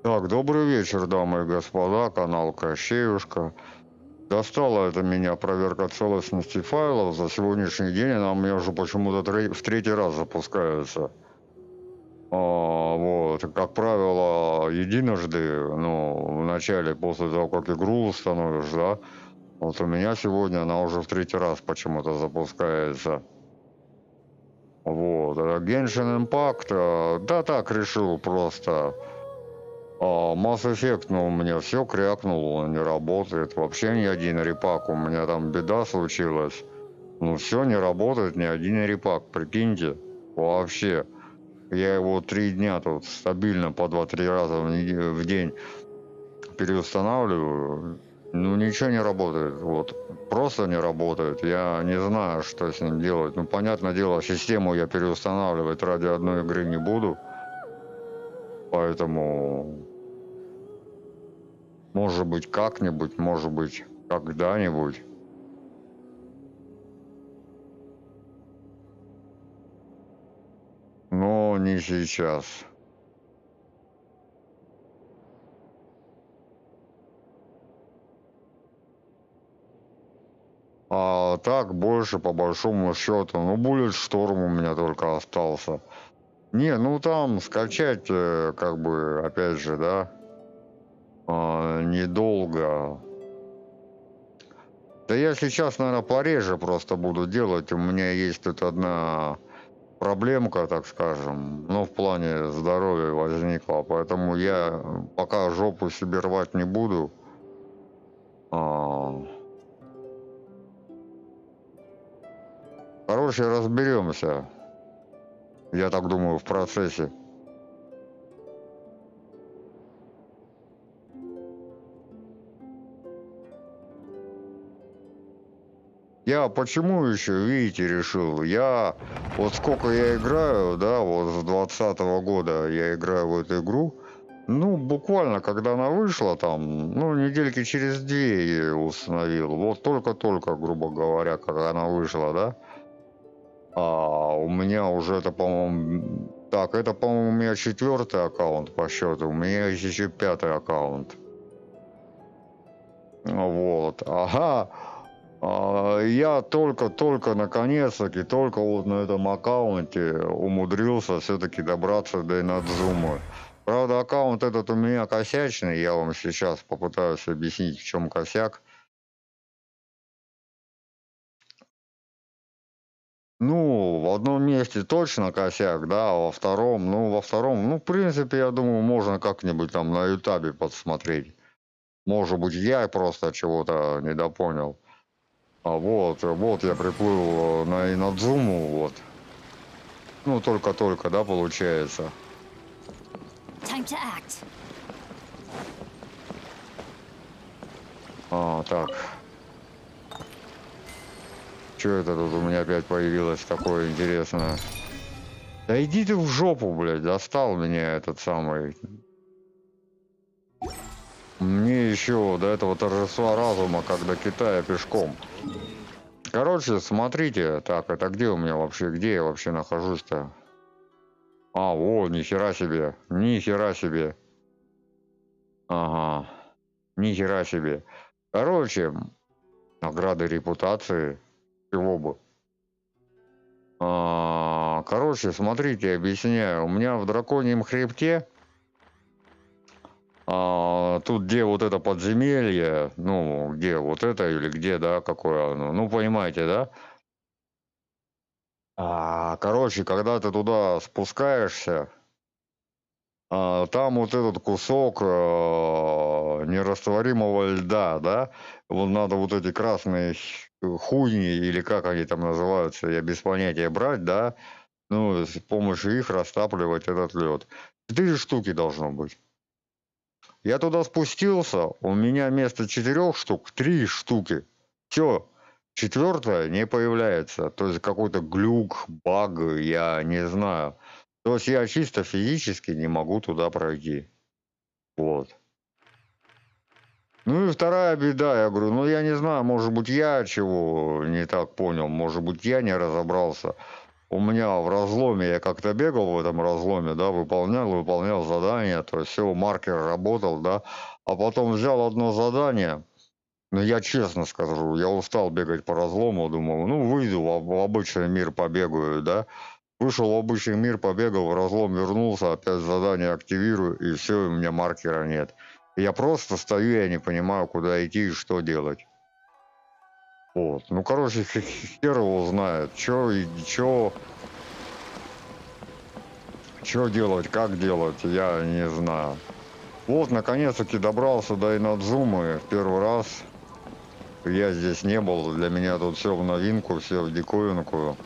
Так, добрый вечер, дамы и господа, канал Кощеюшка. Достала это меня проверка целостности файлов. За сегодняшний день она у меня уже почему-то в третий раз запускается. Вот, как правило, единожды, ну, в начале, после того, как игру установишь, да, вот у меня сегодня она уже в третий раз почему-то запускается. Вот, Genshin Impact, да так решил просто. Mass Effect, ну, у меня все крякнуло, он не работает. Вообще ни один репак, у меня там беда случилась. Ну, все не работает, ни один репак, прикиньте. Вообще. Я его 3 дня тут стабильно по 2-3 раза в день переустанавливаю. Ну, ничего не работает, вот. Просто не работает. Я не знаю, что с ним делать. Ну, понятное дело, систему я переустанавливать ради одной игры не буду. Поэтому... Может быть, как-нибудь, может быть, когда-нибудь. Но не сейчас. А так больше, по большому счету, ну, будет шторм у меня только остался. Не, ну там скачать, как бы, опять же, да, недолго. Да я сейчас, наверное, пореже просто буду делать. У меня есть тут одна проблемка, так скажем, ну, в плане здоровья возникла. Поэтому я пока жопу себе рвать не буду. Короче, разберемся. Я так думаю, в процессе. Я почему еще, видите, решил? Я вот сколько я играю, да, вот с 2020 года я играю в эту игру. Ну, буквально, когда она вышла, там, ну, недельки через 2 я ее установил. Вот только-только, грубо говоря, как она вышла, да. А у меня уже это, по-моему... Так, это, по-моему, у меня 4-й аккаунт по счету. У меня есть еще 5-й аккаунт. Вот, ага. Я только наконец-таки, только вот на этом аккаунте умудрился все-таки добраться до Инадзумы. Правда, аккаунт этот у меня косячный, я вам сейчас попытаюсь объяснить, в чем косяк. Ну, в одном месте точно косяк, да, а во втором, ну, в принципе, я думаю, можно как-нибудь там на Ютабе подсмотреть. Может быть, я просто чего-то недопонял. Вот я приплыл на Инадзуму, вот. Ну, только-только, да, получается. Так. Что это тут у меня опять появилось такое интересное? Да иди ты в жопу, блядь, достал меня этот самый. Мне еще до этого торжества разума, как до Китая пешком. Короче, смотрите, так, это где у меня вообще, где я вообще нахожусь-то? Во, нихера себе, нихера себе. Ага, нихера себе. Короче, награды репутации, чего бы. Короче, смотрите, объясняю. У меня в драконьем хребте, тут где вот это подземелье, ну, где вот это или где, да, какое оно, ну, понимаете, да? Короче, когда ты туда спускаешься, там вот этот кусок нерастворимого льда, да, вот надо вот эти красные хуйни, или как они там называются, я без понятия, брать, да, ну, с помощью их растапливать этот лед. 4 штуки должно быть. Я туда спустился, у меня вместо 4 штук 3 штуки. Все, 4-я не появляется. То есть какой-то глюк, баг, я не знаю. То есть я чисто физически не могу туда пройти. Вот. Ну и вторая беда, я говорю, ну я не знаю, может быть я чего не так понял, может быть я не разобрался. у меня в разломе, я как-то бегал в этом разломе, да, выполнял задания, то есть все, маркер работал, да, а потом взял одно задание, но я честно скажу, я устал бегать по разлому, думал, ну, выйду в обычный мир, побегаю, да, вышел в обычный мир, побегал, в разлом вернулся, опять задание активирую, и все, у меня маркера нет. Я просто стою, я не понимаю, куда идти и что делать. Вот. Ну, короче, хер его знает, что делать, как делать, я не знаю. Вот, наконец-таки добрался до Инадзумы в первый раз. Я здесь не был, для меня тут все в новинку, все в диковинку.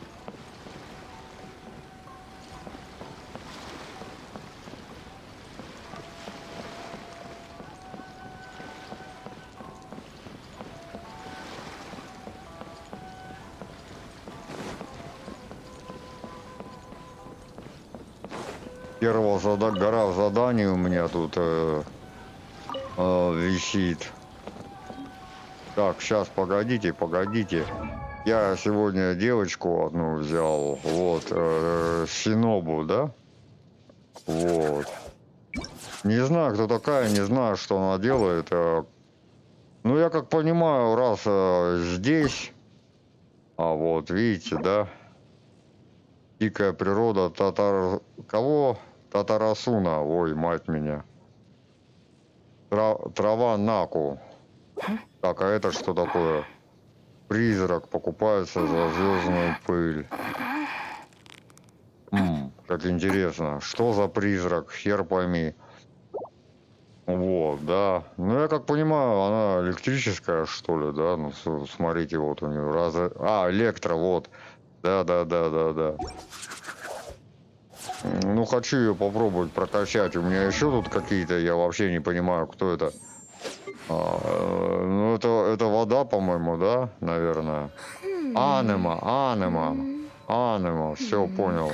Гора заданий у меня тут висит. Так, сейчас, погодите. Я сегодня девочку одну взял, вот, Синобу, да? Вот. Не знаю, кто такая, не знаю, что она делает. Ну, я как понимаю, раз здесь, вот, видите, да? Дикая природа Татарасуна, ой, мать меня. Трава Наку. Так, а это что такое? Призрак покупается за звездную пыль. Как интересно. Что за призрак? Хер пойми. Вот, да. Ну, я как понимаю, она электрическая, что ли, да? Ну, смотрите, вот у нее электро, вот. Да. Ну, хочу ее попробовать прокачать. У меня еще тут какие-то, я вообще не понимаю, кто это. Ну, это вода, по-моему, да, наверное. Анема. Все, понял.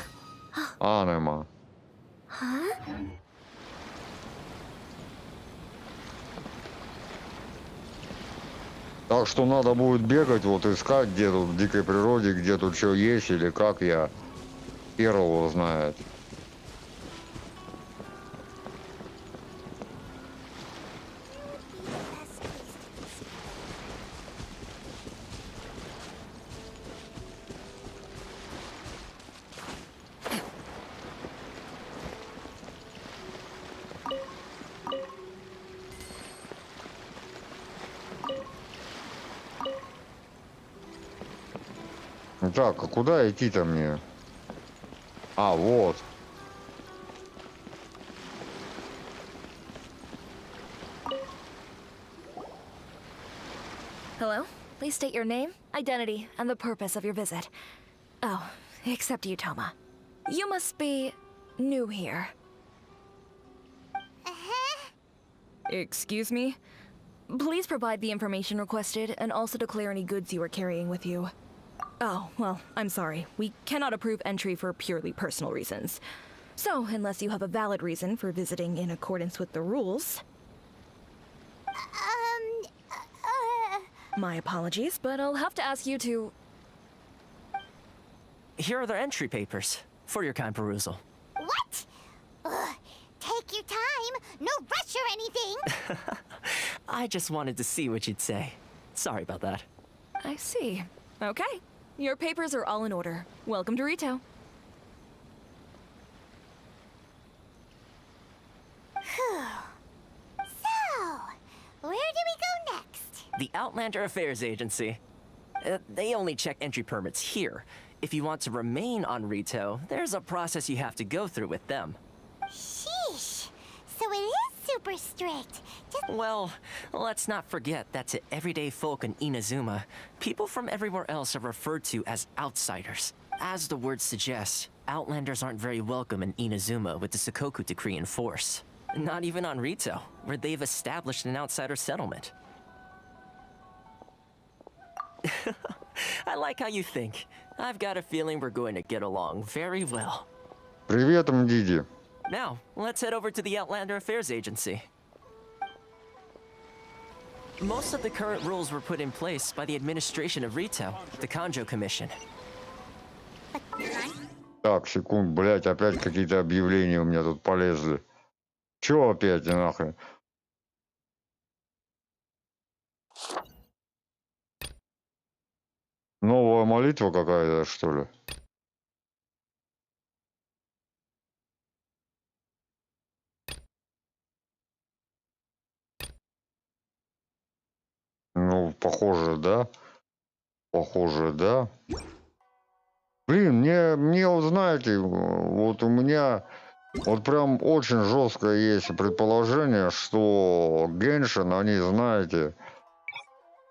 Анема. Так что надо будет бегать, вот искать, где тут в дикой природе, где тут что есть или как, я первого знает. Так, а куда идти-то мне? Вот. Hello? Please state your name, identity, and the purpose of your visit. Oh, except you, Toma. You must be new here. Excuse me? Please provide the information requested and also declare any goods you are carrying with you. Oh, well, I'm sorry. We cannot approve entry for purely personal reasons. So, unless you have a valid reason for visiting in accordance with the rules... My apologies, but I'll have to ask you to... Here are their entry papers, for your kind perusal. What? Take your time. No rush or anything. I just wanted to see what you'd say. Sorry about that. I see. Okay. Your papers are all in order. Welcome to Rito. So, where do we go next? The Outlander Affairs Agency. They only check entry permits here. If you want to remain on Rito, there's a process you have to go through with them. Sheesh. So it is super strict. Well, let's not forget that to everyday folk in Inazuma, people from everywhere else are referred to as outsiders. As the word suggests, Outlanders aren't very welcome in Inazuma with the Sakoku Decree in force. Not even on Rito, where they've established an outsider settlement. I like how you think. I've got a feeling we're going to get along very well. Привет, Мдиди. Now, let's head over to the Outlander Affairs Agency. Most of the current rules were put in place by the administration of Rito, the Kanjo Commission. But Так, секунд, блядь, опять какие-то объявления у меня тут полезли. Чё опять нахрен? Новая молитва какая-то, что ли? Ну, похоже, да. Похоже, да. Блин, мне вот знаете, вот у меня вот прям очень жесткое есть предположение, что Геншин, они, знаете,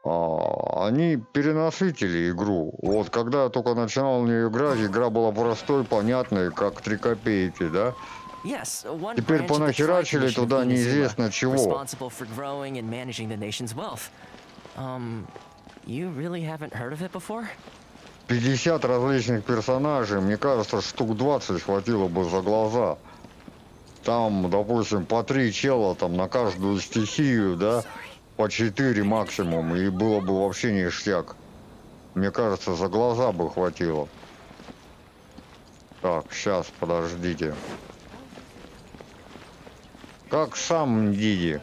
они перенасытили игру. Вот когда я только начинал в нее играть, игра была простой, понятной, как 3 копейки, да? Yes, one Теперь branch of the понахерачили Tri-Commission of туда Inazuma, неизвестно чего. responsible for growing and managing the nation's wealth. You really haven't heard of it before? 50 различных персонажей, мне кажется, штук 20 хватило бы за глаза. Там, допустим, по 3 чела там на каждую стихию, да? По 4 максимум, и было бы вообще ништяк. Мне кажется, за глаза бы хватило. Так, сейчас, подождите. Как сам Диди.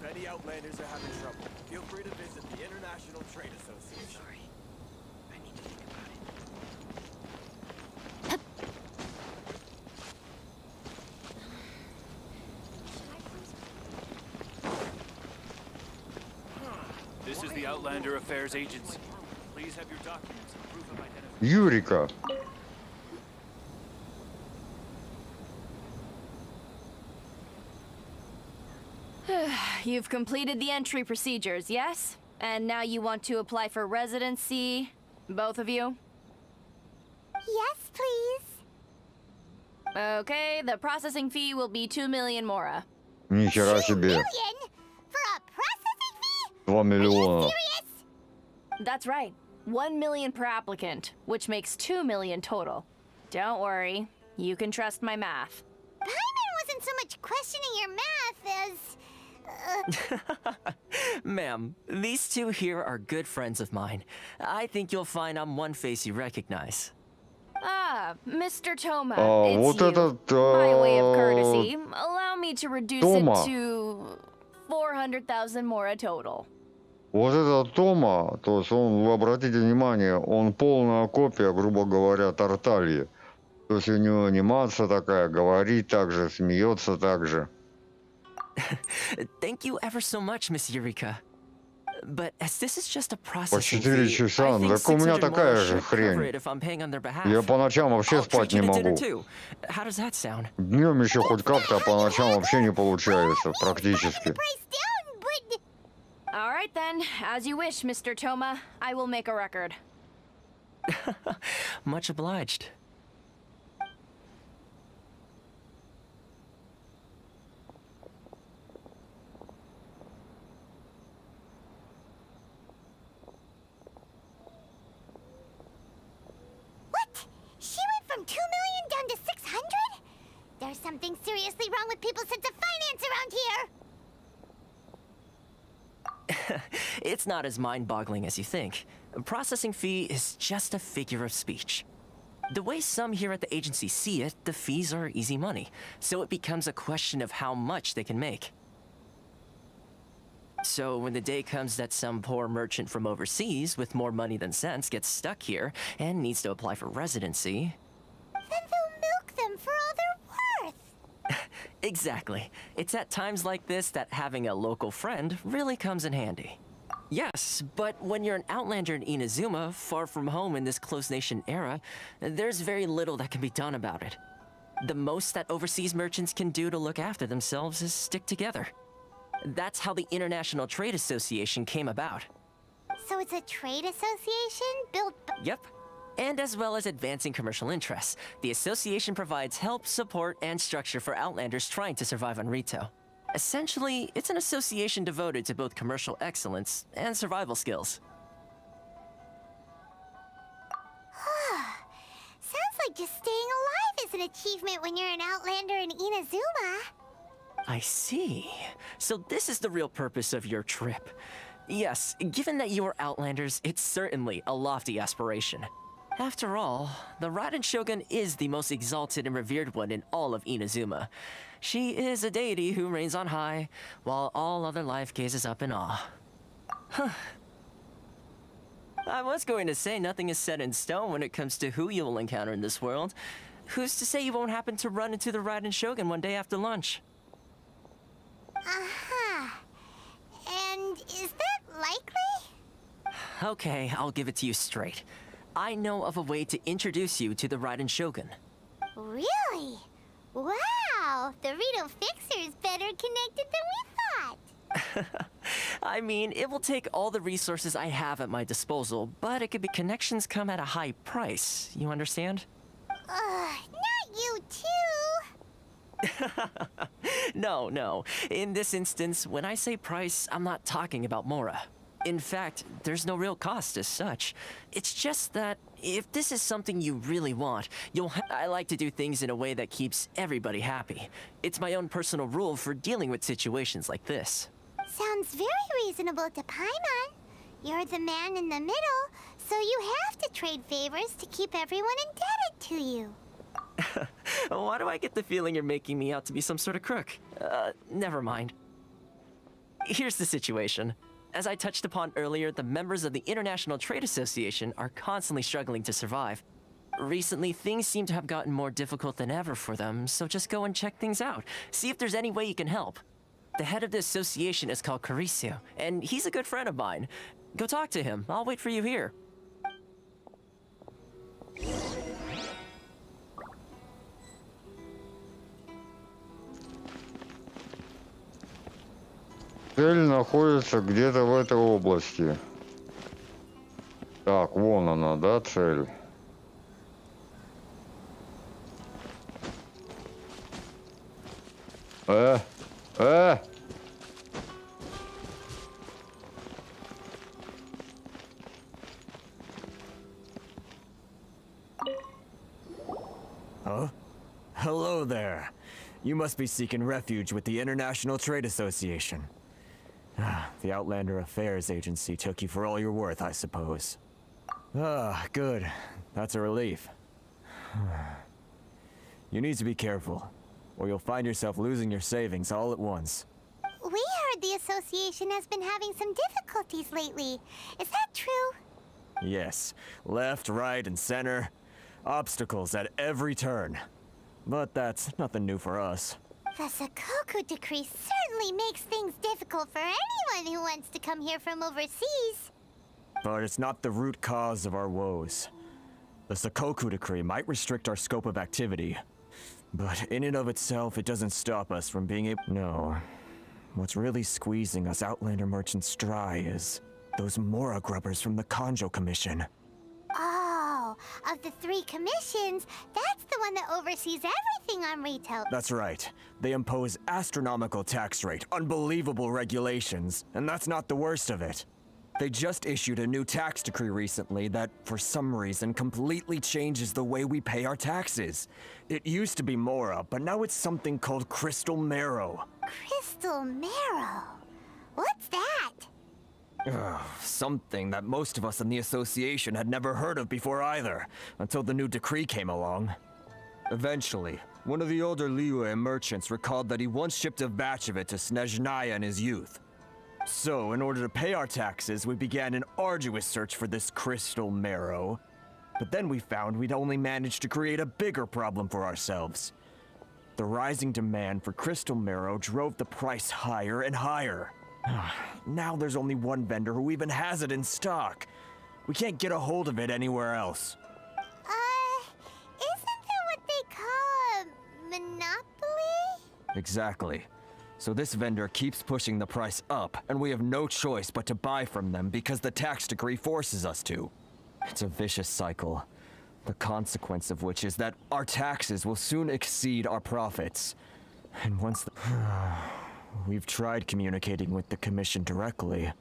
Many outlanders are having trouble. Feel free to visit the International Trade Association. Sorry. I need to think about it. This is the Outlander Affairs Agency. Please have your documents and proof of identity. Юрика. You've completed the entry procedures, yes? And now you want to apply for residency, both of you? Yes, please. Okay, the processing fee will be 2 million mora. Нихера 2 себе. million for a processing fee? 2 Are you миллиона. serious? That's right. 1 million per applicant, which makes 2 million total. Don't worry, you can trust my math. Paimon wasn't so much questioning your math as... Ma'am, these two here are good friends of mine. I think you'll find I'm one face you recognize. Ah, Mr. Toma, вот it's you. этот, By way of courtesy, allow me to reduce Тома. it to 400,000 mora total. Вот этот Тома, то есть он, вы обратите внимание, он полная копия, грубо говоря, Тартальи. То есть у него анимация такая, говорит так же, смеется так же. Thank you ever so much, Miss Eureka. But as this is just a По processing 4 fee, часа, I think так у меня 600 такая mora же should cover хрень. it if I'm paying on their behalf. Я по ночам вообще I'll спать treat не you to dinner могу. too. How does that sound? Днем еще хоть как-то, а по ночам вообще не получается, практически. price down, but... All right then, as you wish, Mr. Toma. I will make a record. Much obliged. What? She went from 2 million down to 600? There's something seriously wrong with people's sense of finance around here. It's not as mind-boggling as you think. A processing fee is just a figure of speech. The way some here at the agency see it, the fees are easy money, so it becomes a question of how much they can make. So when the day comes that some poor merchant from overseas with more money than sense gets stuck here and needs to apply for residency... Then they'll milk them for all they're worth. Exactly. It's at times like this that having a local friend really comes in handy. Yes, but when you're an outlander in Inazuma, far from home in this closed nation era, there's very little that can be done about it. The most that overseas merchants can do to look after themselves is stick together. That's how the International Trade Association came about. So it's a trade association built by... Yep. And as well as advancing commercial interests, the association provides help, support, and structure for outlanders trying to survive on Rito. Essentially, it's an association devoted to both commercial excellence and survival skills. Sounds like just staying alive is an achievement when you're an outlander in Inazuma. I see. So this is the real purpose of your trip. Yes, given that you are Outlanders, it's certainly a lofty aspiration. After all, the Raiden Shogun is the most exalted and revered one in all of Inazuma. She is a deity who reigns on high, while all other life gazes up in awe. Huh. I was going to say nothing is set in stone when it comes to who you will encounter in this world. Who's to say you won't happen to run into the Raiden Shogun one day after lunch? Uh-huh. And is that likely? Okay, I'll give it to you straight. I know of a way to introduce you to the Raiden Shogun. Really? Wow! The Rito Fixer is better connected than we thought! I mean, it will take all the resources I have at my disposal, but it could be connections come at a high price. You understand? Not you too! No. In this instance, when I say price, I'm not talking about Mora. In fact, there's no real cost as such. It's just that if this is something you really want, I like to do things in a way that keeps everybody happy. It's my own personal rule for dealing with situations like this. Sounds very reasonable to Paimon. You're the man in the middle, so you have to trade favors to keep everyone indebted to you. Why do I get the feeling you're making me out to be some sort of crook? Never mind. Here's the situation. As I touched upon earlier, the members of the International Trade Association are constantly struggling to survive. Recently, things seem to have gotten more difficult than ever for them, so just go and check things out. See if there's any way you can help. The head of the association is called Carissa, and he's a good friend of mine. Go talk to him. I'll wait for you here. Цель находится где-то в этой области. Так, вон она, да, цель? Huh? Hello there. You must be seeking refuge with the International Trade Association. The Outlander Affairs Agency took you for all you're worth, I suppose. Good. That's a relief. You need to be careful, or you'll find yourself losing your savings all at once. We heard the association has been having some difficulties lately. Is that true? Yes. Left, right, and center. Obstacles at every turn. But that's nothing new for us. The Sakoku decree certainly makes things difficult for anyone who wants to come here from overseas. But it's not the root cause of our woes. The Sakoku decree might restrict our scope of activity, but in and of itself, it doesn't stop us from being able— No. What's really squeezing us Outlander merchants dry is those Mora grubbers from the Kanjo Commission. Oh, of the 3 commissions, that's the one that oversees everything on retail. That's right. They impose astronomical tax rate, unbelievable regulations, and that's not the worst of it. They just issued a new tax decree recently that, for some reason, completely changes the way we pay our taxes. It used to be Mora, but now it's something called Crystal Marrow. Crystal Marrow? What's that? Something that most of us in the association had never heard of before either, until the new decree came along. Eventually, one of the older Liyue merchants recalled that he once shipped a batch of it to Snezhnaya in his youth. So, in order to pay our taxes, we began an arduous search for this crystal marrow. But then we found we'd only managed to create a bigger problem for ourselves. The rising demand for crystal marrow drove the price higher and higher. Now there's only one vendor who even has it in stock. We can't get a hold of it anywhere else. Isn't that what they call a monopoly? Exactly. So this vendor keeps pushing the price up, and we have no choice but to buy from them because the tax decree forces us to. It's a vicious cycle, the consequence of which is that our taxes will soon exceed our profits. And once we've tried communicating with the commission directly,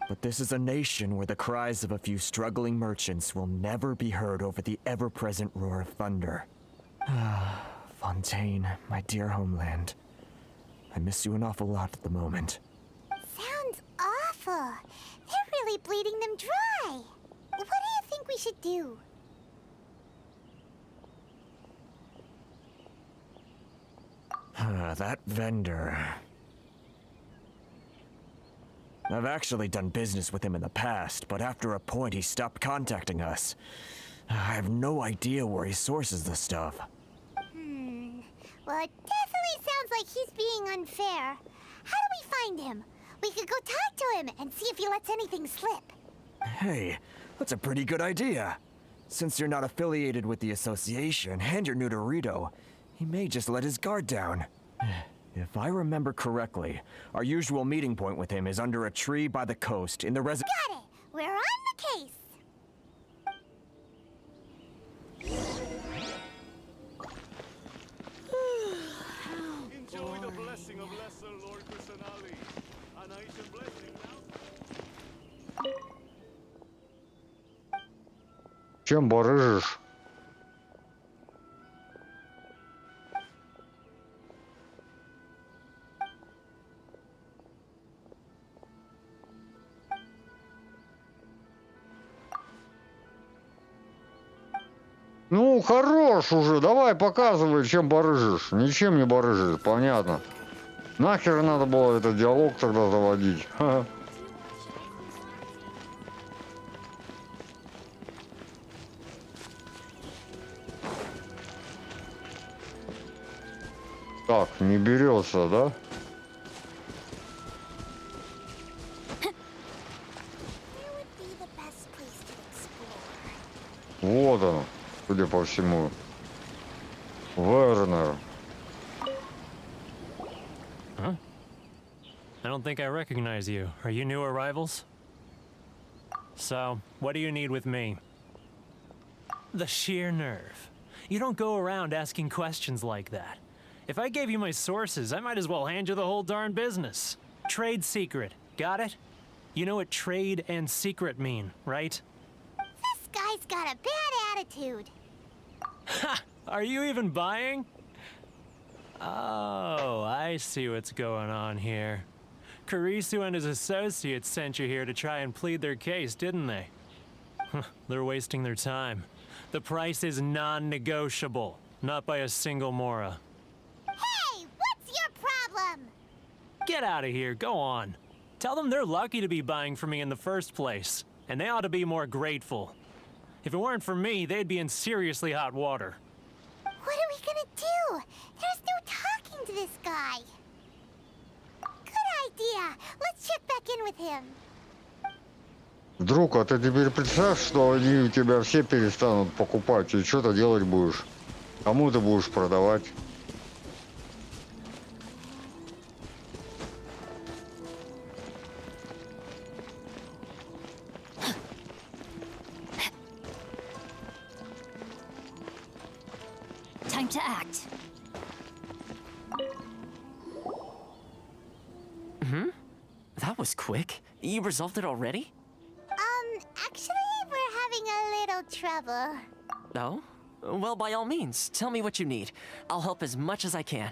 but this is a nation where the cries of a few struggling merchants will never be heard over the ever-present roar of thunder. Fontaine, my dear homeland. I miss you an awful lot at the moment. Sounds awful. awful. They're really bleeding them dry. What do you think we should do? That vendor. I've actually done business with him in the past, but after a point he stopped contacting us. I have no idea where he sources the stuff. Well, it definitely sounds like he's being unfair. How do we find him? We could go talk to him and see if he lets anything slip. Hey, that's a pretty good idea. Since you're not affiliated with the association and you're new to Rito, he may just let his guard down. If I remember correctly, our usual meeting point with him is under a tree by the coast in the Got it! We're on the case! Enjoy the blessing of Lesser Lord Personali. An Aisha blessing now. Чем барыжишь? Ну, хорош уже, давай показывай, чем барыжишь. Ничем не барыжишь, понятно. Нахер надо было этот диалог тогда заводить. Ха-ха. Так, не берется, да? Вот он, судя по всему. Вернер. Huh? I don't think I recognize you. Are you new arrivals? So, what do you need with me? The sheer nerve. You don't go around asking questions like that. If I gave you my sources, I might as well hand you the whole darn business. Trade secret. Got it? You know what trade and secret mean, right? This guy's got a bad attitude. Ha! Are you even buying? Oh, I see what's going on here. Karisu and his associates sent you here to try and plead their case, didn't they? They're wasting their time. The price is non-negotiable, not by a single Mora. Hey, what's your problem? Get out of here, go on. Tell them they're lucky to be buying from me in the first place, and they ought to be more grateful. If it weren't for me, they'd be in seriously hot water. What are we gonna do? There's no talking to this guy. Good idea. Let's check back in with him. Друг, а ты теперь представь, что они у тебя все перестанут покупать, и что ты делать будешь? Кому ты будешь продавать? Time to act. That was quick. You resolved it already? Actually, we're having a little trouble. No? Well, by all means, tell me what you need. I'll help as much as I can.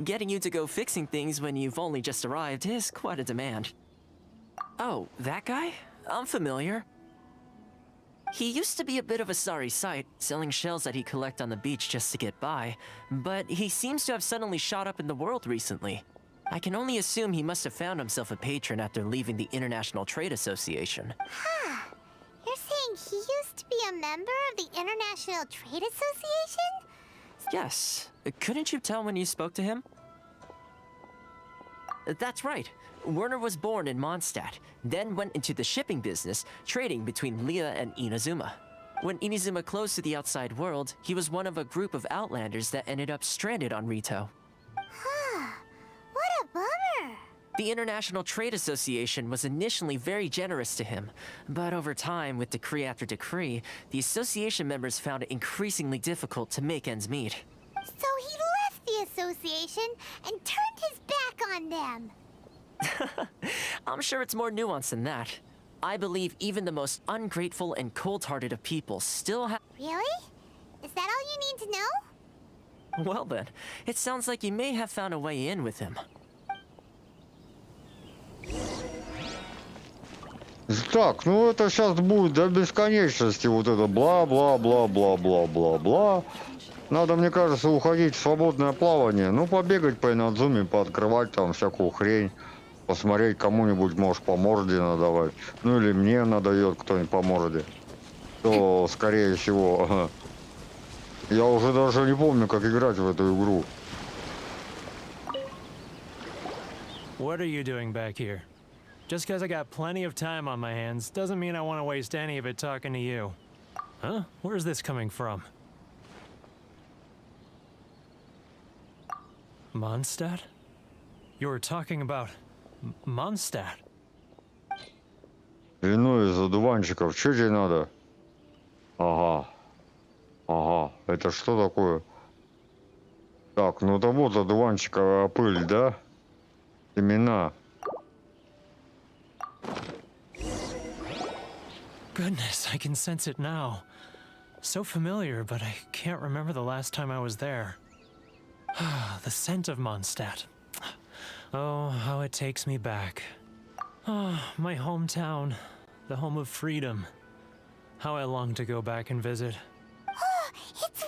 Getting you to go fixing things when you've only just arrived is quite a demand. Oh, that guy? I'm familiar. He used to be a bit of a sorry sight, selling shells that he'd collect on the beach just to get by, but he seems to have suddenly shot up in the world recently. I can only assume he must have found himself a patron after leaving the International Trade Association. You're saying he used to be a member of the International Trade Association? Yes. Couldn't you tell when you spoke to him? That's right. Werner was born in Mondstadt, then went into the shipping business, trading between Leah and Inazuma. When Inazuma closed to the outside world, he was one of a group of outlanders that ended up stranded on Rito. What a bummer. The International Trade Association was initially very generous to him, but over time, with decree after decree, the association members found it increasingly difficult to make ends meet. So he left the association and turned his back on them. I'm sure it's more nuanced than that. I believe even the most ungrateful and cold-hearted of people still have... Really? Is that all you need to know? Well then, it sounds like you may have found a way in with him. Так, ну это сейчас будет до бесконечности, вот это бла-бла-бла-бла-бла-бла-бла. Надо, мне кажется, уходить в свободное плавание. Ну, побегать по Инадзуме, пооткрывать там всякую хрень. Посмотреть, кому-нибудь, может, по морде надавать. Ну, или мне надает кто-нибудь по морде. То, скорее всего, я уже даже не помню, как играть в эту игру. What are you doing back here? Just because I got plenty of time on my hands doesn't mean I want to waste any of it talking to you. Huh? Where's this coming from? Mondstadt? You were talking about Mondstadt. Вино из одуванчиков. Что тебе надо? Ага. Ага. Это что такое? Так, ну это вот одуванчиковая пыль, да? Семена. Goodness, I can sense it now. So familiar, but I can't remember the last time I was there. The scent of Mondstadt. Oh, how it takes me back. Oh, my hometown, the home of freedom. How I long to go back and visit. It's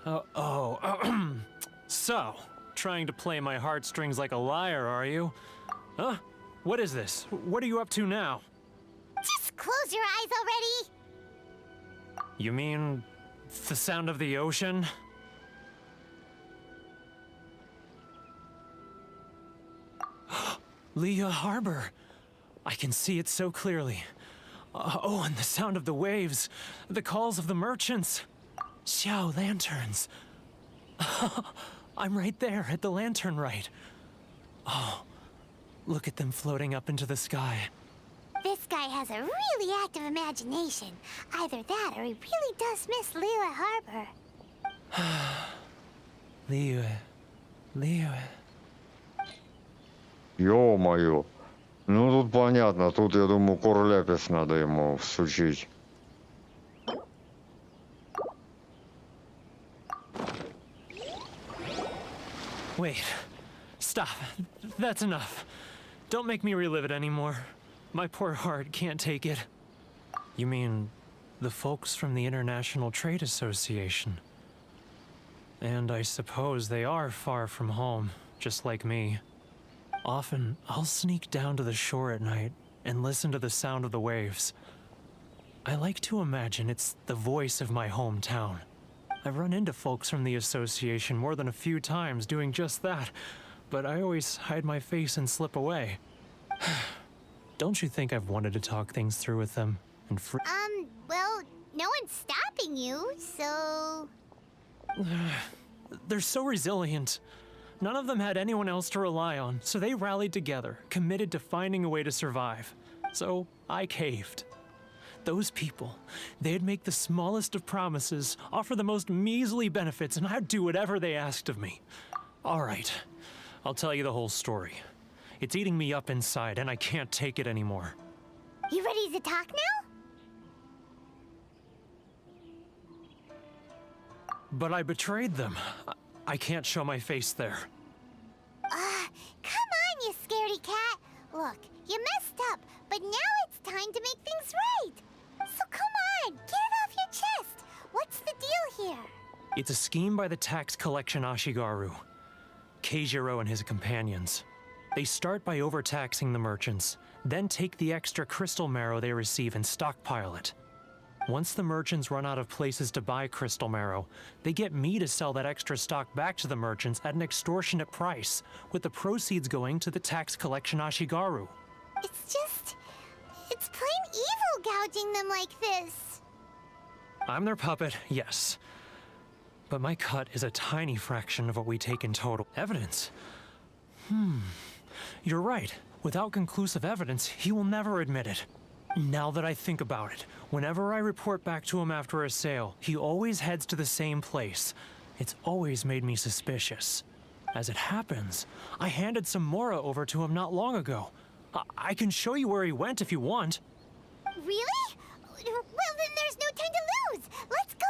working! So, trying to play my heartstrings like a liar, are you? Huh? What is this? What are you up to now? Just close your eyes already! You mean the sound of the ocean? Leah Harbor. I can see it so clearly. Oh, and the sound of the waves, the calls of the merchants. Xiao lanterns. I'm right there at the lantern right. Oh, look at them floating up into the sky. This guy has a really active imagination. Either that or he really does miss Liyue Harbor. Liyue. Ё-моё. Ну тут понятно, тут, я думаю, корляпис надо ему всучить. Wait. Stop. That's enough. Don't make me relive it anymore. My poor heart can't take it. You mean the folks from the International Trade Association? And I suppose they are far from home, just like me. Often, I'll sneak down to the shore at night and listen to the sound of the waves. I like to imagine it's the voice of my hometown. I've run into folks from the association more than a few times doing just that, but I always hide my face and slip away. Don't you think I've wanted to talk things through with them and Well, no one's stopping you, so... They're so resilient. None of them had anyone else to rely on, so they rallied together, committed to finding a way to survive. So I caved. Those people, they'd make the smallest of promises, offer the most measly benefits, and I'd do whatever they asked of me. All right, I'll tell you the whole story. It's eating me up inside, and I can't take it anymore. You ready to talk now? But I betrayed them. I can't show my face there. Come on, you scaredy cat. Look, you messed up, but now it's time to make things right. So come on, get it off your chest. What's the deal here? It's a scheme by the tax collection Ashigaru, Keijiro and his companions. They start by overtaxing the merchants, then take the extra crystal marrow they receive and stockpile it. Once the merchants run out of places to buy crystal marrow, they get me to sell that extra stock back to the merchants at an extortionate price, with the proceeds going to the tax collection Ashigaru. It's plain evil gouging them like this. I'm their puppet, yes. But my cut is a tiny fraction of what we take in total. Evidence? You're right. Without conclusive evidence, he will never admit it. Now that I think about it, whenever I report back to him after a sale, he always heads to the same place. It's always made me suspicious. As it happens, I handed some Mora over to him not long ago. I can show you where he went if you want. Really? Well, then there's no time to lose. Let's go.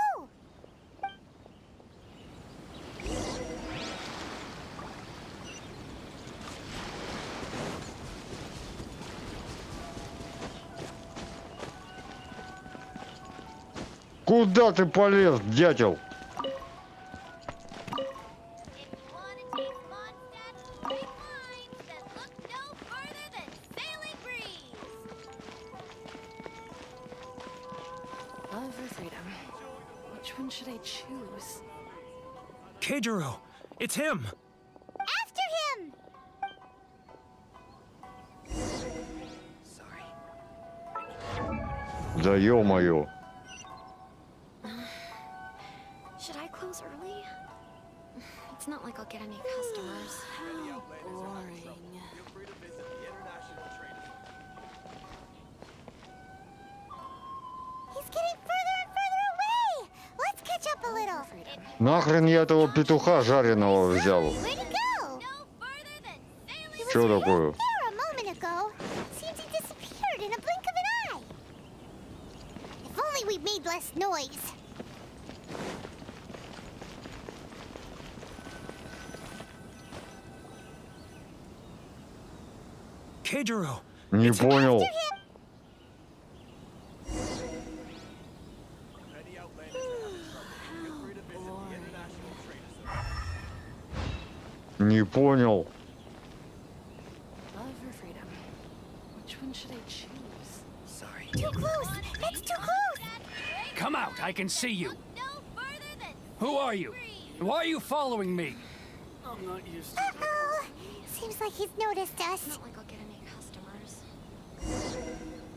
куда ты полез, дятел? Love or freedom? Which one should I choose? Keijiro, it's him! After him! Sorry. Да ё-моё. Should I close early? It's not like I'll get any customers. How boring. He's getting further and further away! Let's catch up a little. Нахрен я этого петуха жареного взял? Where'd he go? Чё такое? There a moment ago. Seems he disappeared in a blink of an eye. If only we made less noise. Keijiro! Не понял. After him! Не понял. Love or freedom? Which one should I choose? Sorry. Too close! That's too close! Come out, I can see you. Who are you? Why are you following me? I'm not used to Uh-oh! Seems like he's noticed us. Not like I'll get any customers.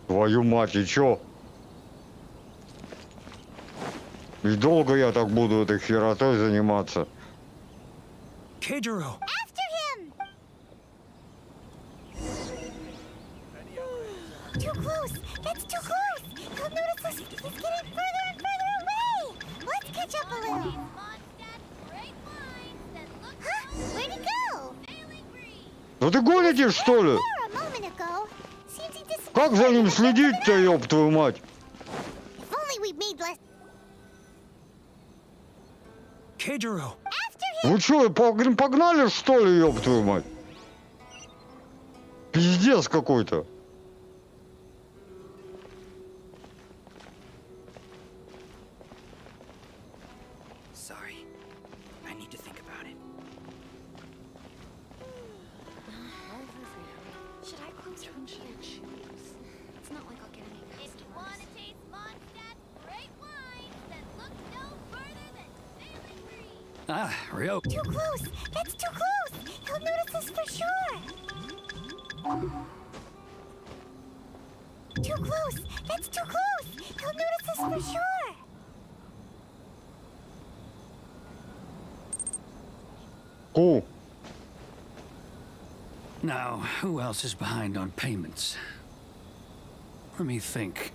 Твою мать, и чё? И долго я так буду этой херотой заниматься? Keijiro! After him! Too close! That's too close! He'll notice us! He's getting further and further away! Let's catch up a little! Huh? Where'd he go? Ну ты гонитесь, что ли? There a moment ago. Seems he disappeared. Как за ним следить-то, ёб твою мать? If only we made less. Keijiro! After him! Вы чё, погнали, что ли, ёб твою мать? Пиздец какой-то. Sorry. I need to think about it. Love or freedom? Should I close? Which one should I choose? It's not like I'll get any customers. Ah, Ryo. Too close! That's too close! He'll notice us for sure! Too close! That's too close! He'll notice us for sure! Ку. Now, who else is behind on payments? Let me think.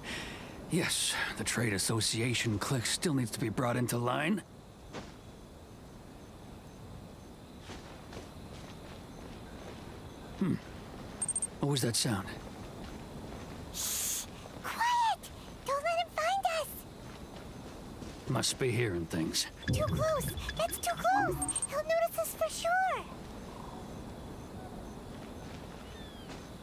Yes, the trade association clique still needs to be brought into line. What was that sound? Quiet! Don't let him find us! Must be hearing things. Too close! That's too close! He'll notice us for sure!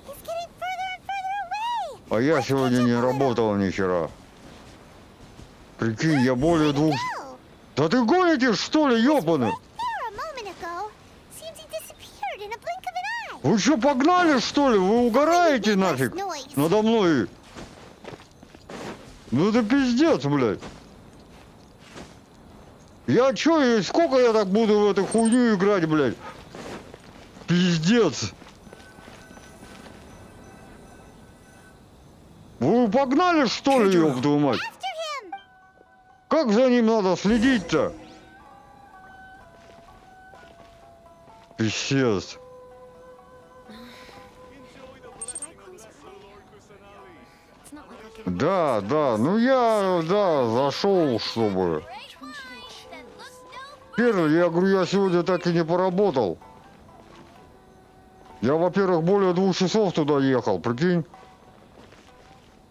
He's getting further and further away! А я сегодня не работал ни хера. Прикинь, я более двух... Go! Да ты гонитесь, что ли, ёбаный? There a moment ago. Seems he disappeared in a blink of an eye. Вы что, погнали, что ли? Вы угораете нафиг надо мной? Ну это пиздец, блядь. Я чё, сколько я так буду в эту хуйню играть, блядь? Пиздец. Вы погнали, что ли, ёб твою мать? After him! Как за ним надо следить-то? Пиздец. Enjoy the blessing of Lesser Lord Kusanali. It's not like I'll get any Да, да, ну я, да, зашел, чтобы... Which one should I choose? Первый, я говорю, я сегодня так и не поработал. Я, во-первых, более 2 часов туда ехал, прикинь.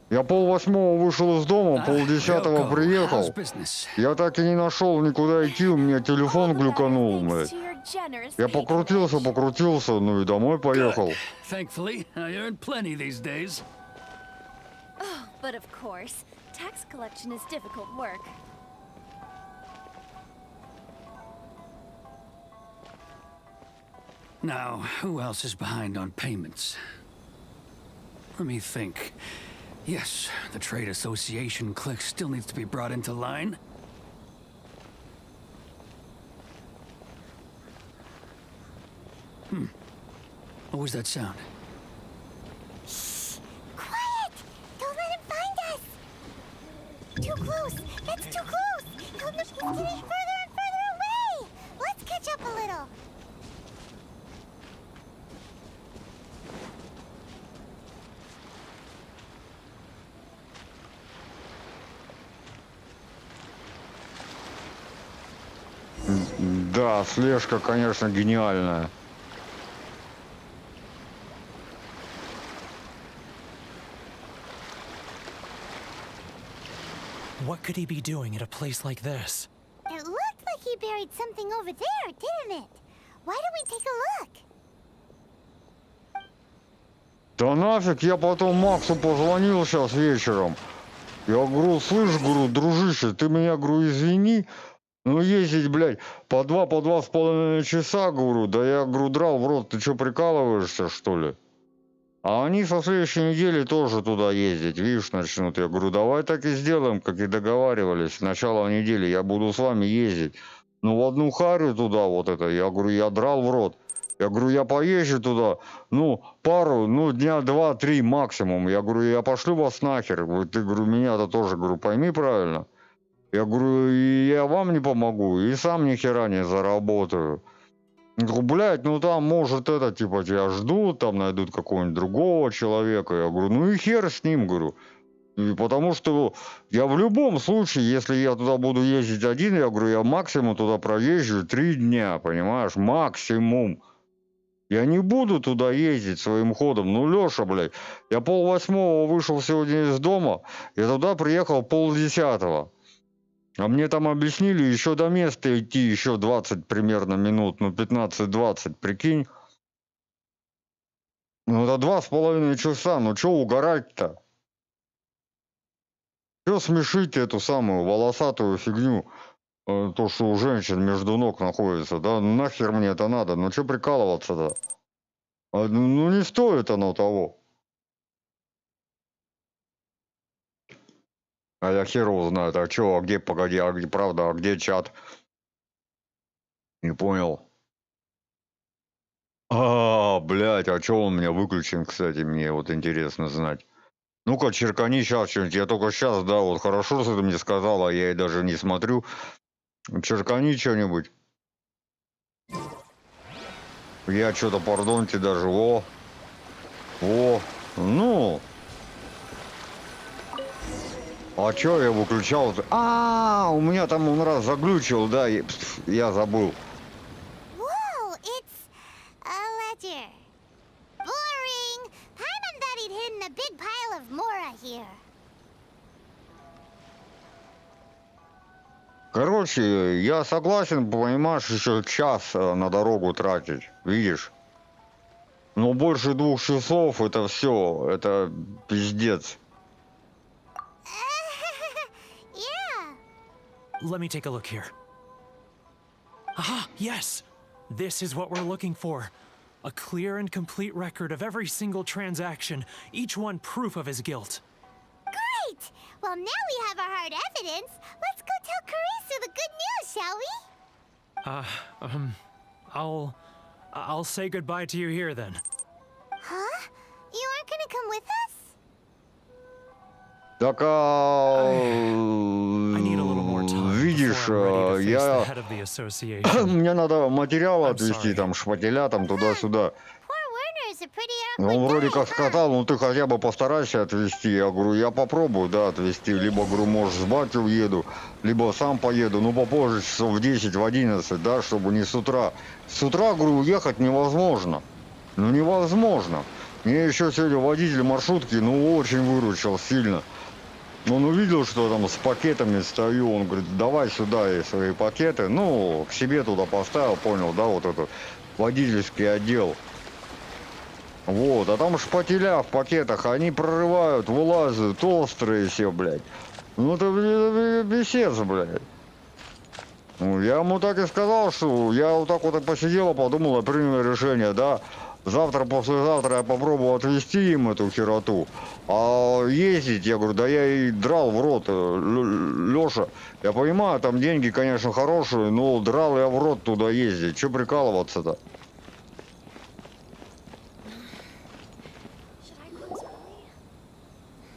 Я 7:30 вышел из дома, 9:30 приехал. How's business? Я так и не нашел никуда идти, у меня телефон глюканул, Thanks блядь. to your generous Я покрутился, ну и домой поехал. Thankfully, I earn plenty these days. But of course, Tax collection is difficult work. Now, who else is behind on payments? Let me think. Yes, the trade association clique still needs to be brought into line. What was that sound? Shh! Quiet! Don't let him find us! Too close! That's too close! Oh, no, he's getting further and further away! Let's catch up a little. Да, слежка, конечно, гениальная. What could he be doing at a place like this? It looked like he buried something over there, didn't it? Why don't we take a look? Да нафиг, я потом Максу позвонил сейчас вечером. Я говорю, слышь, говорю, дружище, ты меня, говорю, извини, но ездить, блядь, по 2,5 часа, говорю, да я, говорю, драл в рот, ты что, прикалываешься, что ли? А они со следующей недели тоже туда ездить, видишь, начнут. Я говорю, давай так и сделаем, как и договаривались. С начала недели я буду с вами ездить. Ну, в одну харю туда вот это, я говорю, я драл в рот. Я говорю, я поезжу туда, ну, пару, ну, дня 2-3 максимум. Я говорю, я пошлю вас нахер. Ты, говорю, меня-то тоже, говорю, пойми правильно. Я говорю, и я вам не помогу, и сам ни хера не заработаю. Я говорю, блядь, ну там, может, это, типа, тебя ждут, там найдут какого-нибудь другого человека. Я говорю, ну и хер с ним, говорю. И потому что я в любом случае, если я туда буду ездить один, я говорю, я максимум туда проезжу 3 дня, понимаешь, максимум. Я не буду туда ездить своим ходом. Ну, Леша, блядь, я 7:30 вышел сегодня из дома, я туда приехал 9:30. А мне там объяснили, еще до места идти еще 20 примерно минут, ну 15-20, прикинь. Ну это 2,5 часа, ну что угорать-то? Что смешить эту самую волосатую фигню, то, что у женщин между ног находится, да? Ну нахер мне это надо, ну что прикалываться-то? Ну не стоит оно того. А я хер его знает, а чё, а где, погоди, а где, правда, а где чат? Не понял. Блядь, а чё он у меня выключен, кстати, мне вот интересно знать. Ну-ка, черкани сейчас что-нибудь, я только сейчас, да, вот хорошо, что ты мне сказала, я и даже не смотрю. Черкани что-нибудь. Я что-то, пардоньте, даже, ну... А чё я выключал? У меня там он раз заглючил, да, я забыл. Whoa, it's a ledger. Boring. Paimon thought he'd hidden a big pile of Mora here. Короче, я согласен, понимаешь, еще час на дорогу тратить, видишь? Но больше 2 часов это все, это пиздец. Let me take a look here. Aha, yes! This is what we're looking for. A clear and complete record of every single transaction, each one proof of his guilt. Great! Well, now we have our hard evidence. Let's go tell Carissa the good news, shall we? I'll say goodbye to you here then. Huh? You aren't gonna come with us? Так, I need a little more time видишь, before I'm ready to face я... the head of the association. Мне надо материалы отвезти, sorry. там, шпателя, там, туда-сюда. Poor Werner is a pretty Он awkward вроде guy, как huh? сказал, ну ты хотя бы постарайся отвезти. Я говорю, я попробую, да, отвезти. Либо, говорю, может, с батей уеду, либо сам поеду, ну попозже, часов в 10, в 11, да, чтобы не с утра. С утра, говорю, уехать невозможно. Ну невозможно. Мне еще сегодня водитель маршрутки, ну, очень выручил сильно. Он увидел, что там с пакетами стою, он говорит, давай сюда и свои пакеты. Ну, к себе туда поставил, понял, да, вот этот водительский отдел. Вот, а там шпателя в пакетах, они прорывают, вылазят, острые все, блядь. Ну это бесец, блядь. Ну, я ему так и сказал, что я вот так вот и посидел, подумал, и принял решение, да. Завтра, послезавтра я попробую отвезти им эту хероту. А ездить, я говорю, да я и драл в рот, Лёша. Я понимаю, там деньги, конечно, хорошие, но драл я в рот туда ездить. Че прикалываться-то?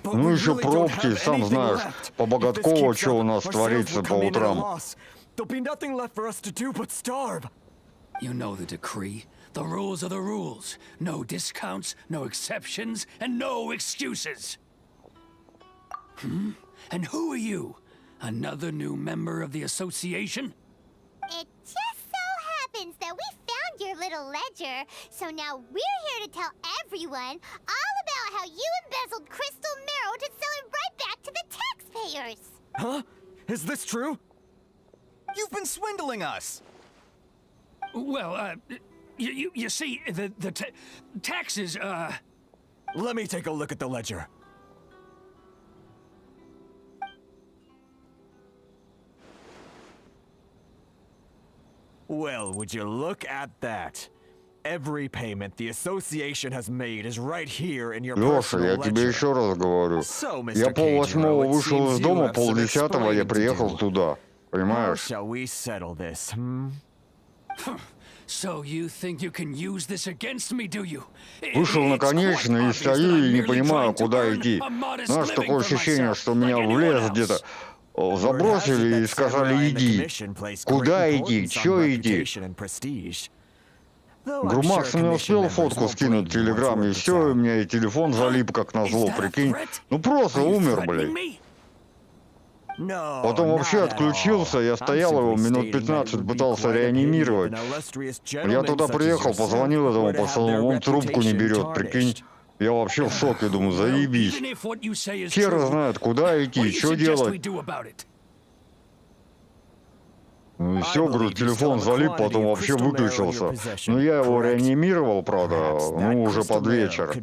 Ну еще пробки, сам знаешь, по Богаткову, что у нас творится по утрам. You know the decree. The rules are the rules. No discounts, no exceptions, and no excuses. And who are you? Another new member of the association? It just so happens that we found your little ledger, so now we're here to tell everyone all about how you embezzled crystal marrow to sell it right back to the taxpayers. Huh? Is this true? You've been swindling us! Well, you see, the taxes, Let me take a look at the ledger. Well, would you look at that? Every payment the association has made is right here in your Лёша, personal я тебе ledger. еще раз говорю. So, Mr. Я пол-восьмого Kajiro, it вышел seems из you дома, have some пол-десятого я explaining to приехал do. туда. How Понимаешь? shall we settle this, so you think you can use this against me, do you? Вышел на конечный и стою и не понимаю, куда идти. Знаешь, такое ощущение, что меня в лес где-то забросили и сказали иди. Куда идти? Чё идти? Грумакс мне успел фотку скинуть в Телеграм, и все, у меня и телефон залип как назло, прикинь. Ну просто умер, блядь. Потом вообще отключился, я стоял его минут 15, пытался реанимировать. Я туда приехал, позвонил этому пацану, он трубку не берет, прикинь. Я вообще в шоке, думаю, заебись. Хер знает, куда идти, что делать. Ну и все, говорю, телефон залип, потом вообще выключился. Ну я его реанимировал, правда, ну уже под вечер.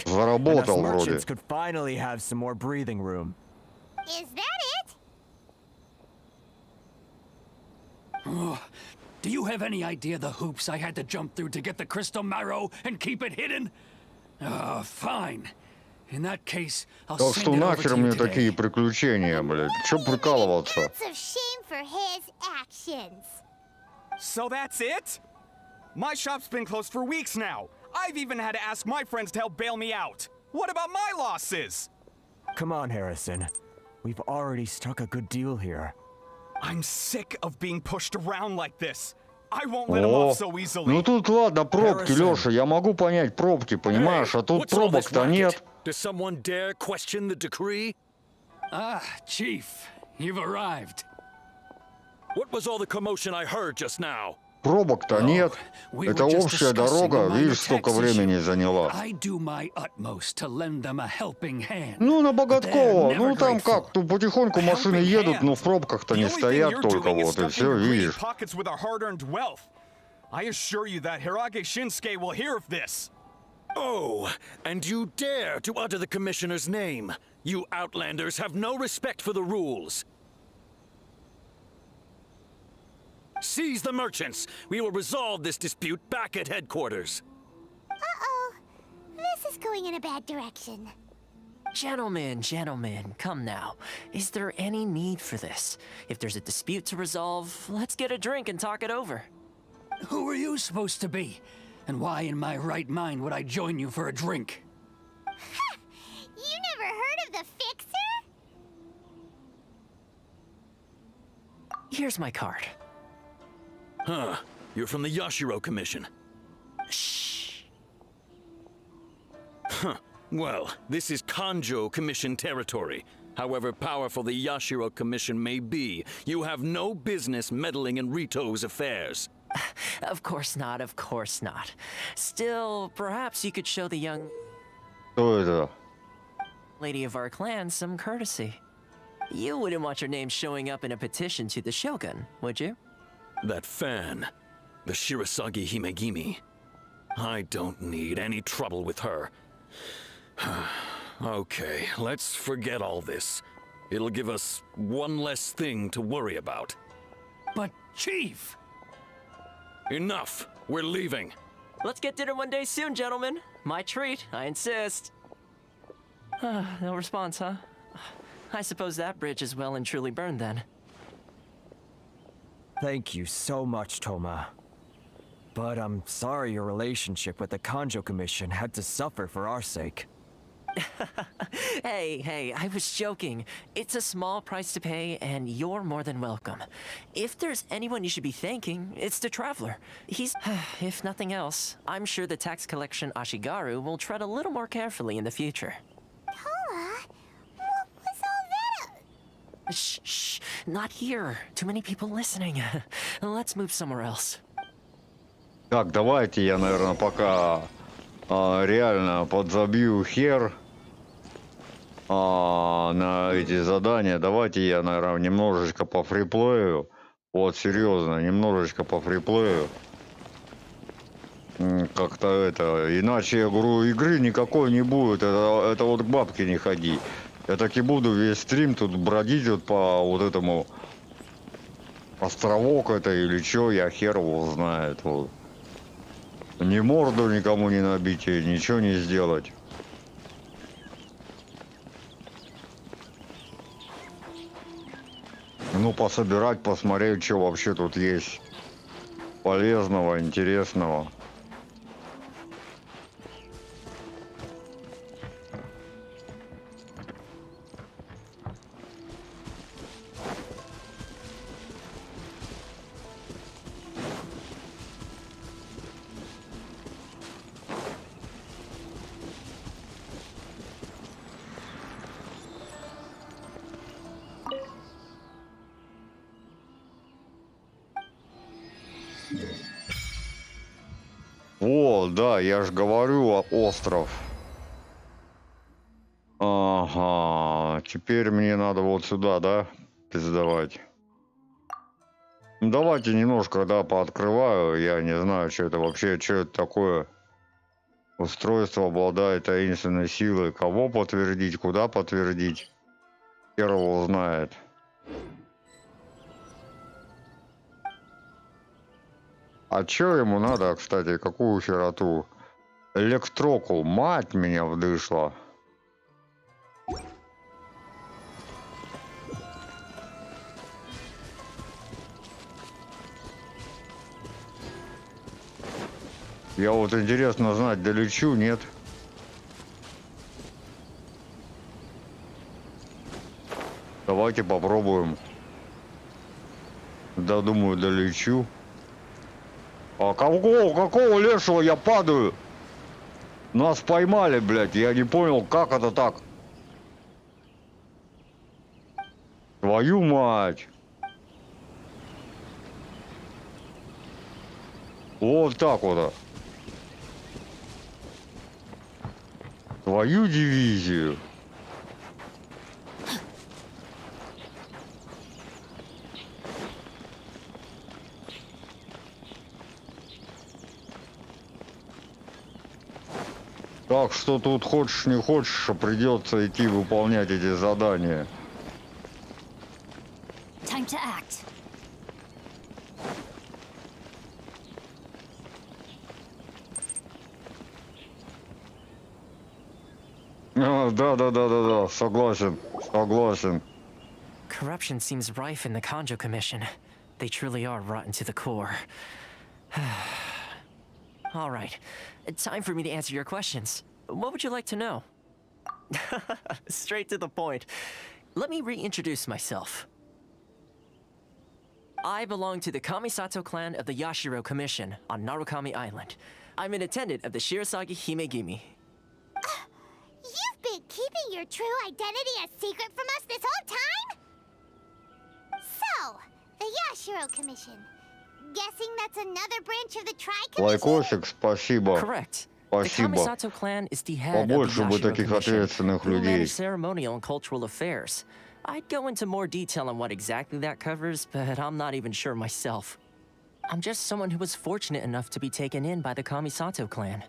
Заработал вроде. Is that it? Do you have any idea the hoops I had to jump through to get the crystal marrow and keep it hidden? Fine. In that case, I'll Так send что it over нахер to you мне today. такие приключения, блядь? Че прикалываться? Lots of shame for his actions. So that's it? My shop's been closed for weeks now. I've even had to ask my friends to help bail me out. What about my losses? Come on, Harrison. We've already struck a good deal here. I'm sick of being pushed around like this. I won't let him О, off so easily. ну тут ладно, пробки, Леша, я могу понять пробки, понимаешь, а тут пробок-то нет. Does someone dare question the decree? Ah, Chief, you've arrived. What was all the commotion I heard just now? Пробок-то нет. We Это were just общая discussing дорога, a minor видишь, сколько tax времени issue. заняла. I do my utmost to lend them a helping hand. Ну, на But they're Богатково, never ну там grateful. как, тут потихоньку машины едут, но в пробках-то The не only thing стоят you're только doing is вот, и stuffing все, your greedy видишь. pockets with our hard-earned wealth. I assure you that Hirage Shinsuke will hear of this. Oh, and you dare to utter the commissioner's name. You outlanders have no respect for the rules. Seize the merchants. We will resolve this dispute back at headquarters. Uh-oh. This is going in a bad direction. Gentlemen, come now. Is there any need for this? If there's a dispute to resolve, let's get a drink and talk it over. Who are you supposed to be? And why in my right mind would I join you for a drink? You never heard of the Fixer? Here's my card. Huh. You're from the Yashiro Commission. Shh. Huh. Well, this is Kanjo Commission territory. However powerful the Yashiro Commission may be, you have no business meddling in Rito's affairs. Of course not, of course not. Still, perhaps you could show the young Что это? lady of our clan some courtesy. You wouldn't want your name showing up in a petition to the Shogun, would you? That fan, the Shirasagi Himegimi. I don't need any trouble with her. Okay, let's forget all this. It'll give us one less thing to worry about. But, Chief! Enough! We're leaving. Let's get dinner one day soon, gentlemen. My treat, I insist. No response, huh? I suppose that bridge is well and truly burned then. Thank you so much, Toma. But I'm sorry your relationship with the Kanjo Commission had to suffer for our sake. Hey, I was joking. It's a small price to pay, and you're more than welcome. If there's anyone you should be thanking, it's the Traveler. He's, if nothing else, I'm sure the tax collection Ashigaru will tread a little more carefully in the future. Toma, what was all that? Shh, not here. Too many people listening. Let's move somewhere else. Так, давайте я, наверное, пока реально подзабью хер на эти задания. Давайте я, наверное, немножечко по фриплею. Вот, серьезно, немножечко по фриплею. Как-то это... Иначе, я говорю, игры никакой не будет. Это вот к бабке не ходи. Я так и буду весь стрим тут бродить вот по вот этому... Островок это или что, я хер его знает. Вот. Ни морду никому не набить и ничего не сделать. Ну, пособирать, посмотреть, что вообще тут есть полезного, интересного. О, да, я ж говорю, остров. Ага, теперь мне надо вот сюда, да, пиздовать. Ну, давайте немножко, да, пооткрываю. Я не знаю, что это вообще, что это такое. Устройство обладает таинственной силой. Кого подтвердить, куда подтвердить, хер его знает. А чё ему надо, кстати, какую хероту? Электрокул, мать меня вдышла. Я вот интересно знать, долечу, нет? Давайте попробуем. Да, думаю, долечу. А какого лешего я падаю? Нас поймали, блядь, я не понял, как это так. Твою мать. Вот так вот. Твою дивизию. Так что тут хочешь не хочешь, придется идти выполнять эти задания. Time to act. Да, согласен. Corruption seems rife in the Kanjo Commission. They truly are rotten to the core. All right, time for me to answer your questions. What would you like to know? Straight to the point. Let me reintroduce myself. I belong to the Kamisato clan of the Yashiro Commission on Narukami Island. I'm an attendant of the Shirasagi Himegimi. You've been keeping your true identity a secret from us this whole time? So, the Yashiro Commission. Guessing that's another branch of the Tri-Commission? Лайкосик, спасибо. Correct. Спасибо. The Kamisato clan is the head of the Побольше бы Yashiro таких Commission, ответственных who людей. manage ceremonial and cultural affairs. I'd go into more detail on what exactly that covers, but I'm not even sure myself. I'm just someone who was fortunate enough to be taken in by the Kamisato clan.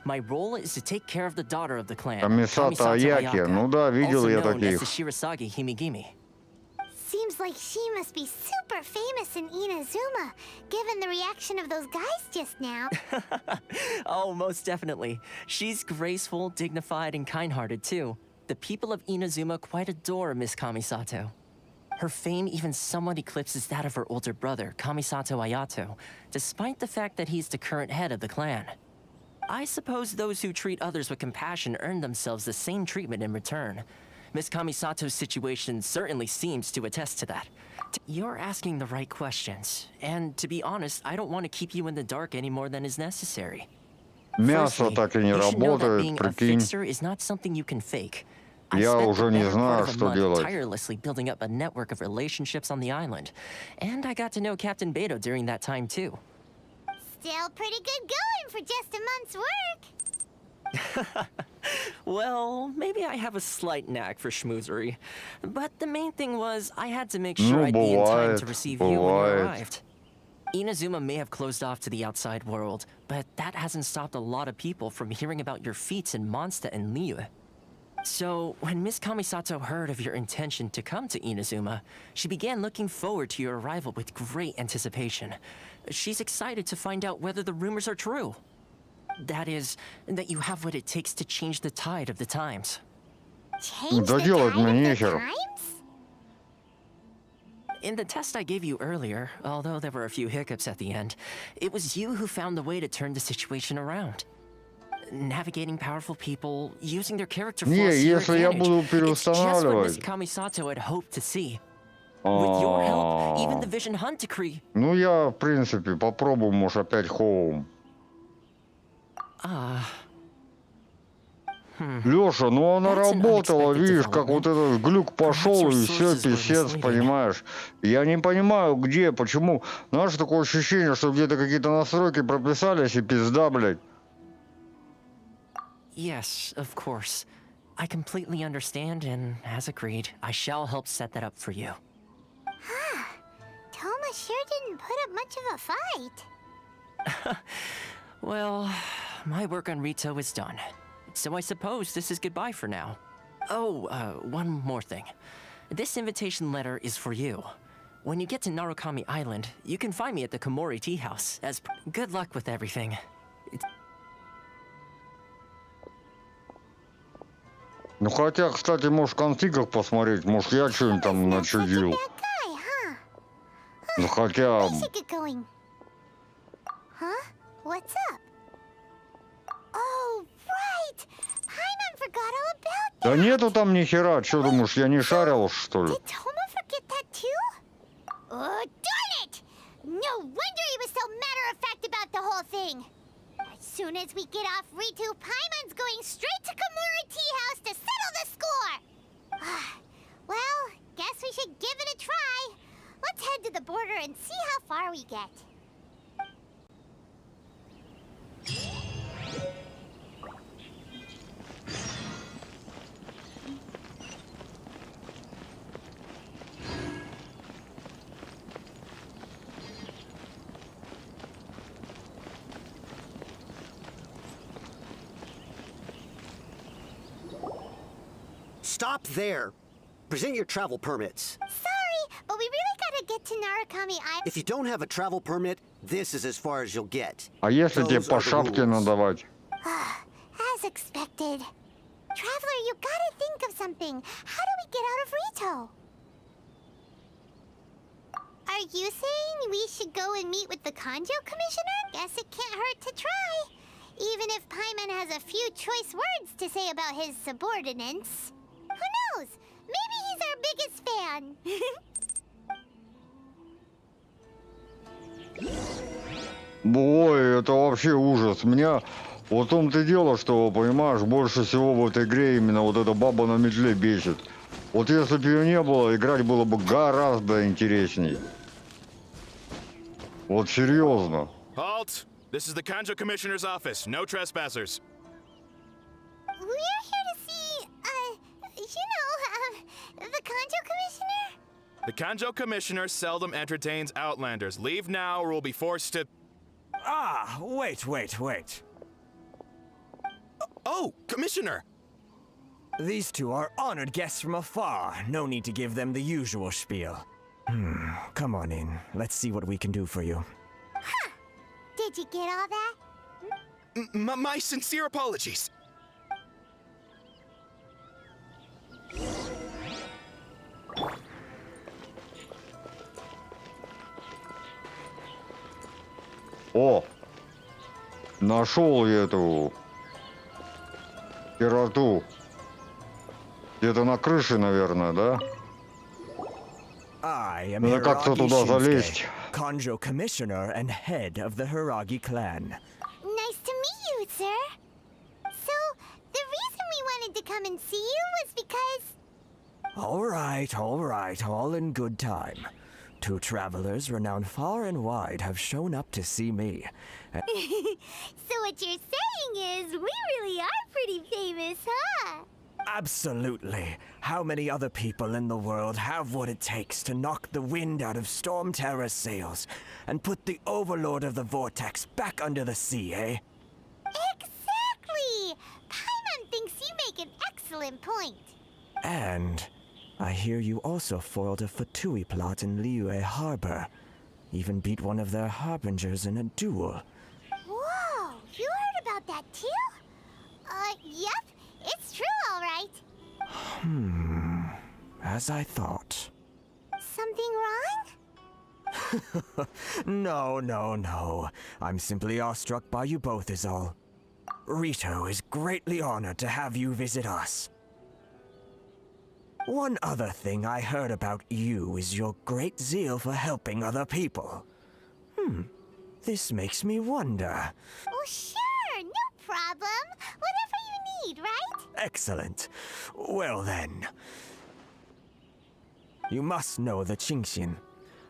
My role is to take care of the daughter of the clan, Кamisата Аяки. Ну да, видел also я known as таких. the Shirasagi Himigimi. Seems like she must be super famous in Inazuma, given the reaction of those guys just now. Oh, most definitely. She's graceful, dignified, and kind-hearted too. The people of Inazuma quite adore Miss Kamisato. Her fame even somewhat eclipses that of her older brother, Kamisato Ayato, despite the fact that he's the current head of the clan. I suppose those who treat others with compassion earn themselves the same treatment in return. Miss Kamisato's situation certainly seems to attest to that. You're asking the right questions, and to be honest, I don't want to keep you in the dark any more than is necessary. Мясо так и не you should know that работает, being a прикинь. fixer is not something you can fake. I Я spent уже the не better знаю, part of a что month делать. tirelessly building up a network of relationships on the island, and I got to know Captain Beto during that time too. Still pretty good going for just a month's work. Well, maybe I have a slight knack for schmoozery, but the main thing was I had to make sure Ну, I'd be in time to бывает, receive you when you бывает. arrived. Inazuma may have closed off to the outside world, but that hasn't stopped a lot of people from hearing about your feats in Mondstadt and Liyue. So, when Miss Kamisato heard of your intention to come to Inazuma, she began looking forward to your arrival with great anticipation. She's excited to find out whether the rumors are true. That is, that you have what it takes to change the tide of the times. Change Да the делать tide мне of the нехер. times? In the test I gave you earlier, although there were a few hiccups at the end, it was you who found the way to turn the situation around. Navigating powerful people, using their character flaws Не, to your если я advantage. буду It's just what Miss переустанавливать. Kamisato had hoped to see. With your help, even the Vision Hunt decree. Ну, я, в принципе, попробую, может, опять хоум. Лёша, ну она That's an работала, unexpected видишь, как вот этот глюк пошел, your и все, sources were писец, misleading. понимаешь. Я не понимаю, где, почему. Знаешь, такое ощущение, что где-то какие-то настройки прописались, и пизда, блядь. Yes, of course. I completely understand, and as agreed, I shall help set that up for you. Toma sure didn't put up much of a fight. Well, my work on Rito is done. So I suppose this is goodbye for now. Oh, one more thing. This invitation letter is for you. When you get to Narukami Island, you can find me at the Komori Tea House. Good luck with everything. Ну, хотя, кстати, можешь в конфигах посмотреть, может, я что-нибудь там Not such a начудил. bad guy, huh? Ну, хотя... We should get going. Huh? What's up? Oh, right! Paimon forgot all about that! Да нету там ни хера, что думаешь, я не шарил, что ли? Did Toma forget that too? Oh, darn it! No wonder he was so matter-of-fact about the whole thing! As soon as we get off Ritu, Paimon's going straight to Komori Tea House to settle the score! Well, guess we should give it a try. Let's head to the border and see how far we get. Stop there. Present your travel permits. Sorry, but we really gotta get to Narukami Island. If you don't have a travel permit, this is as far as you'll get. А если тебе Those по are the шапке rules. надавать? As expected. Traveler, you gotta think of something. How do we get out of Rito? Are you saying we should go and meet with the Kanjo Commissioner? Guess it can't hurt to try. Even if Paimon has a few choice words to say about his subordinates. Who knows? Maybe he's our biggest fan. Ой, это вообще ужас. Меня вот в том-то и дело, что, понимаешь, больше всего в этой игре именно вот эта баба на метле бесит. Вот если бы ее не было, играть было бы гораздо интересней. Вот серьезно. Halt! This is the Kanjo Commissioner's office. No trespassers. We're here to see, the Kanjo Commissioner? The Kanjo Commissioner seldom entertains Outlanders. Leave now or we'll be forced to... Ah, wait. Oh, Commissioner! These two are honored guests from afar. No need to give them the usual spiel. Come on in. Let's see what we can do for you. Huh. Did you get all that? My sincere apologies. О! Нашел я эту сироту. Где-то на крыше, наверное, да? I am Надо как-то Hiragi туда Shinsuke, залезть. Kanjo Commissioner and head of the Hiragi clan. Nice to meet you, sir. So, the reason we wanted to come and see you was because... All right, all in good time. Two travelers renowned far and wide have shown up to see me. So what you're saying is, we really are pretty famous, huh? Absolutely. How many other people in the world have what it takes to knock the wind out of Storm Terror's sails and put the Overlord of the Vortex back under the sea, eh? Exactly! Paimon thinks you make an excellent point. And I hear you also foiled a Fatui plot in Liyue Harbor. Even beat one of their harbingers in a duel. Whoa, you heard about that too? Yep, it's true, all right. As I thought. Something wrong? No. I'm simply awestruck by you both is all. Rito is greatly honored to have you visit us. One other thing I heard about you is your great zeal for helping other people. This makes me wonder. Oh, sure, no problem. Whatever you need, right? Excellent. Well then. You must know the Qingxian.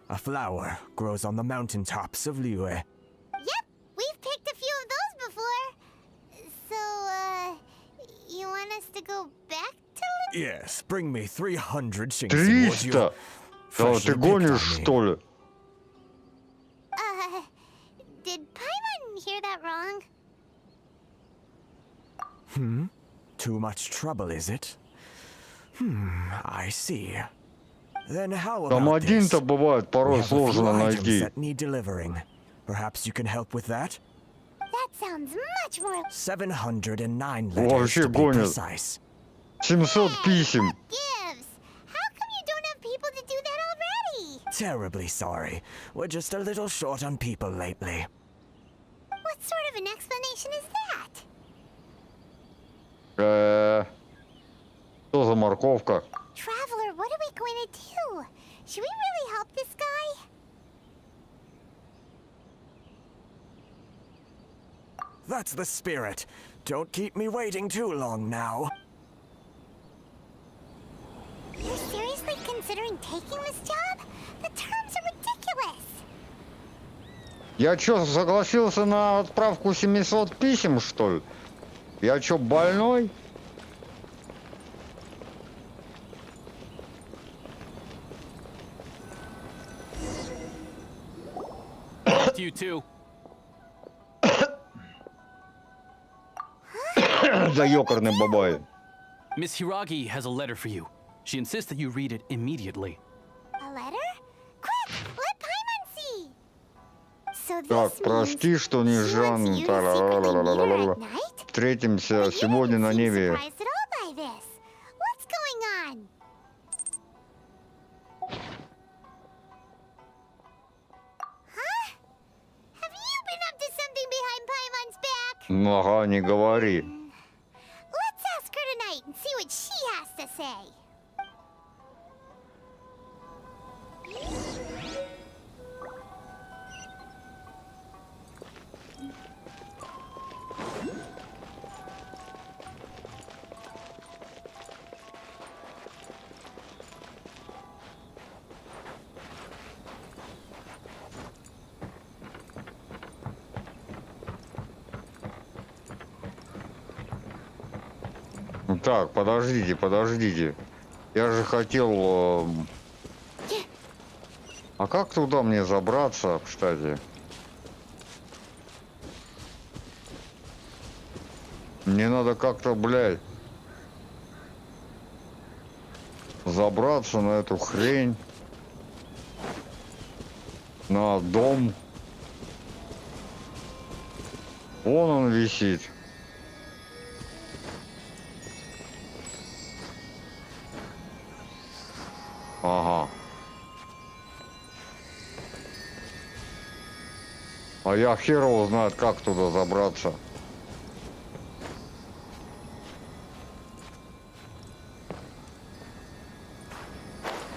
A flower grows on the mountaintops of Liyue. Yep, we've picked a few of those before. So, you want us to go back to Liyue? Yes, bring me 300 Qingxian, would you? 300? Да ты гонишь, что ли? Did Paimon hear that wrong? Too much trouble, is it? I see. Then how Там about this? один-то бывает We порой have a few сложно items найти. that need delivering. Perhaps you can help with that? That sounds much more... 709 letters Вообще to be гонят. precise. 700 писем. That gives! How come you don't have people to do that already? Terribly sorry. We're just a little short on people lately. What sort of an explanation is that? Что за морковка? Traveler, what are we going to do? Should we really help this guy? That's the spirit. Don't keep me waiting too long now. You're seriously considering taking this job? The terms are ridiculous. Я чё, согласился на отправку 700 писем, что ли? Я чё, больной? You too. Да ёкарный бабай. Miss Hiragi has a letter for you. She insists that you read it immediately. A letter? Quick, let Paimon see. So this Так, means прости, что не he wants Жан. you to secretly meet her at night? Встретимся But you сегодня didn't на seem Неве. surprised at all by this. What's going on? Huh? Have you been up to something behind Paimon's back? Ага, не говори. Let's ask her tonight and see what she has to say. Так, подождите. Я же хотел... А как туда мне забраться, кстати? Мне надо как-то, блядь, забраться на эту хрень. На дом. Вон он висит. Ага. А я хер его знает, как туда забраться.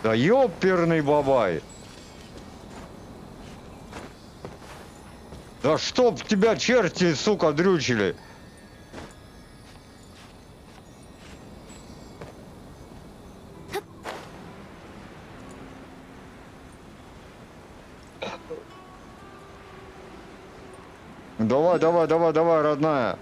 Да ёперный бабай! Да чтоб тебя черти, сука, дрючили! Давай, давай, давай, давай, родная.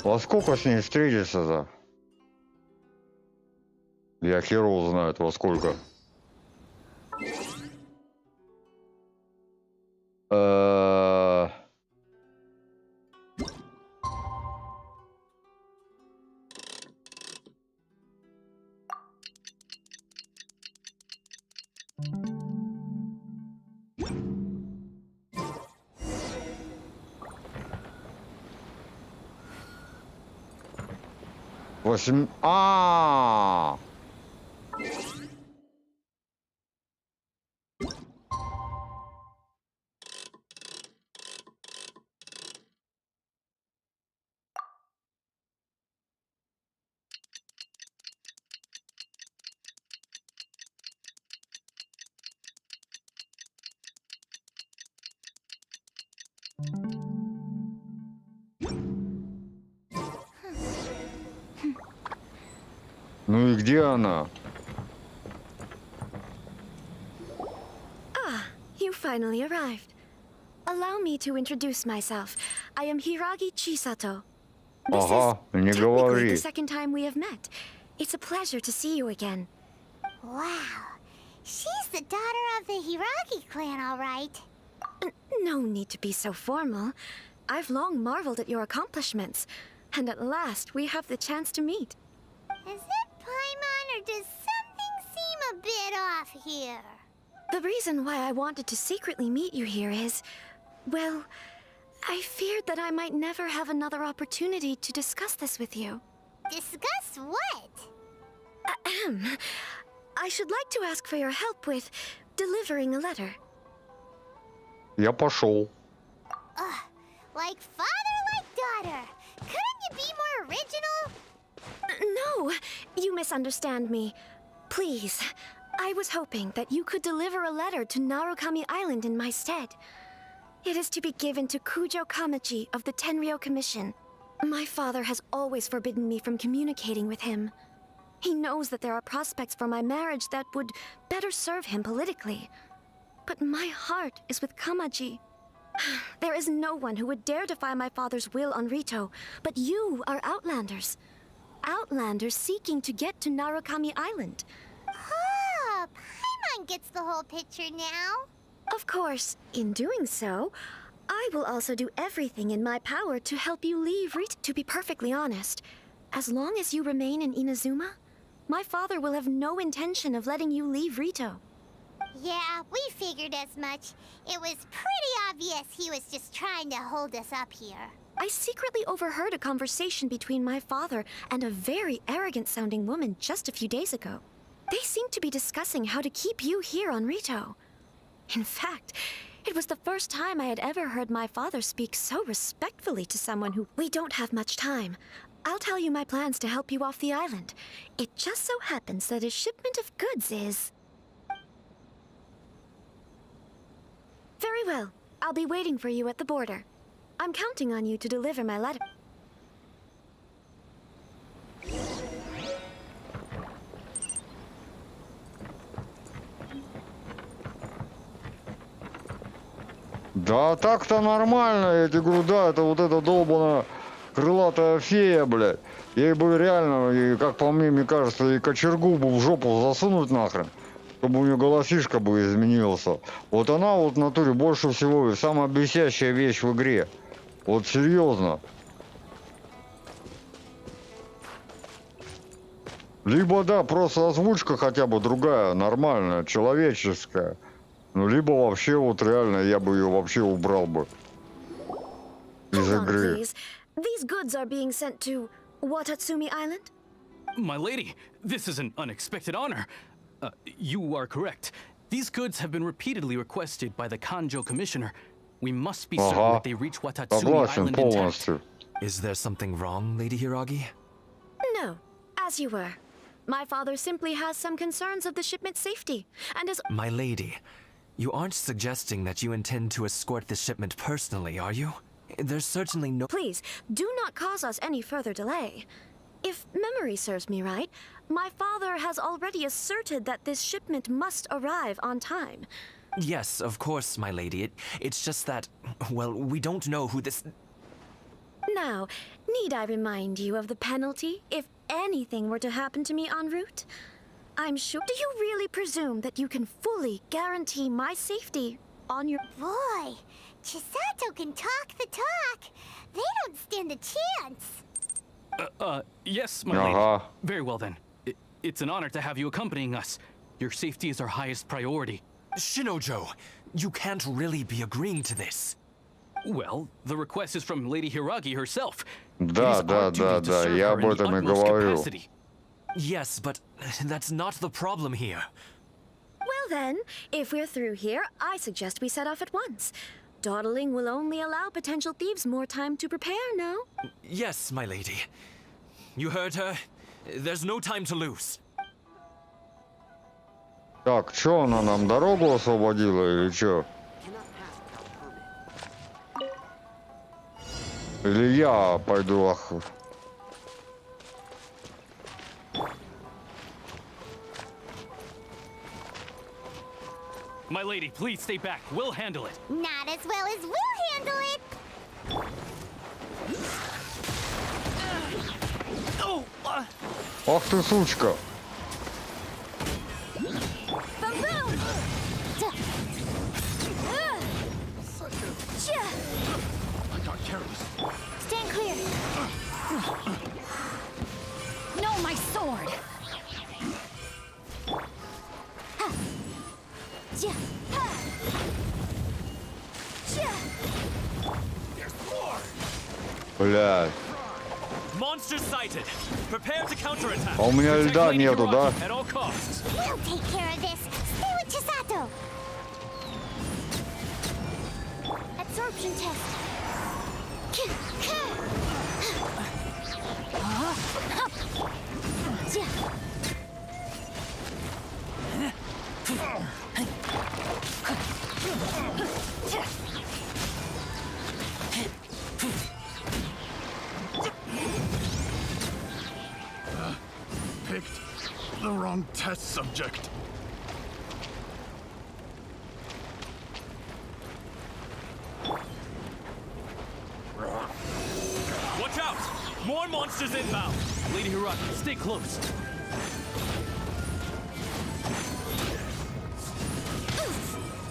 Во сколько с ней встретиться-то? Я хер его знает, во сколько. Восемь... А-а-а! Ну и где она? Ah, you finally arrived. Allow me to introduce myself. I am Hiragi Chisato. This Ага, не is technically говори. the second time we have met. It's a pleasure to see you again. Wow. She's the daughter of the Hiragi clan, all right. No need to be so formal. I've long marveled at your accomplishments. And at last, we have the chance to meet. Is it Paimon, or does something seem a bit off here? The reason why I wanted to secretly meet you here is, well, I feared that I might never have another opportunity to discuss this with you. Discuss what? Ahem. I should like to ask for your help with delivering a letter. Я пошел. Like father, like daughter. Couldn't you be more original? No, you misunderstand me. Please, I was hoping that you could deliver a letter to Narukami Island in my stead. It is to be given to Kujo Kamachi of the Tenryou Commission. My father has always forbidden me from communicating with him. He knows that there are prospects for my marriage that would better serve him politically. But my heart is with Kamaji. There is no one who would dare defy my father's will on Rito, but you are Outlanders. Outlanders seeking to get to Narukami Island. Oh, Paimon gets the whole picture now. Of course, in doing so, I will also do everything in my power to help you leave Rito. To be perfectly honest, as long as you remain in Inazuma, my father will have no intention of letting you leave Rito. Yeah, we figured as much. It was pretty obvious he was just trying to hold us up here. I secretly overheard a conversation between my father and a very arrogant-sounding woman just a few days ago. They seemed to be discussing how to keep you here on Rito. In fact, it was the first time I had ever heard my father speak so respectfully to someone who... We don't have much time. I'll tell you my plans to help you off the island. It just so happens that a shipment of goods is... Very well. I'll be waiting for you at the border. I'm counting on you to deliver my letter. Да так-то нормально, я тебе говорю, да, это вот эта долбаная крылатая фея, блядь. Ей бы реально, и, как по мне кажется, и кочергу бы в жопу засунуть нахрен, чтобы у нее голосишка бы изменился. Вот она вот в натуре больше всего самая бесящая вещь в игре. Вот серьезно. Либо да, просто озвучка хотя бы другая, нормальная, человеческая. Ну, либо вообще вот реально я бы ее вообще убрал бы из игры. These goods are being sent to Watatsumi Island? My lady, this is an unexpected honor. You are correct. These goods have been repeatedly requested by the Kanjo Commissioner. We must be certain that they reach Watatsumi Island intact. Is there something wrong, Lady Hiragi? No, as you were. My father simply has some concerns of the shipment's safety, and is— My lady, you aren't suggesting that you intend to escort the shipment personally, are you? There's certainly no— Please, do not cause us any further delay. If memory serves me right, my father has already asserted that this shipment must arrive on time. Yes, of course, my lady. It's just that, well, we don't know who this— Now, need I remind you of the penalty if anything were to happen to me en route? I'm sure— Do you really presume that you can fully guarantee my safety on your— Boy, Chisato can talk the talk. They don't stand a chance. Yes, my lady. Very well then. It's an honor to have you accompanying us. Your safety is our highest priority. Shinojo, you can't really be agreeing to this. Well, the request is from Lady Hiragi herself. Да, я об этом и говорю. Yes, but that's not the problem here. Well then, if we're through here, I suggest we set off at once. Dawdling will only allow potential thieves more time to prepare, no? Yes, my lady. You heard her? There's no time to lose. Так, чё, она нам дорогу освободила или чё? Или я пойду My lady, please stay back. We'll handle it. Not as well as we'll handle it. Ах ты, сучка! Stand clear. No, my sword. Блядь. Monsters sighted. Prepare to counterattack. А у меня льда нету, да? At all costs. We'll take care of this. Stay with Chisato. Absorption test. Picked the wrong test subject. Watch out! More monsters inbound! Lady Hiragi, stay close.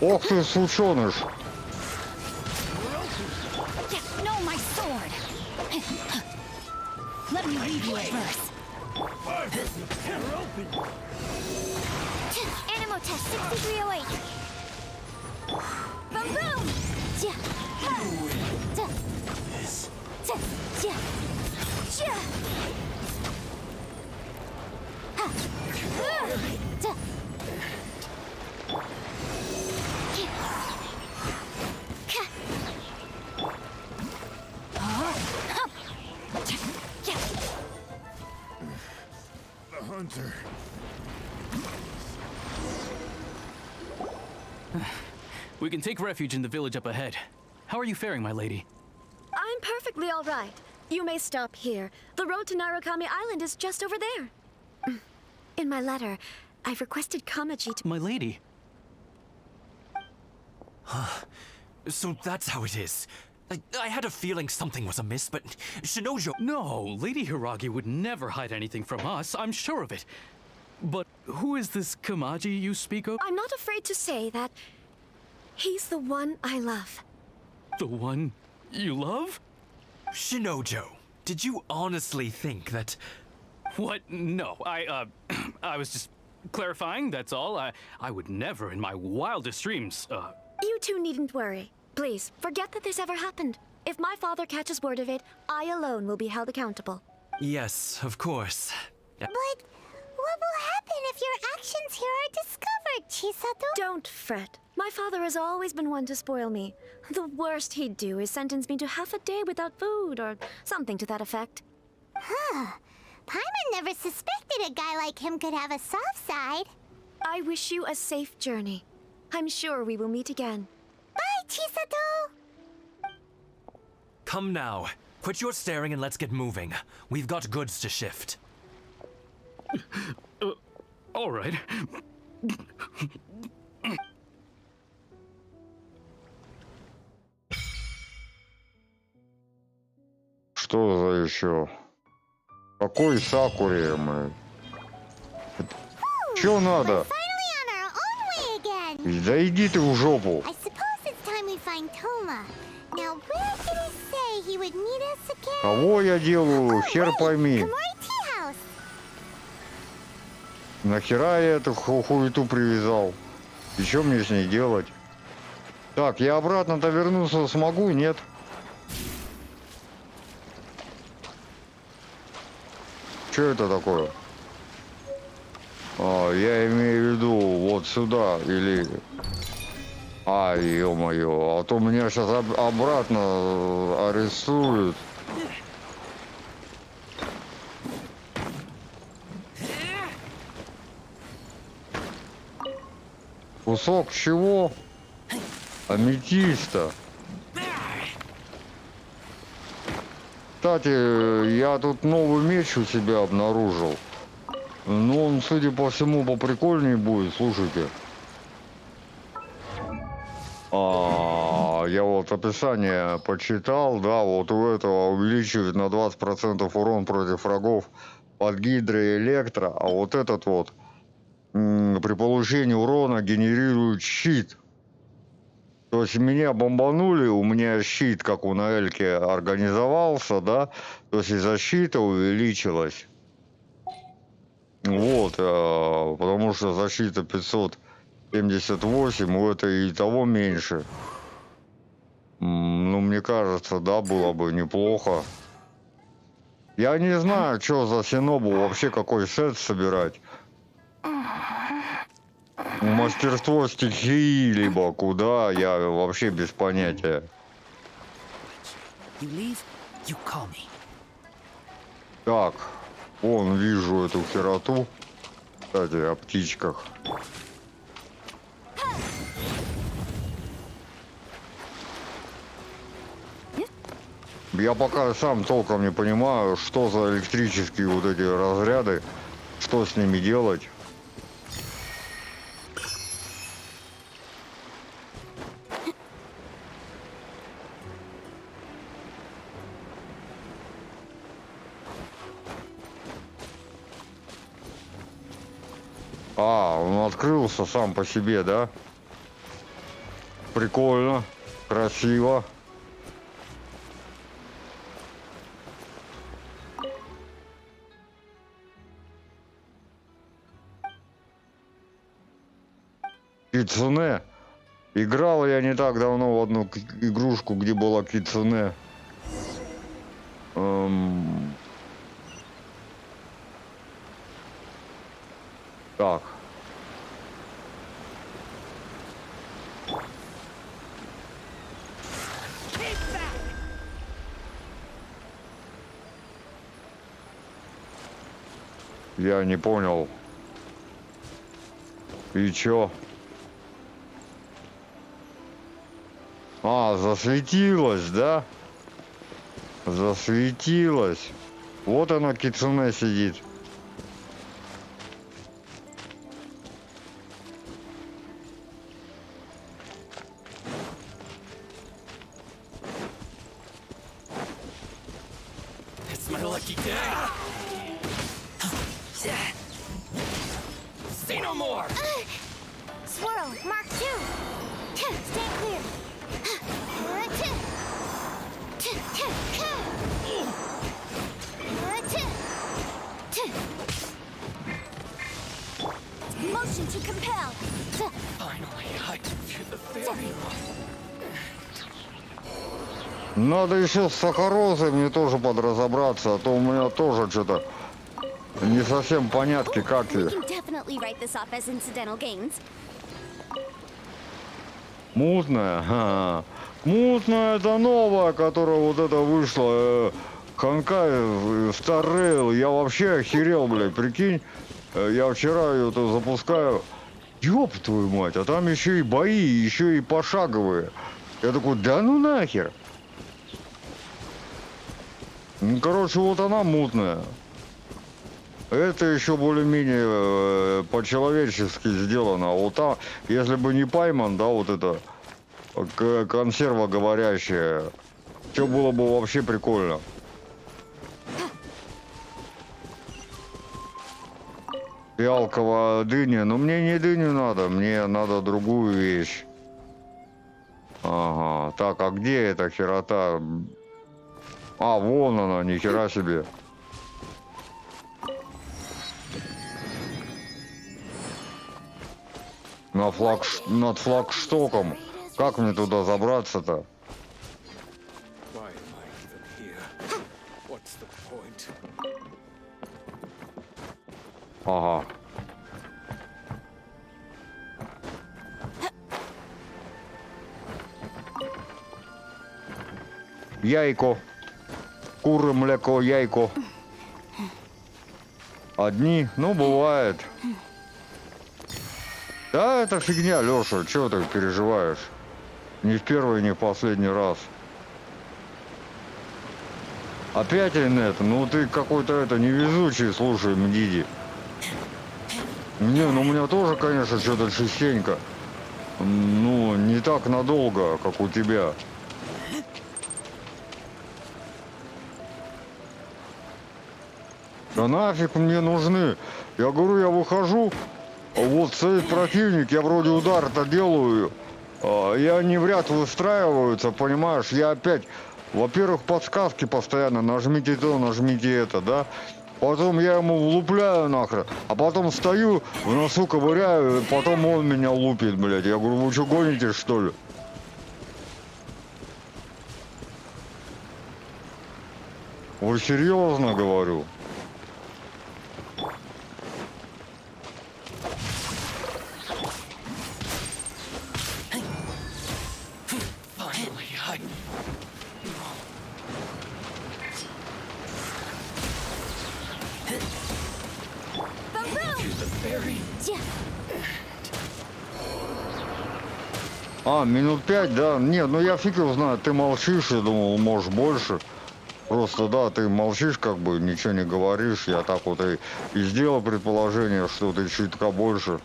Ох ты, сучёныш! No, my sword. Let me leave you at first. Animal test 6308. Boom boom. The hunter. We can take refuge in the village up ahead. How are you faring, my lady? I'm perfectly all right. You may stop here. The road to Narukami Island is just over there. In my letter, I've requested Kamaji to— My lady. So that's how it is. I had a feeling something was amiss, but Shinojo... No, Lady Hiragi would never hide anything from us, I'm sure of it. But who is this Kamaji you speak of? I'm not afraid to say that he's the one I love. The one you love? Shinojo, did you honestly think that... What? No, I was just clarifying, that's all. I would never in my wildest dreams, You two needn't worry. Please, forget that this ever happened. If my father catches word of it, I alone will be held accountable. Yes, of course. But what will happen if your actions here are discovered, Chisato? Don't fret. My father has always been one to spoil me. The worst he'd do is sentence me to half a day without food or something to that effect. Huh. Paimon never suspected a guy like him could have a soft side. I wish you a safe journey. I'm sure we will meet again. Bye, Chisato! Come now. Quit your staring and let's get moving. We've got goods to shift. All right. Что за еще? Какой Сакуре мы? Чё надо? Да иди ты в жопу. Кого я делаю? Хер пойми. Нахера я эту хуету привязал? И что мне с ней делать? Так, я обратно-то вернуться смогу, нет? Что это такое? А, я имею в виду вот сюда или... Ай, ё-моё, а то меня сейчас обратно арестуют. Кусок чего? Аметиста. Кстати, я тут новый меч у себя обнаружил. Ну, он, судя по всему, поприкольнее будет, слушайте. Я вот описание почитал, да, вот у этого увеличивает на 20% урон против врагов под гидро и электро, а вот этот вот при получении урона генерирует щит. То есть меня бомбанули, у меня щит, как у Наэльки, организовался, да, то есть и защита увеличилась. Вот, потому что защита 578, у этой и того меньше. Ну, мне кажется, да, было бы неплохо. Я не знаю, что за Синобу вообще какой сет собирать. Мастерство стихии, либо куда, я вообще без понятия. Так, вон вижу эту хероту. Кстати, о птичках. Я пока сам толком не понимаю, что за электрические вот эти разряды, что с ними делать. Он открылся сам по себе, да? Прикольно, красиво. Кицуне. Играл я не так давно в одну игрушку, где была кицуне. Так. Я не понял. И чё? Засветилась, да? Засветилась. Вот она, кицуне, сидит. Say no more! Swirl, Mark 2. Stay clear. Motion to compel. Finally, I can feel the fairy. Надо еще с сахарозой мне тоже подразобраться, а то у меня тоже что-то не совсем понятки, как We их. can definitely write this off as incidental gains. Мутная? Ага. Мутная это новая, которая вот это вышла. Ханкай, Старрейл. Я вообще охерел, блядь, прикинь. Я вчера ее-то запускаю. Ёб твою мать, а там еще и бои, еще и пошаговые. Я такой, да ну нахер. Ну, короче, вот она мутная. Это еще более-менее по-человечески сделано. А вот там, если бы не пайман, да, вот это консерва говорящая, все было бы вообще прикольно. Фиалковая дыня. Но мне не дыню надо, мне надо другую вещь. Ага. Так, а где эта херота? А, вон она, нихера себе. Над флагштоком. Как мне туда забраться-то? Ага. Яйко. Куры, млеко, яйко. Одни? Ну, бывает. Да, это фигня, Лёша. Чего ты переживаешь? Не в первый, не в последний раз. Опять Инет? Ну ты какой-то это невезучий, слушай, Мдиди. Не, ну у меня тоже, конечно, что-то частенько. Ну, не так надолго, как у тебя. Да нафиг мне нужны? Я говорю, я выхожу, вот стоит противник, я вроде удар-то делаю, и они в ряд выстраиваются, понимаешь, я опять, во-первых, подсказки постоянно, нажмите то, нажмите это, да? Потом я ему влупляю нахрен, а потом стою, в носу ковыряю, и потом он меня лупит, блядь. Я говорю, вы что, гонитесь, что ли? Вы серьезно, говорю? А, минут 5, да? Нет, ну я фиг его знаю, ты молчишь, я думал, может больше. Просто, да, ты молчишь, как бы, ничего не говоришь. Я так вот и сделал предположение, что ты чутка больше.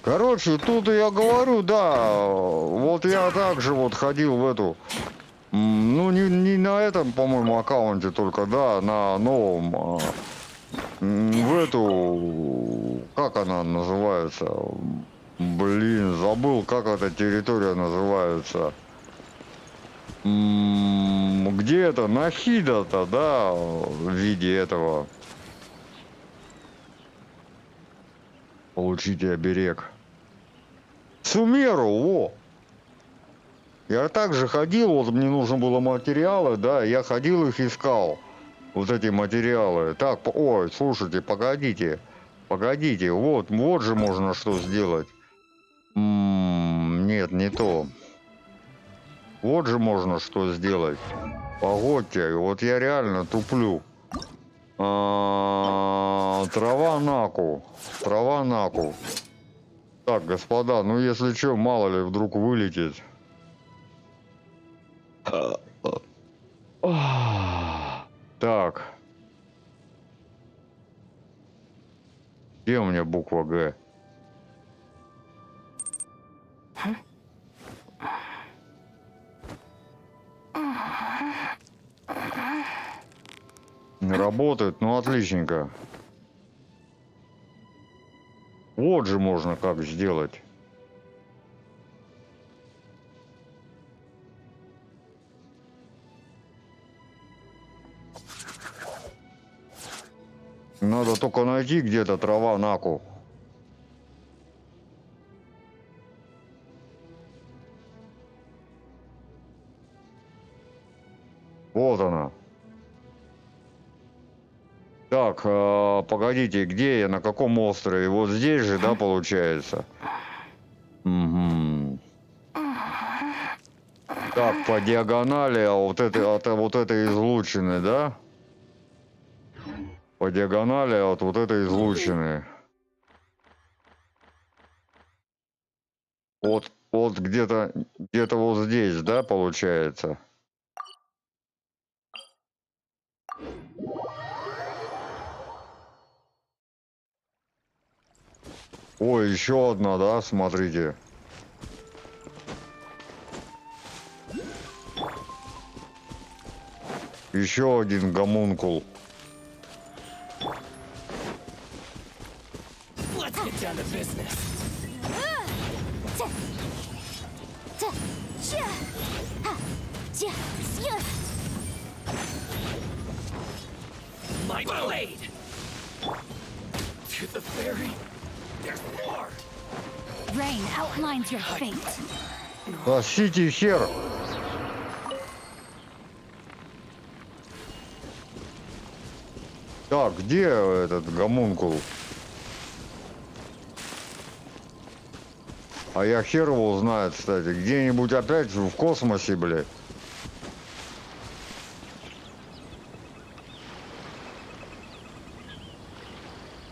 Короче, тут я говорю, да, вот я также вот ходил в эту, ну не на этом, по-моему, аккаунте только, да, на новом, в эту, как она называется, блин, забыл, как эта территория называется, где это, Нахида-то, да, в виде этого, получите оберег. Сумеру, во! Я также ходил, вот мне нужно было материалы, да, я ходил их искал, вот эти материалы. Так, ой, слушайте, погодите, вот же можно что сделать. Нет, не то. Вот же можно что сделать. Погодьте, вот я реально туплю. Трава наку. Так, господа, ну если что, мало ли, вдруг вылетит. Так. Где у меня буква Г? Работает, ну отличненько. Вот же можно как сделать. Надо только найти где-то трава наку. Вот она. Так, погодите, где я, на каком острове? Вот здесь же, да, получается? Угу. Так, по диагонали, а вот это излучины, да? По диагонали от вот этой излучины. Вот где-то вот здесь, да, получается? Ой, еще одна, да, смотрите. Еще один гомункул. Let's get down to business. My blade! To the fairy, there's more. Rain outlines your fate. Тащите хер. Так, где этот гомункул? А я хер его знает, кстати. Где-нибудь опять в космосе, блядь.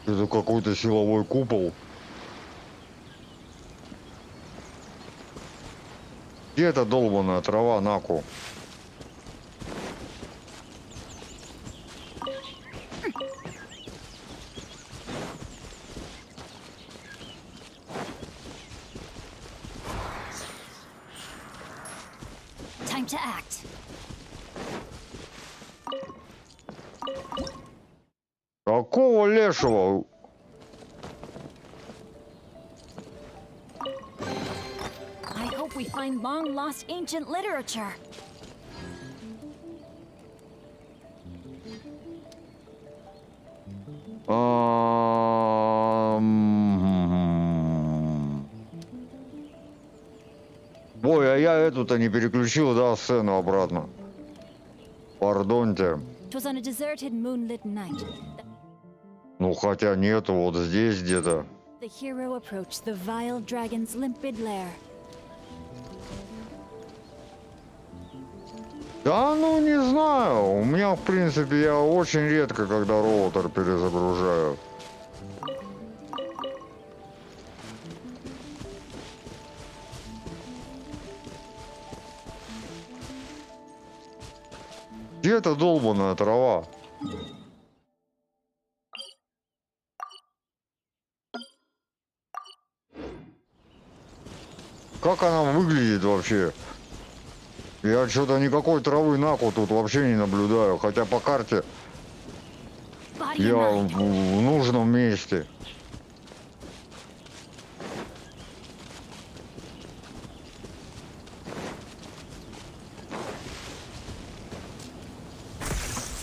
Это какой-то силовой купол. Где эта долбаная трава наку? Time to act. Какого лешего? I hope we find long-lost ancient literature. Ой, а я эту-то не переключил, да, сцену обратно. Пардоньте. It was on a deserted moonlit night. Ну, хотя нету, вот здесь где-то. The hero approached the vile dragon's limpid lair. Да, ну, не знаю. У меня, в принципе, я очень редко, когда роутер перезагружаю. Где эта долбаная трава? Как она выглядит вообще? Я что-то никакой травы наку тут вообще не наблюдаю, хотя по карте я в нужном месте.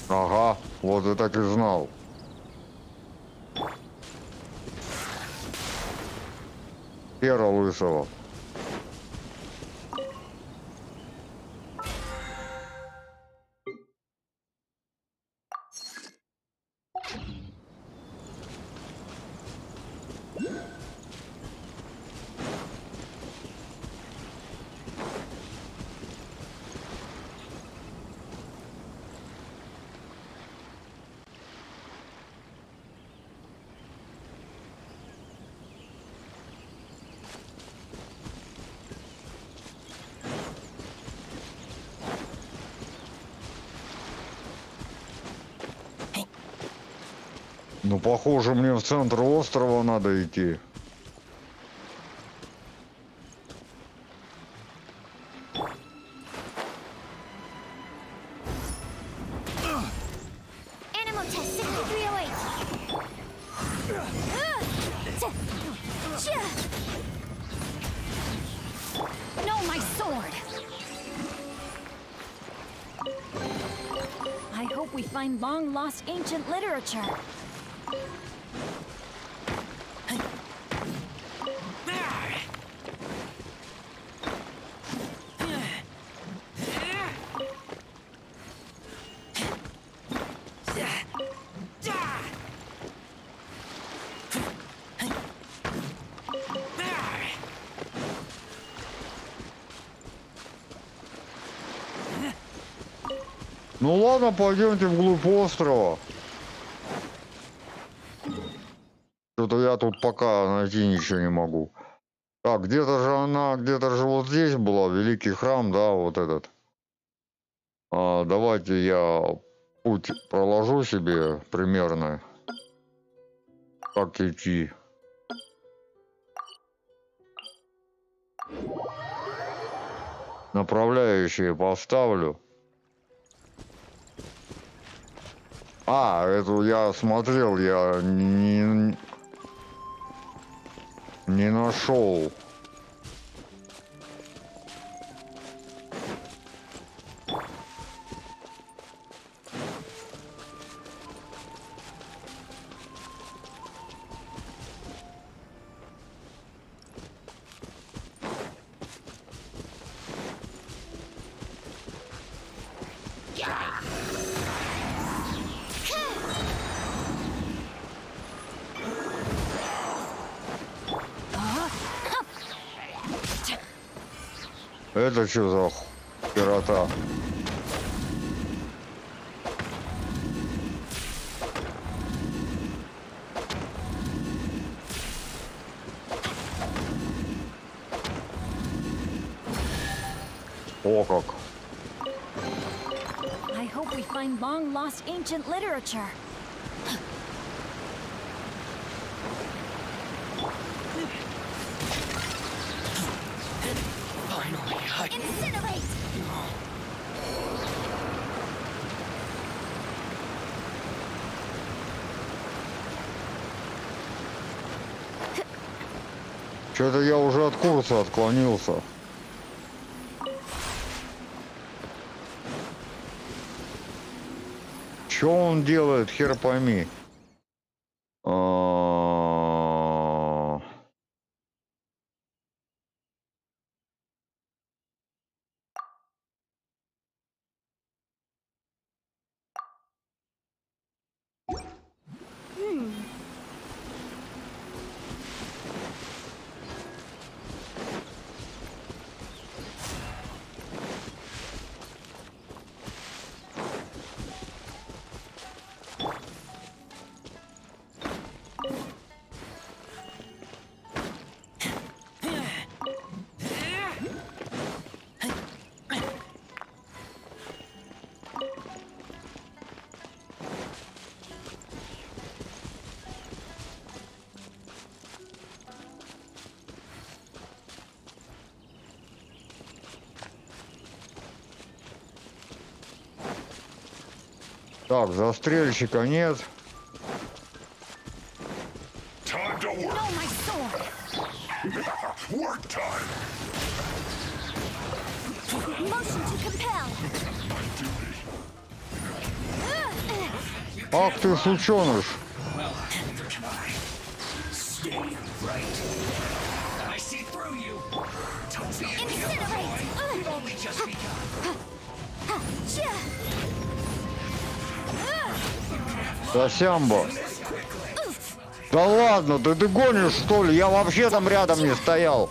Ага, вот я так и знал. Пера лысого. Ну, похоже, мне в центр острова надо идти. we find long-lost ancient literature. Ну ладно, пойдемте вглубь острова. Что-то я тут пока найти ничего не могу. Так, где-то же она, где-то же вот здесь была, великий храм, да, вот этот. Давайте я путь проложу себе примерно. Как идти. Направляющие поставлю. Эту я смотрел, я не нашел. Это что за пирота? О как! I hope we find long-lost ancient literature. Incinerate! Что-то я уже от курса отклонился. Что он делает, хер пойми. Так, застрельщика нет. Ах ты, сученыш! Сосямба. Да ладно, ты гонишь, что ли? Я вообще там рядом не стоял.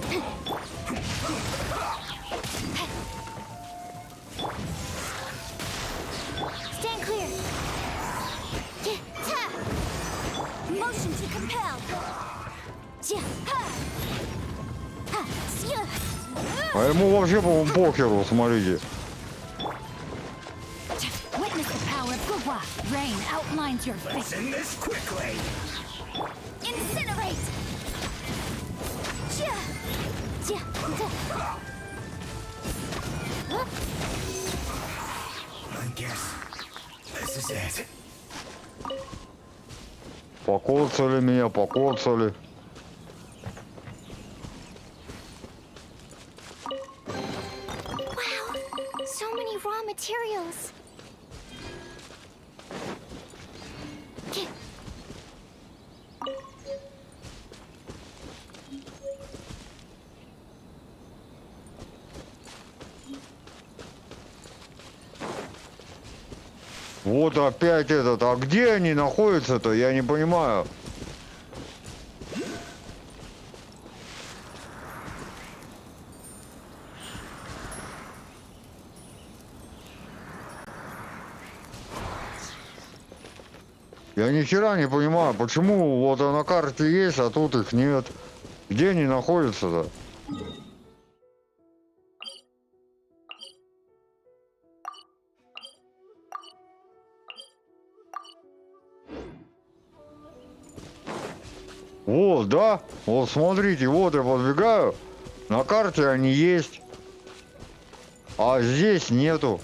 А ему вообще, по-моему, похеру, смотрите. Rain outlines your fate. Let's end this quickly. Incinerate. I guess this is it. Покоцали меня, покоцали. Wow, so many raw materials. Вот опять этот. А где они находятся-то? Я не понимаю. Я ни хера не понимаю, почему вот на карте есть, а тут их нет. Где они находятся-то? Вот, да? Вот смотрите, вот я подбегаю. На карте они есть. А здесь нету.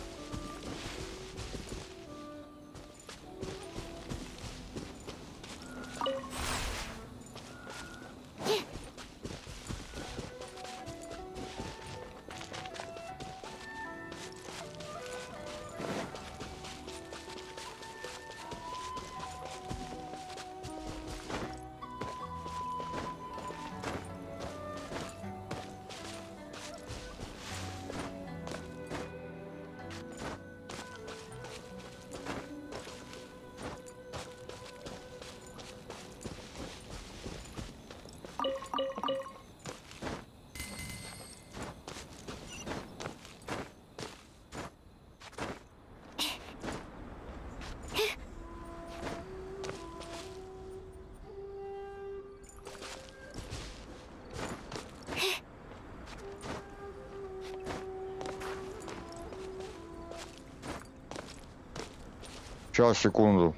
Сейчас, секунду.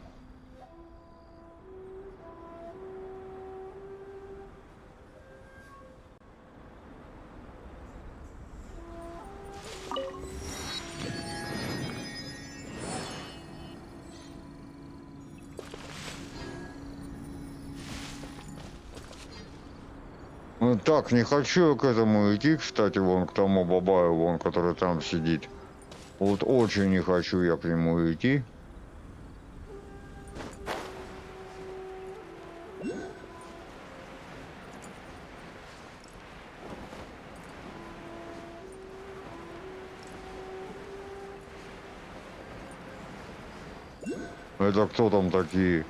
Ну так, не хочу я к этому идти, кстати, вон к тому бабаю, вон, который там сидит. Вот очень не хочу я к нему идти. Это кто там такие?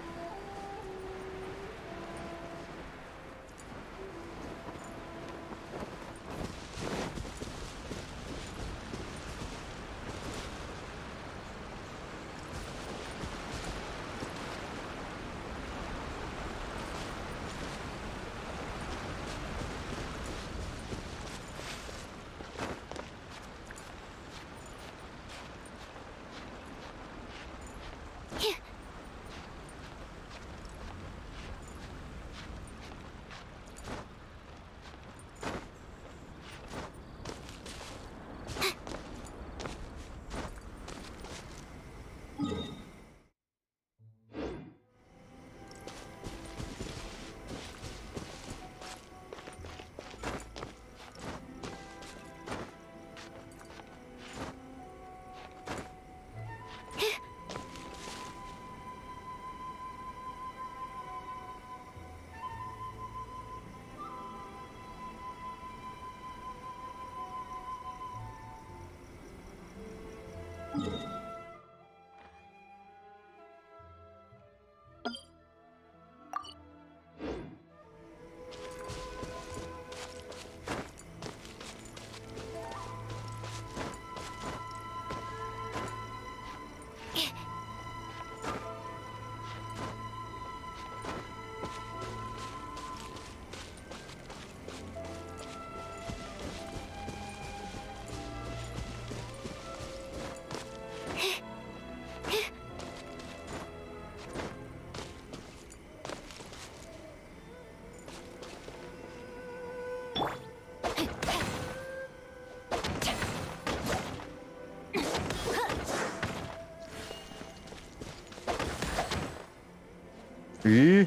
И?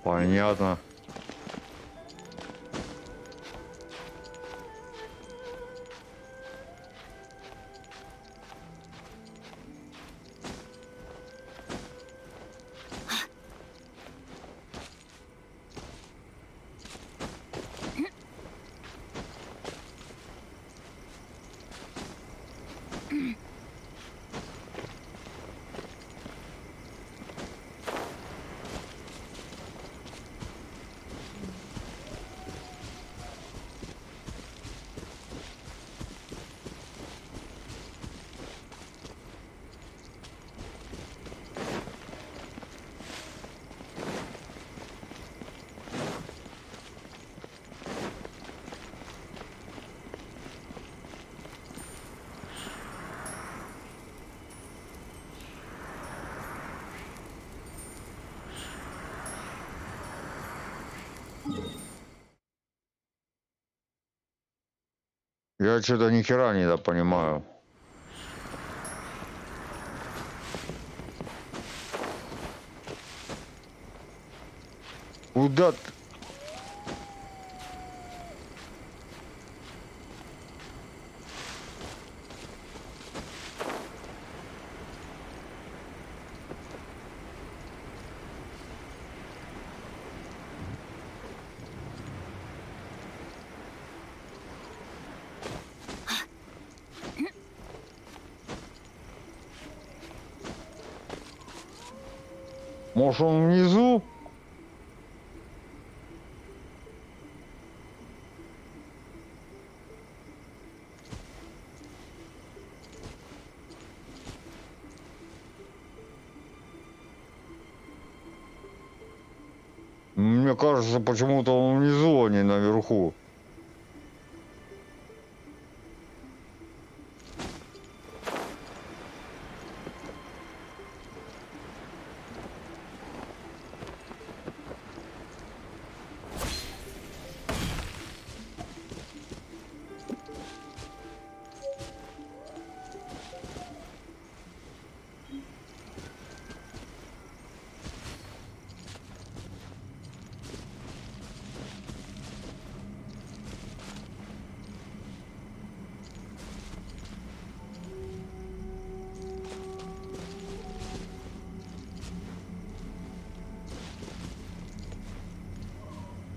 Понятно. Я что-то ни хера не понимаю. Куда ты? Может, он внизу? Мне кажется, почему-то он внизу, а не наверху.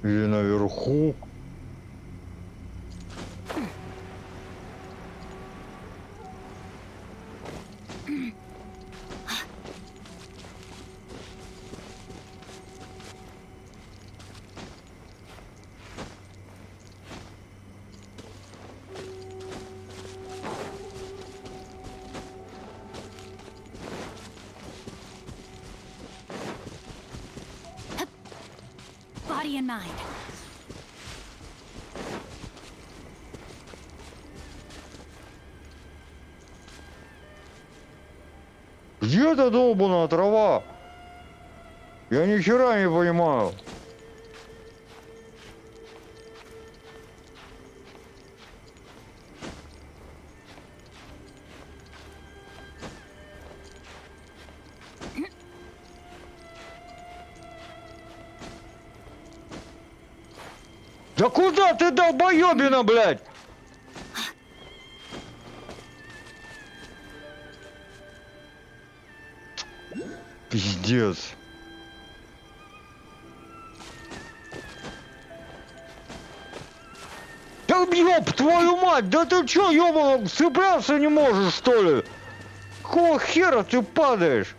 Или наверху. Body and mind. Где эта долбаная трава? Я ни хера не понимаю. Да куда ты, долбоёбина, блядь? Пиздец. Да ёб твою мать, да ты чё, ёбаный, цепляться не можешь, что ли? Какого хера ты падаешь?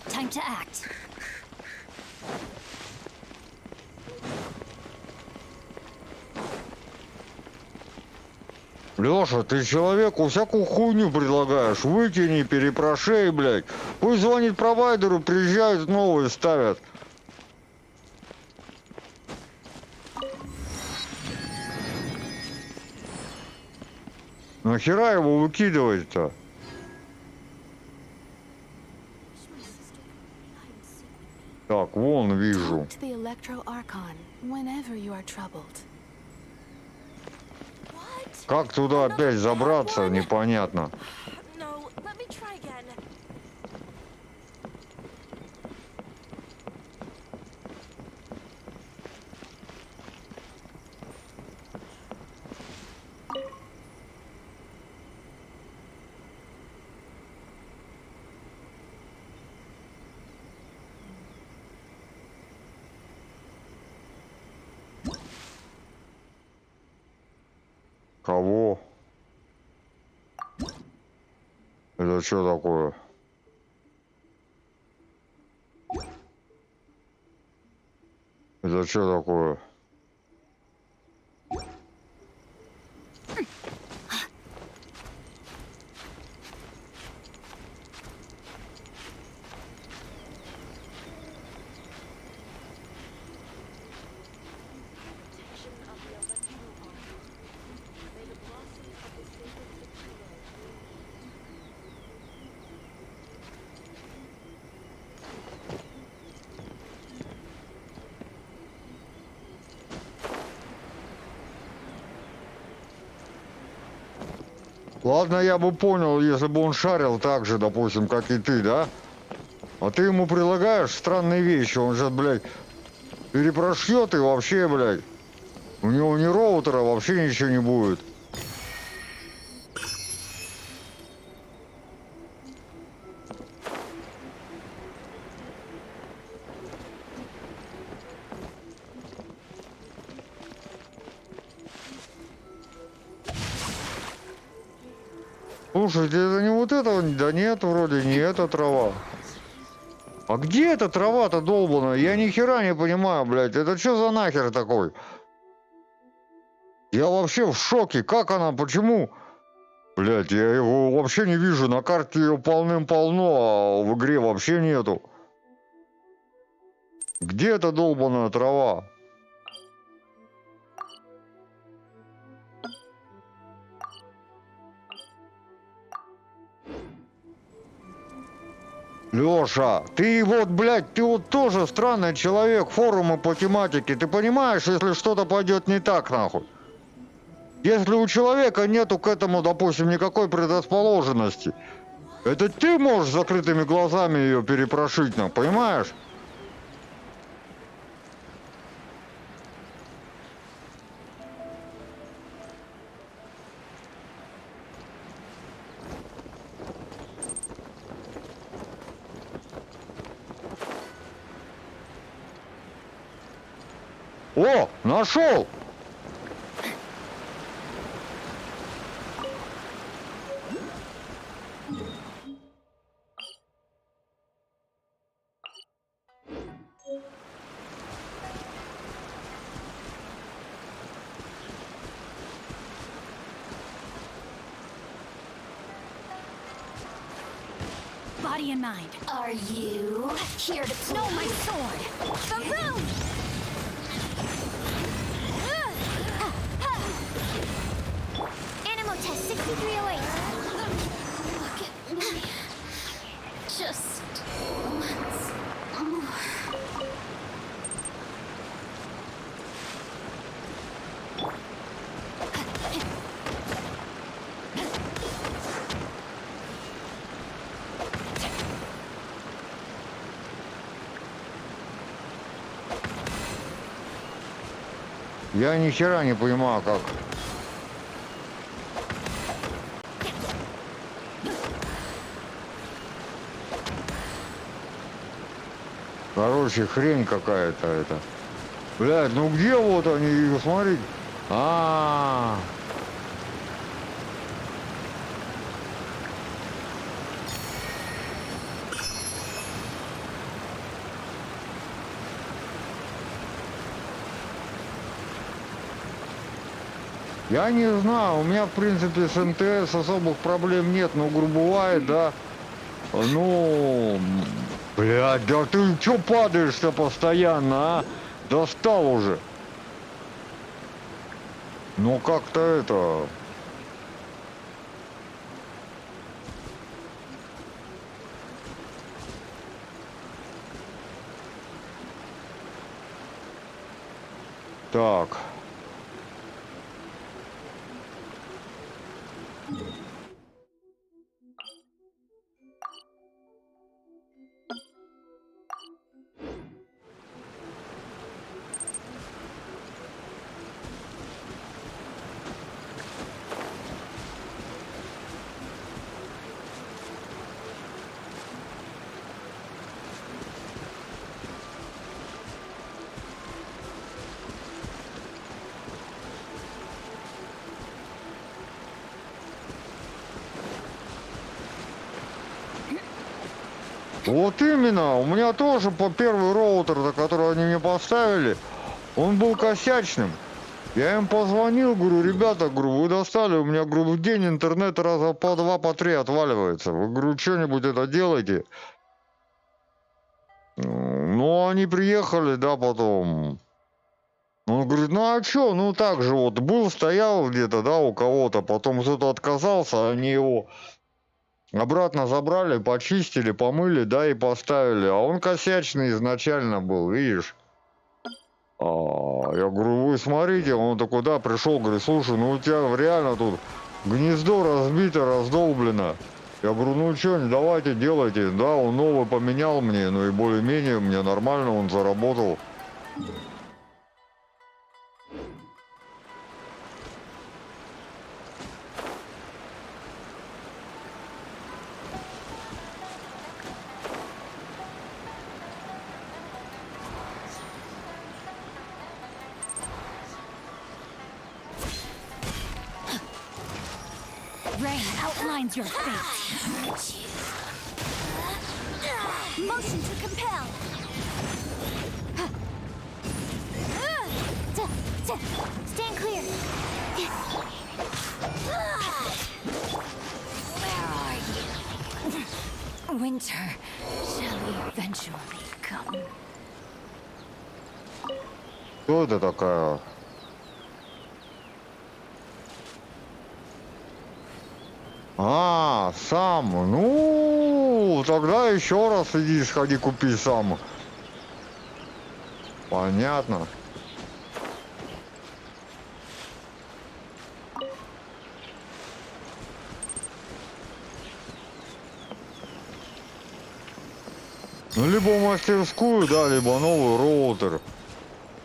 Time to act. Лёша, ты человеку всякую хуйню предлагаешь. Выкини, перепрошей, блядь. Пусть звонит провайдеру, приезжают, новые ставят. Нахера его выкидывать-то? Так, вон вижу. To the Electro Archon whenever you are troubled. Как туда опять забраться, непонятно. No, let me try again. Кого? Это что такое? Это что такое? Ладно, я бы понял, если бы он шарил так же, допустим, как и ты, да? А ты ему предлагаешь странные вещи, он же, блядь, перепрошьет и вообще, блядь, у него ни роутера, вообще ничего не будет. Слушайте, это не вот это? Да нет, вроде не эта трава. А где эта трава-то долбаная? Я ни хера не понимаю, блядь. Это что за нахер такой? Я вообще в шоке. Как она? Почему? Блядь, я его вообще не вижу. На карте ее полным-полно, а в игре вообще нету. Где эта долбаная трава? Лёша, ты вот, блядь, ты вот тоже странный человек, форумы по тематике. Ты понимаешь, если что-то пойдет не так, нахуй? Если у человека нету к этому, допустим, никакой предрасположенности, это ты можешь с закрытыми глазами ее перепрошить, нахуй, понимаешь? О, нашел! Body and mind. Are you here to snow my sword? Baboom! Animal test 6308. Look at me. Just once more. Я ни хера не понимаю, как. Короче, хрень какая-то это. Блядь, ну где вот они, смотри. А-а-а. Я не знаю, у меня в принципе с МТС особых проблем нет, но грубовает, да. Ну, блядь, да ты чё падаешь-то постоянно, а? Достал уже. Ну как-то это... Так. Вот именно, у меня тоже по первый роутер, который они мне поставили, он был косячным. Я им позвонил, говорю, ребята, говорю, вы достали, у меня, говорю, в день интернет раза по 2, по 3 отваливается. Вы, говорю, что-нибудь это делайте. Ну, они приехали, да, потом. Он говорит, ну а что, ну так же вот, был, стоял где-то, да, у кого-то, потом кто-то отказался, они его... Обратно забрали, почистили, помыли, да, и поставили. А он косячный изначально был, видишь? Я говорю, вы смотрите, он такой, да, пришел, говорит, слушай, ну у тебя реально тут Гнездо разбито, раздолблено. Я говорю, ну что, давайте делайте. Да, он новый поменял мне, ну и более-менее мне нормально, он заработал. Rain outlines your fate. Motion to compel. Stand clear. Where are you? Winter shall eventually come. Кто это такая? А, сам. Ну, тогда еще раз иди, сходи, купи сам. Понятно. Ну, либо мастерскую, да, либо новый роутер.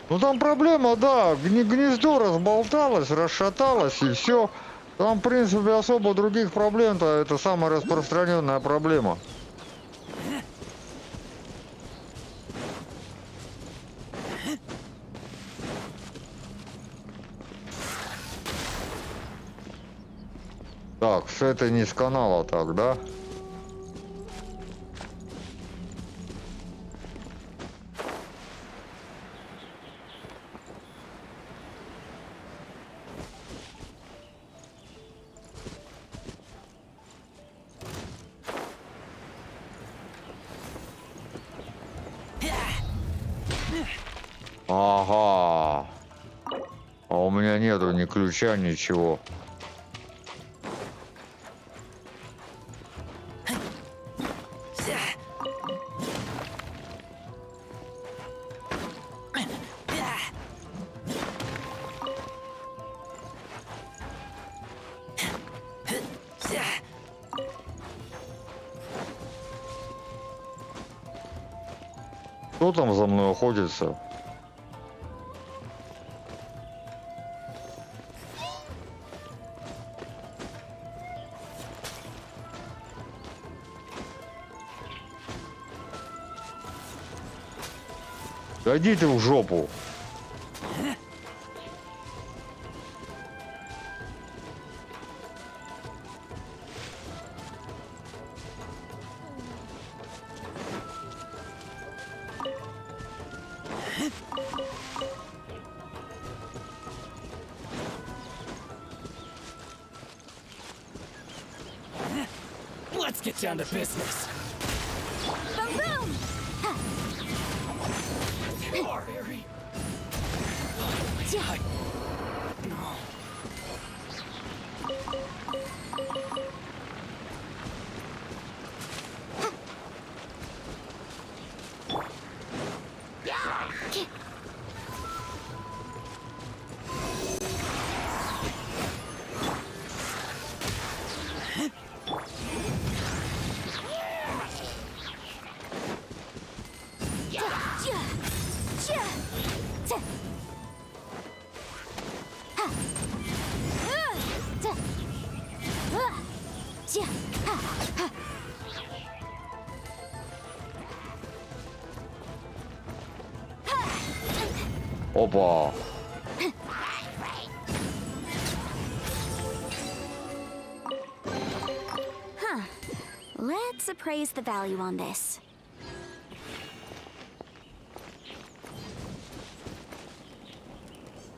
Ну, там проблема, да, гнездо разболталось, расшаталось и все. Там, в принципе, особо других проблем-то, это самая распространенная проблема. Так, с этой не с канала так, да? Ага. А у меня нету ни ключа, ничего. Кто там за мной охотится? Да иди ты в жопу. Let's get down to business. Boom, boom! Опа. Huh. Let's appraise the value on this.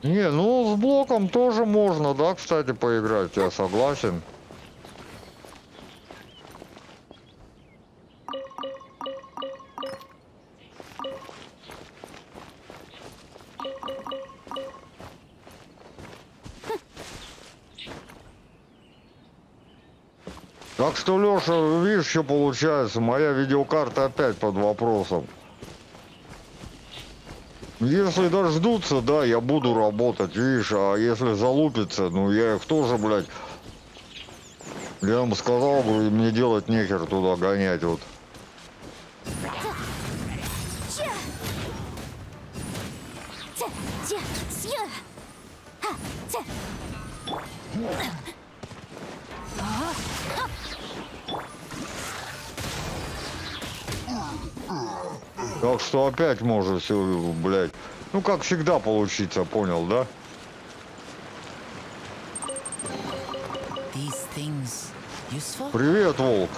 Не, ну с блоком тоже можно, да, кстати, поиграть, я согласен. Так что, Леша, видишь, что получается, моя видеокарта опять под вопросом. Если дождутся, да, я буду работать, видишь, а если залупится, ну я их тоже, блядь, Я ему сказал, говорю, мне делать нехер туда гонять вот. Так что опять может все, блядь. Ну как всегда получиться, понял, да? Привет, волк.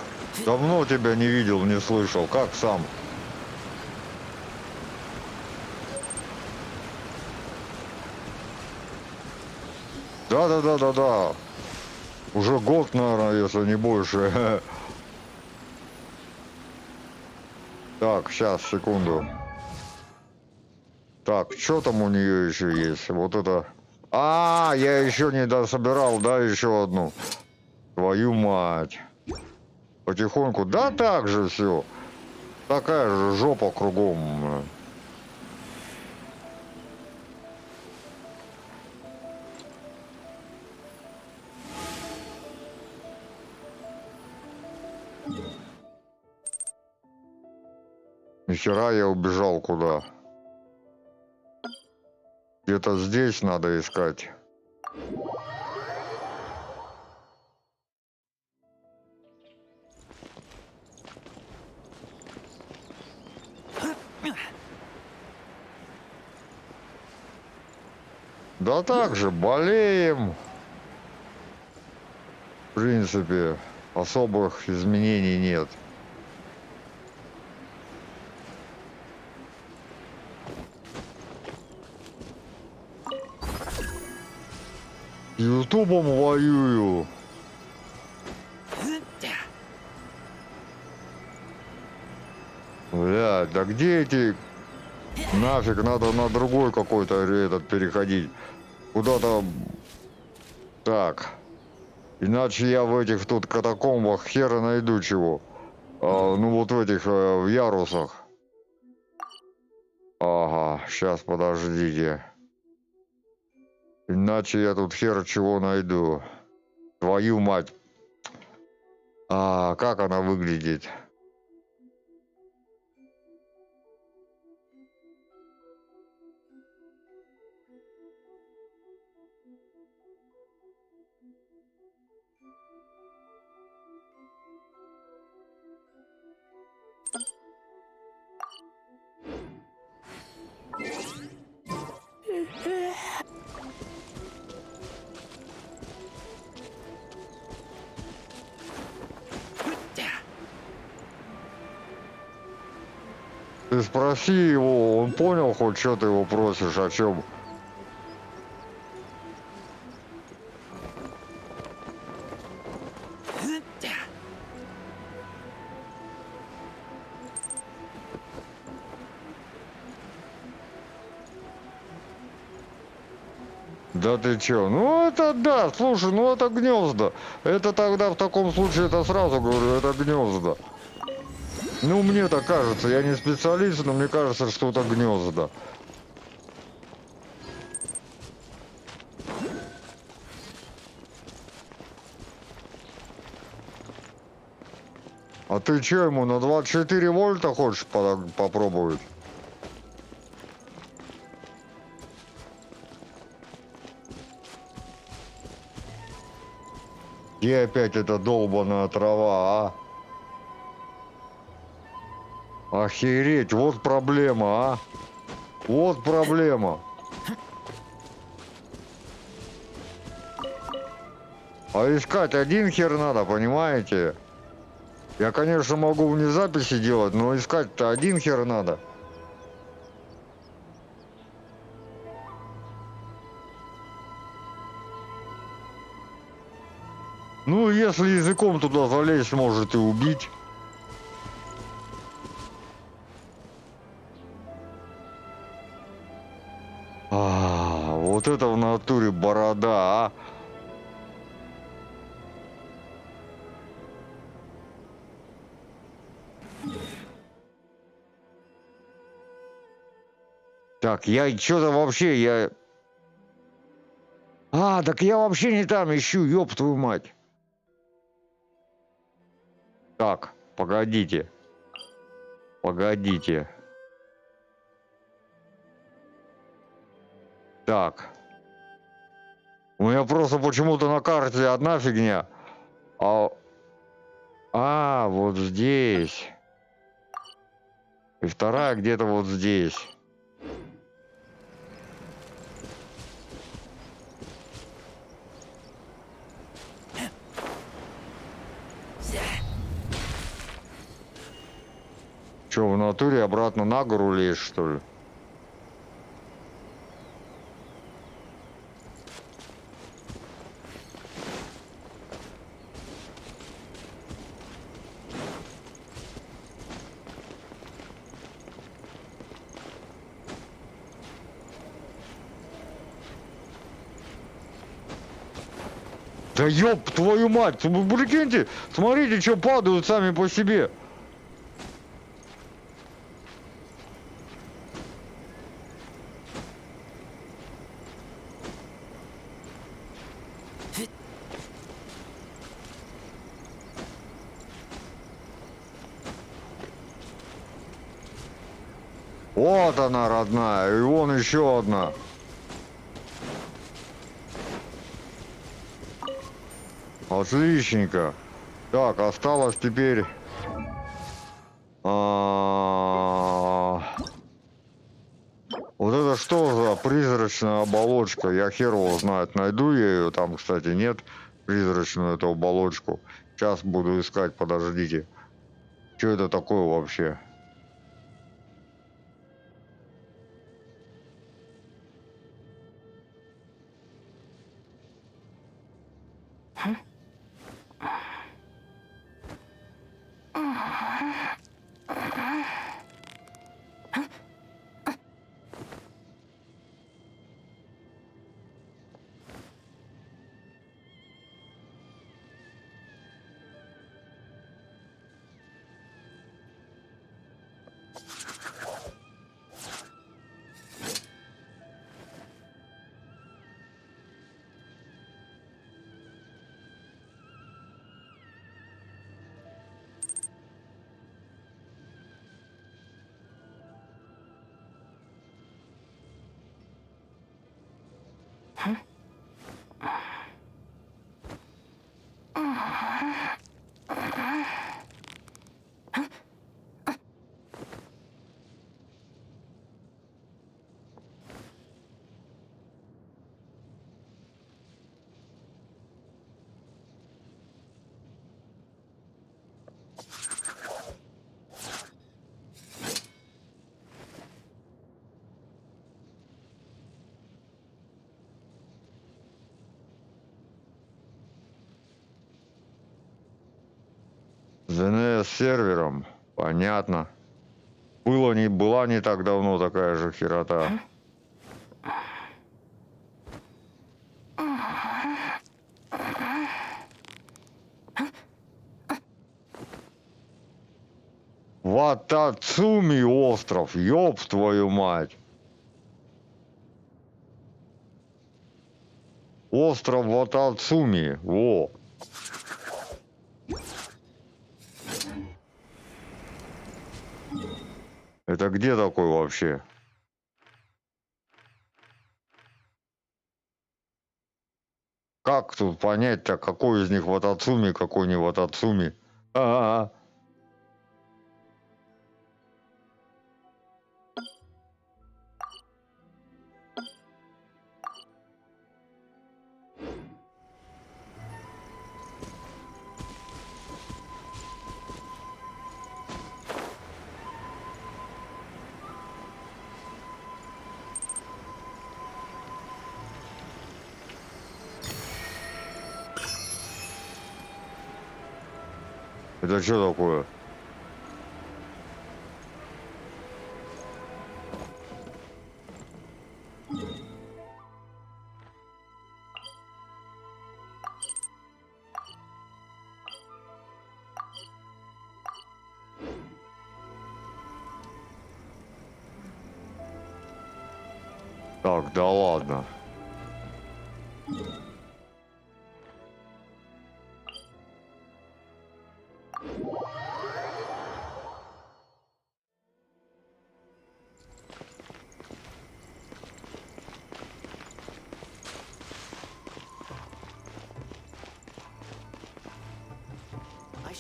Давно тебя не видел, не слышал. Как сам? Да. Уже год, наверное, если не больше. Так, сейчас, секунду. Так, что там у нее еще есть? Вот это... А, я еще не дособирал, да, еще одну. Твою мать. Потихоньку. Да так же все. Такая же жопа кругом. Нихера я убежал куда? Где-то здесь надо искать. Да так же, болеем. В принципе, особых изменений нет. Ютубом воюю. Блядь, да где эти... Нафиг, надо на другой какой-то этот переходить. Куда-то... Так. Иначе я в этих тут катакомбах хера найду чего. Ну вот в этих, в ярусах. Ага, сейчас, подождите. Иначе я тут хер чего найду. Твою мать. А как она выглядит? Ты спроси его, он понял хоть, что ты его просишь, о чем? Да ты чё? Ну это да, слушай, ну это гнезда. Это тогда в таком случае, это сразу говорю, это гнезда. Ну мне так кажется, я не специалист, но мне кажется, что это гнезда. А ты чё ему на 24 вольта хочешь попробовать? Где опять эта долбаная трава, а? Охереть, вот проблема, а? Вот проблема. А искать один хер надо, понимаете? Я, конечно, могу вне записи делать, но искать-то один хер надо. Ну, если языком туда залезть, может и убить. Вот это в натуре борода, а? Так, я что-то вообще, я... А, так я вообще не там ищу, ёб твою мать. Так, погодите. Погодите. Так. У меня просто почему-то на карте одна фигня. А, вот здесь. И вторая где-то вот здесь. Че, в натуре обратно на гору лезть, что ли? Да ёб твою мать, вы прикиньте, смотрите, что падают сами по себе. Вот она, родная, и вон еще одна. Отличненько. Так, осталось теперь... Вот это что за призрачная оболочка? Я хер его знает. Найду я ее, там, кстати, нет. Призрачную эту оболочку. Сейчас буду искать, подождите. Что это такое вообще? ЗНС сервером, понятно. Была не так давно такая же херота. Ватацуми остров, ёб твою мать. Остров Ватацуми, во. Это где такой вообще? Как тут понять-то, какой из них Ватацуми, какой не Ватацуми? Это что такое? Так, да ладно.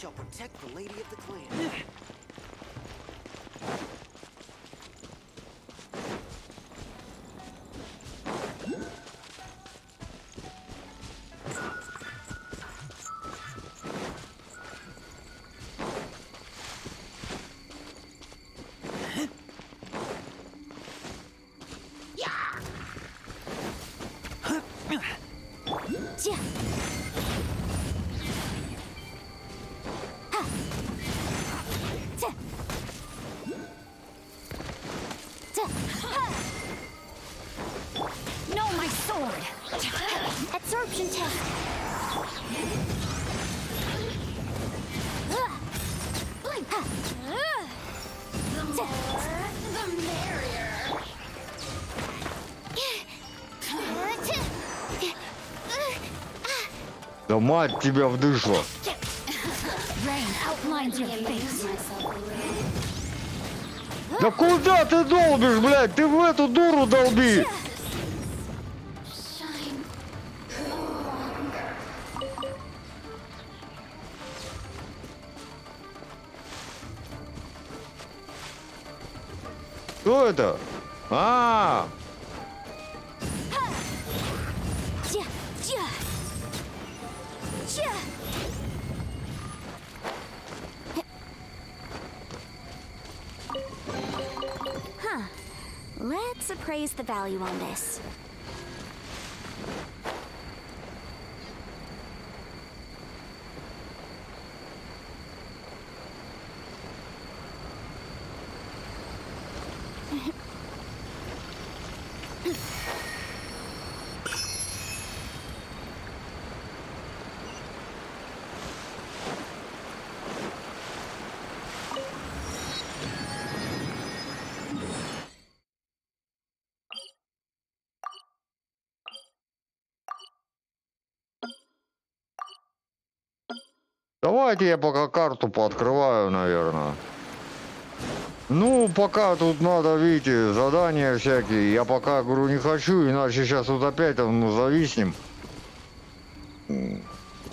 shall protect the lady of the clan. No, my sword! Absorption test! The merrier! Да мать тебя вдышла. Rain outlines your face. Да куда ты долбишь, блядь? Ты в эту дуру долби! Что это? А! Huh. Let's appraise the value on this. Давайте я пока карту пооткрываю, наверное. Ну, пока тут надо, видите, задания всякие. Я пока, говорю, не хочу, иначе сейчас вот опять зависнем.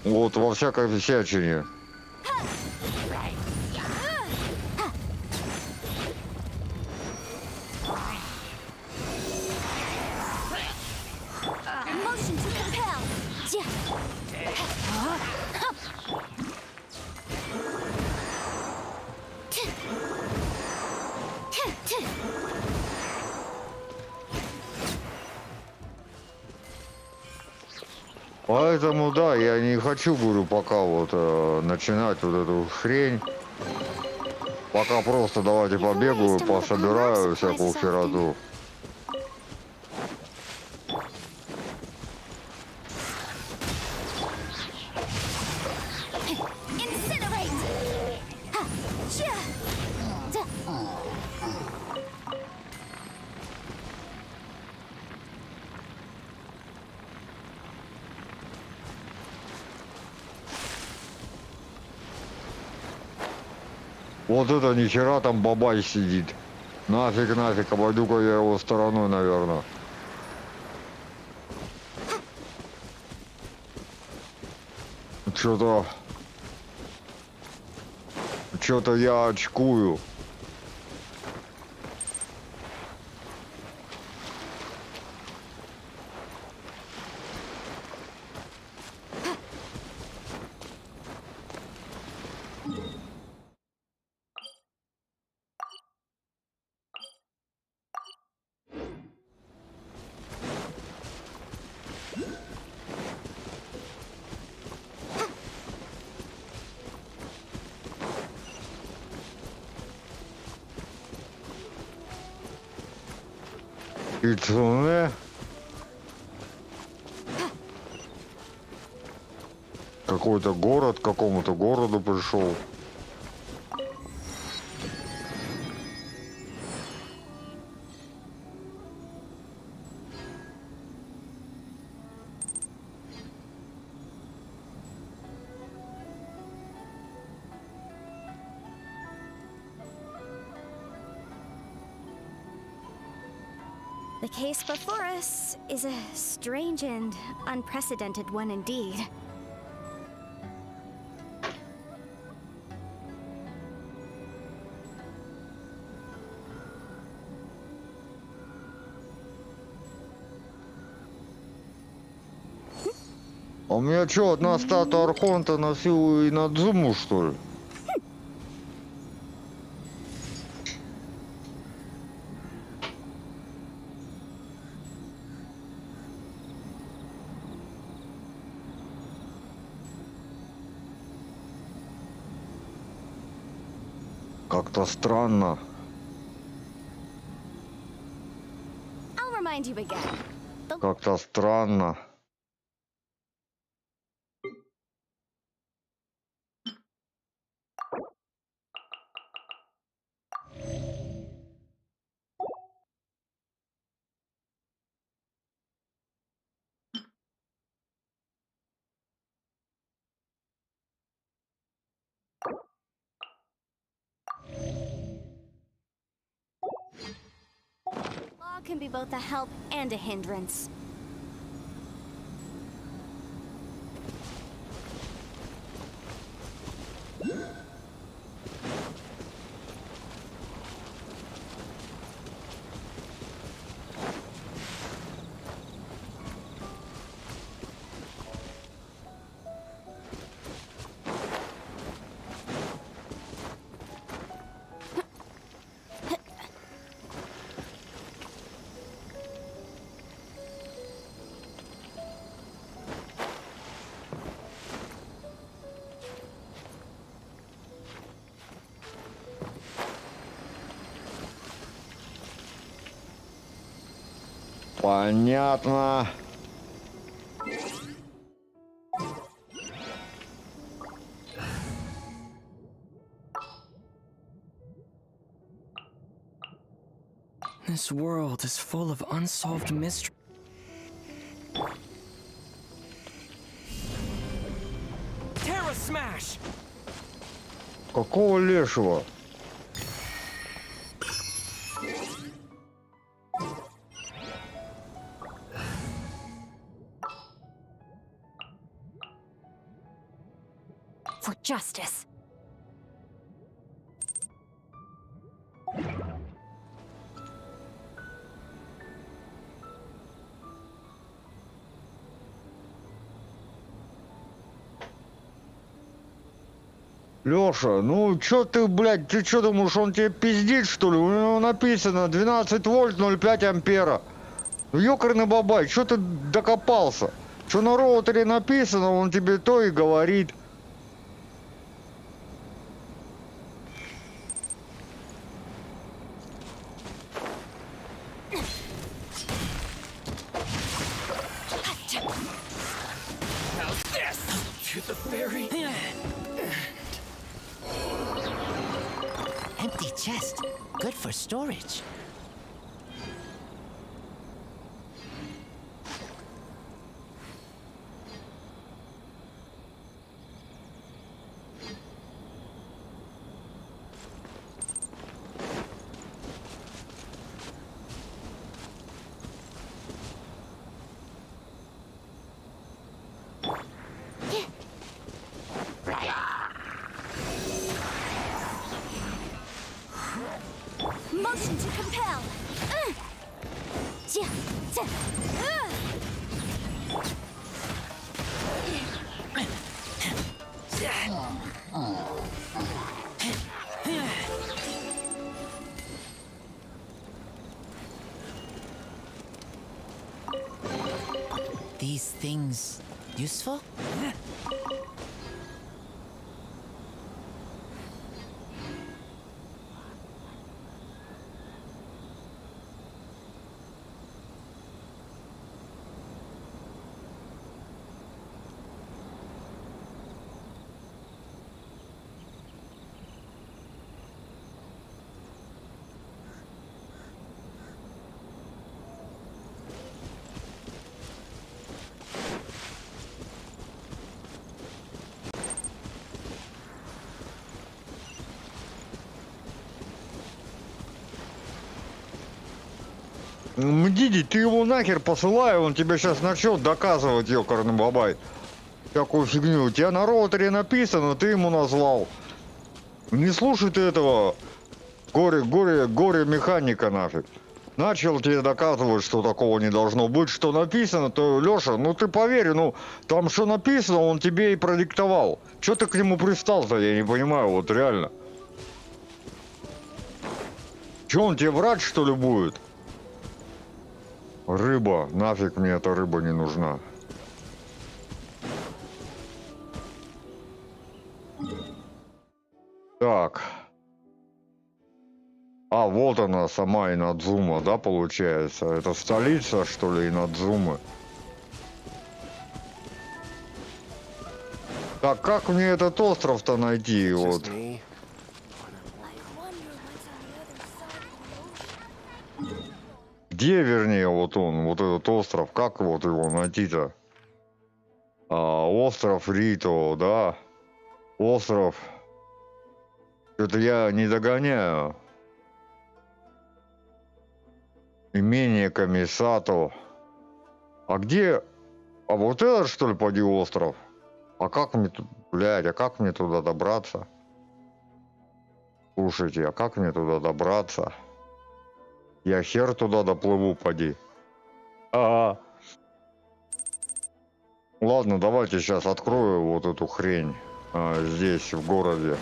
Вот во всякой всячине. Motion to compel. Поэтому, да, я не хочу, говорю, пока вот начинать вот эту хрень. Пока просто давайте побегаю, пособираю всякую хероту. Вот это нихера там бабай сидит. Нафиг, нафиг, обойду-ка я его стороной, наверное. Что-то я очкую. Кицуне. Какой-то город, к какому-то городу пришел. The case before us is a strange and unprecedented one indeed. А у меня что, одна статуя Архонта на всю и на Дзуму, что ли? Как-то странно. I'll remind you again. Как-то странно. Law can be both a help and a hindrance. Понятно. This world is full of unsolved mysteries. Terra Smash! Какого лешего? For justice. Лёша, ну чё ты, блядь, ты чё думаешь, он тебе пиздит, что ли? У него написано 12 вольт 0,5 ампера. Ну ёкарный бабай, чё ты докопался? Чё на роутере написано, он тебе то и говорит. How's this? To the fairy. Empty chest. Good for storage. Motion to compel. These things useful? Мдиди, ты его нахер посылай, он тебе сейчас начнет доказывать, ёкарный бабай. Всякую фигню. У тебя на роутере написано, ты ему назвал. Не слушай ты этого горе механика нафиг. начал тебе доказывать, что такого не должно быть, что написано, то, Лёша, ну ты поверь, ну там что написано, он тебе и продиктовал. Чё ты к нему пристал-то, я не понимаю, вот реально. Чё он тебе врать, что ли, будет? Рыба, нафиг мне эта рыба не нужна. Так. А, вот она сама Инадзума, да, получается? Это столица, что ли, Инадзумы? Так, как мне этот остров-то найти, вот? Где, вернее, вот он, вот этот остров? Как вот его найти-то? Остров Рито, да? Остров... Это я не догоняю. Имение Комиссато. А где... А вот этот, что ли, поди остров? А как мне тут... Блядь, а как мне туда добраться? Слушайте, а как мне туда добраться? Я хер туда доплыву, поди. Ага. Ладно, давайте сейчас открою вот эту хрень. Здесь, в городе.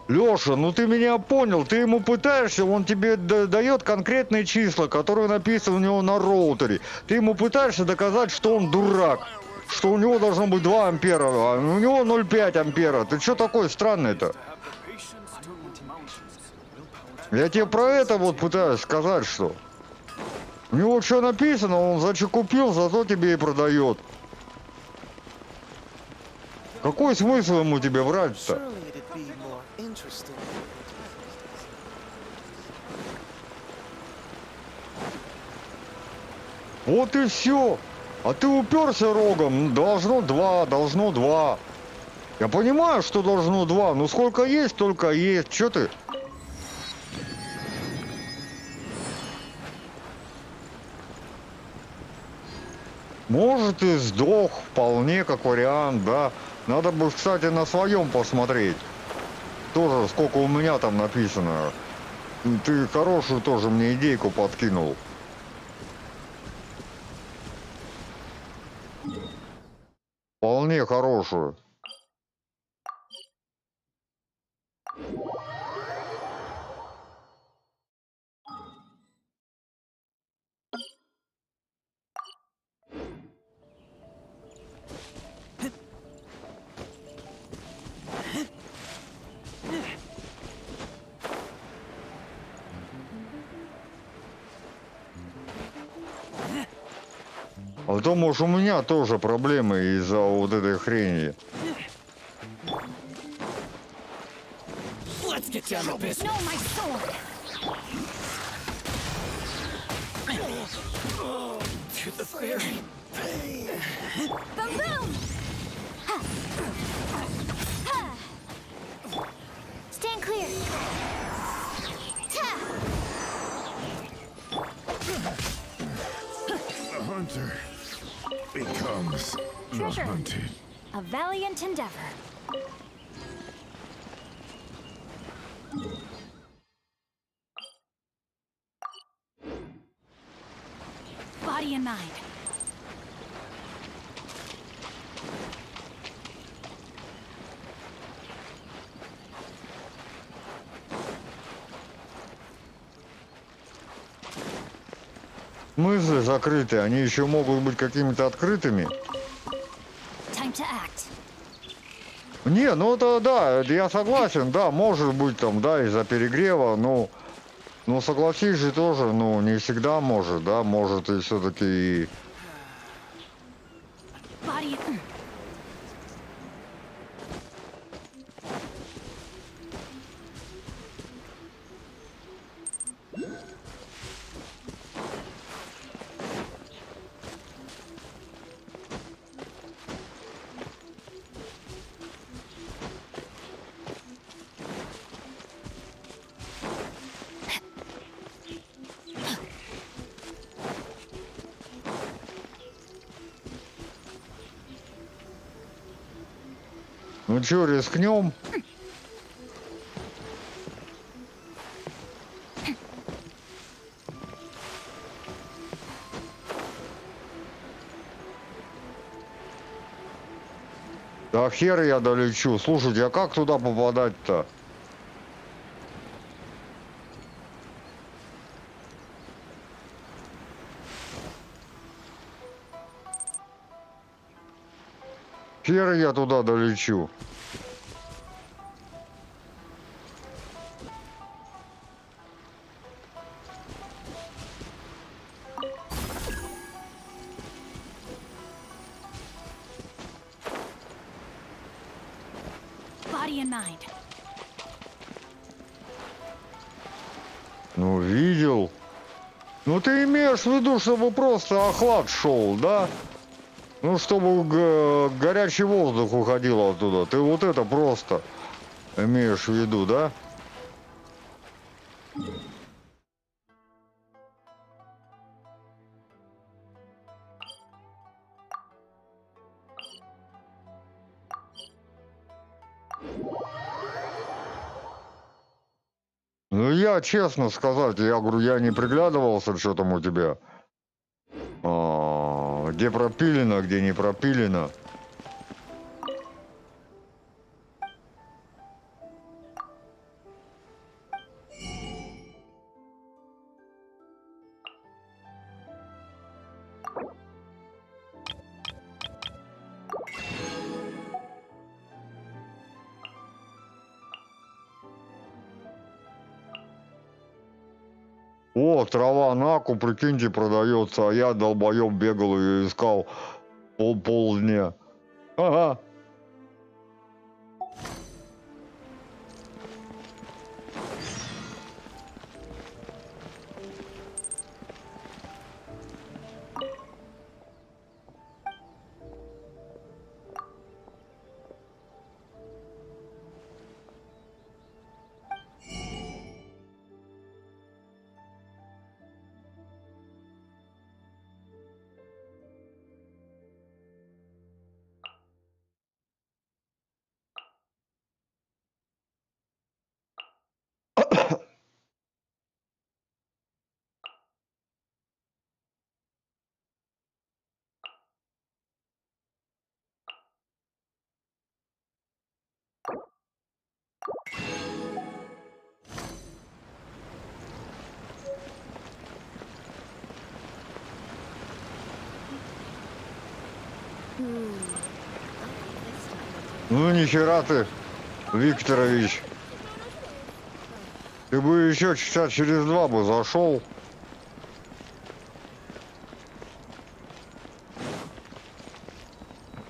Лёша, ну ты меня понял, ты ему пытаешься, он тебе дает конкретные числа, которые написаны у него на роутере. Ты ему пытаешься доказать, что он дурак, что у него должно быть 2 ампера, а у него 0,5 ампера. Ты что такой странный-то? Я тебе про это вот пытаюсь сказать, что... У него что написано, он зачем купил, зато тебе и продает. Какой смысл ему тебе врать-то? Вот и все. А ты уперся рогом. Должно 2, должно 2. Я понимаю, что должно 2. Но сколько есть, только есть. Че ты? Может и сдох. Вполне как вариант, да. Надо бы, кстати, на своем посмотреть. Тоже сколько у меня там написано. Ты хорошую тоже мне идейку подкинул. Вполне хорошую. А то, может, у меня тоже проблемы из-за вот этой хрени. Let's get down to business. No, my sword. To the very pain. Boom, boom. Stand clear. The hunter becomes the Treasure. hunted. A valiant endeavor. Body and mind. Мысли закрыты, они еще могут быть какими-то открытыми. Time to act. Не, ну это да, я согласен, да, может быть там, да, из-за перегрева, но согласись же тоже, ну не всегда может, да, может и все-таки. Body. Ну чё, рискнем? Да хер я долечу. Слушайте, а как туда попадать-то? Хер я туда долечу. Body in mind. Ну, видел. Ну, ты имеешь в виду, чтобы просто охлад шел, да? Ну, чтобы горячий воздух уходил оттуда. Ты вот это просто имеешь в виду, да? Ну, я, честно сказать, я говорю, я не приглядывался, что там у тебя. Где пропилено, где не пропилено. О, трава наку, прикиньте, продается, а я, долбоеб, бегал и искал полдня. Ага. Ну нихера ты, Викторович. Ты бы еще часа через 2 бы зашел.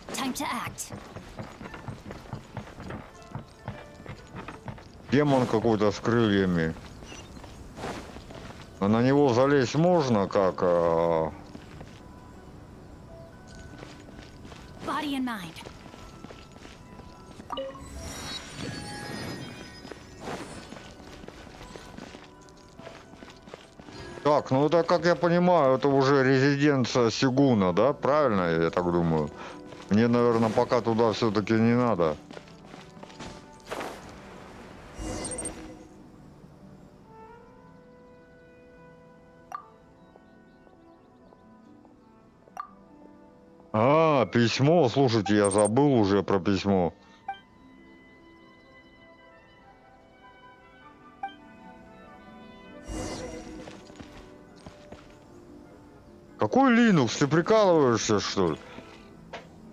Time to act. Демон какой-то с крыльями. А на него залезть можно, как... Body in mind. Так, ну это, как я понимаю, это уже резиденция Сигуна, да? Правильно, я так думаю? Мне, наверное, пока туда все-таки не надо. А, письмо, слушайте, я забыл уже про письмо. Какой Linux? Ты прикалываешься, что ли?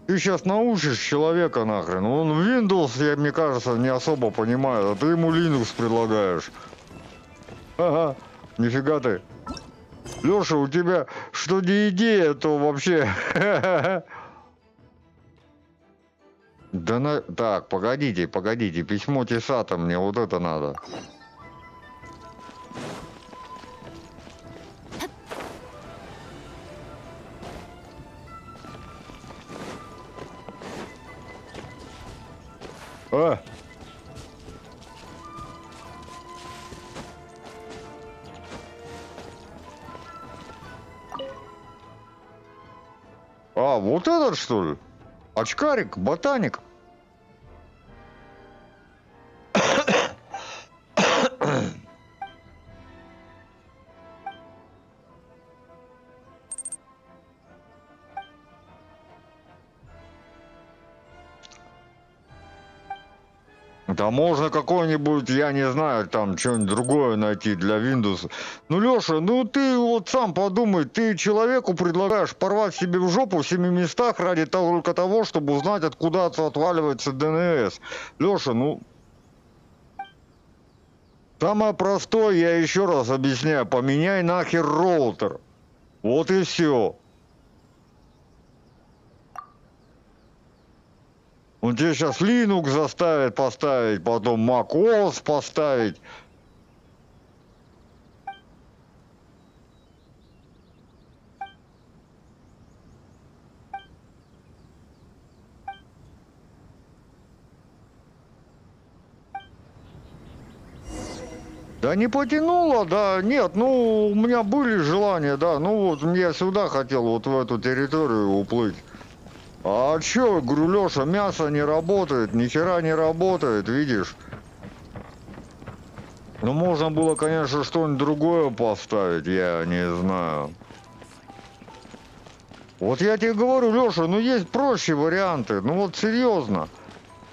Ты сейчас научишь человека нахрен. Он Windows, мне кажется, не особо понимает, а ты ему Linux предлагаешь. Ага, нифига ты. Леша, у тебя что не идея, то вообще... Да на... Так, погодите, письмо Тесата, мне вот это надо. А, вот этот, что ли? Очкарик, ботаник. Да можно какой-нибудь, я не знаю, там что-нибудь другое найти для Windows. Ну, Лёша, ну ты вот сам подумай, ты человеку предлагаешь порвать себе в жопу в 7 местах ради только того, чтобы узнать, откуда отваливается DNS. Лёша, ну... Самое простое, я еще раз объясняю, поменяй нахер роутер. Вот и все. Он тебе сейчас Linux заставит поставить, потом macOS поставить. Да не потянуло, да, нет, ну, у меня были желания, да, ну вот, я сюда хотел, вот в эту территорию уплыть. А чё, говорю, Лёша, мясо не работает, ни хера не работает, видишь? Ну, можно было, конечно, что-нибудь другое поставить, я не знаю. Вот я тебе говорю, Лёша, ну есть проще варианты, ну вот серьезно.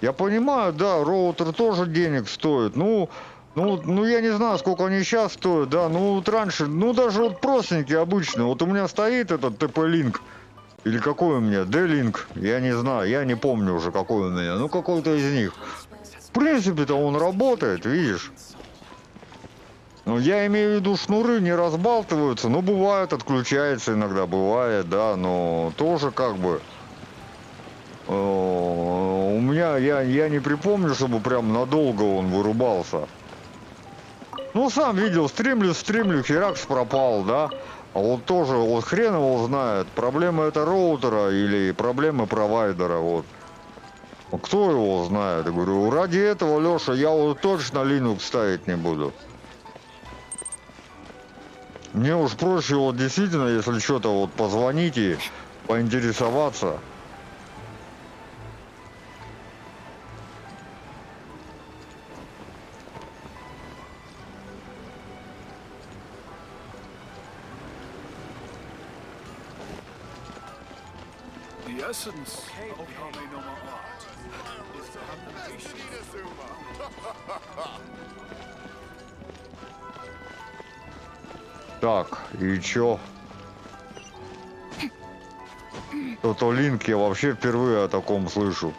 Я понимаю, да, роутер тоже денег стоит, ну, я не знаю, сколько они сейчас стоят, да, ну вот раньше, ну даже вот простенький обычный, вот у меня стоит этот TP-Link, или какой у меня, D-Link, я не знаю, я не помню уже какой у меня, ну какой-то из них. В принципе-то он работает, видишь. Ну я имею в виду, шнуры не разбалтываются, ну бывает, отключается иногда, бывает, да, но тоже как бы... У меня, я не припомню, чтобы прям надолго он вырубался. Ну, сам видел, стримлю, херакс пропал, да? А вот тоже, вот хрен его знает, проблема это роутера или проблемы провайдера, вот. Кто его знает? Я говорю, ради этого, Лёша, я вот точно Linux ставить не буду. Мне уж проще, вот действительно, если что-то, вот позвоните, поинтересоваться. The essence of Art is to have the patience. Так, и чё? То Линк, я вообще впервые о таком слышу.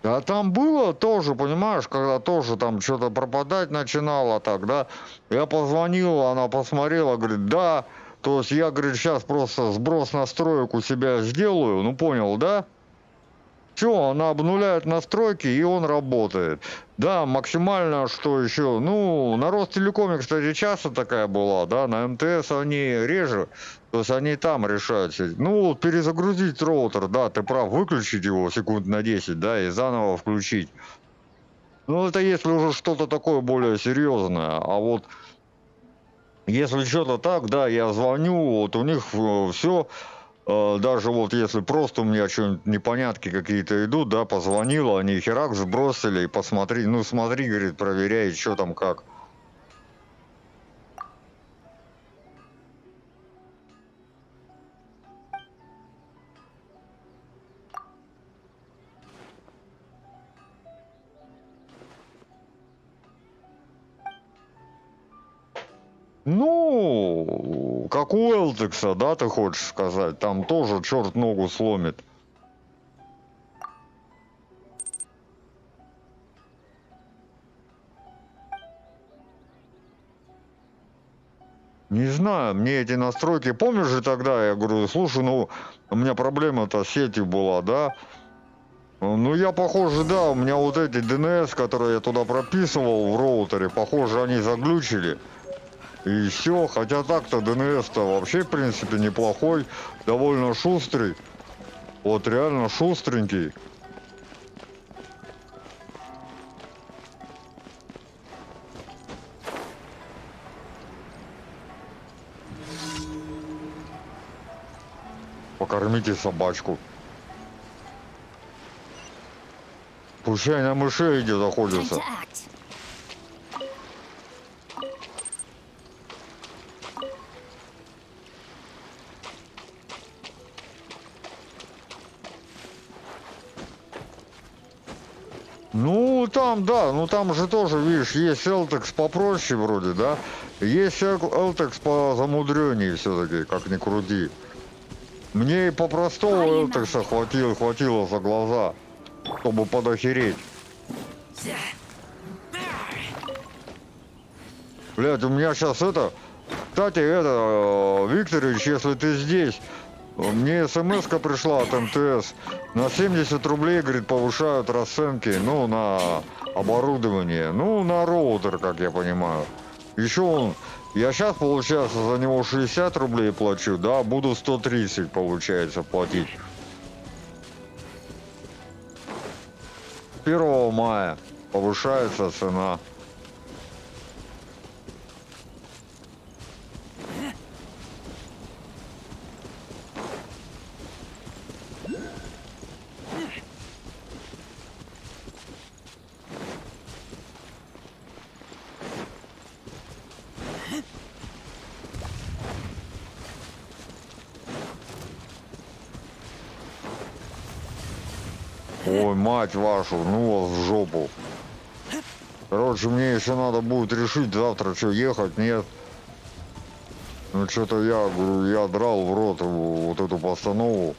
А там было тоже, понимаешь, когда тоже там что-то пропадать начинало так, да? Я позвонил, она посмотрела, говорит, да. То есть я, говорит, сейчас просто сброс настроек у себя сделаю, ну понял, да? Все, она обнуляет настройки, и он работает. Да, максимально, что еще, ну, на Ростелекоме, кстати, часто такая была, да, на МТС они реже, то есть они там решают. Ну, вот перезагрузить роутер, да, ты прав, выключить его секунд на 10, да, и заново включить. Ну, это если уже что-то такое более серьезное, а вот если что-то так, да, я звоню, вот у них все... Даже вот если просто у меня что-нибудь непонятки какие-то идут, да, позвонила, они херак сбросили, и посмотри, ну смотри, говорит, проверяй, что там как. Ну, как у Элтекса, да, ты хочешь сказать? Там тоже черт ногу сломит. Не знаю, мне эти настройки... Помнишь же тогда, я говорю, слушай, ну, у меня проблема-то с сетью была, да? Ну, я, похоже, да, у меня вот эти DNS, которые я туда прописывал в роутере, похоже, они заглючили. И все, хотя так-то DNS-то вообще, в принципе, неплохой, довольно шустрый. Вот реально шустренький. Покормите собачку. Пущай на мышей идет охотиться. Ну, там, да, ну там же тоже, видишь, есть элтекс попроще вроде, да? Есть элтекс по замудреннее все-таки, как ни крути. Мне и по простого элтекса хватило за глаза, чтобы подохереть. Блядь, у меня сейчас это... Кстати, Викторович, если ты здесь, мне смс-ка пришла от МТС. На 70 рублей, говорит, повышают расценки, ну, на оборудование. Ну, на роутер, как я понимаю. Еще он... Я сейчас, получается, за него 60 рублей плачу, да, буду 130, получается, платить. 1 мая повышается цена. Ой, мать вашу, ну вас в жопу. Короче, мне еще надо будет решить завтра, что ехать, нет. Ну, что-то я драл в рот вот эту постанову.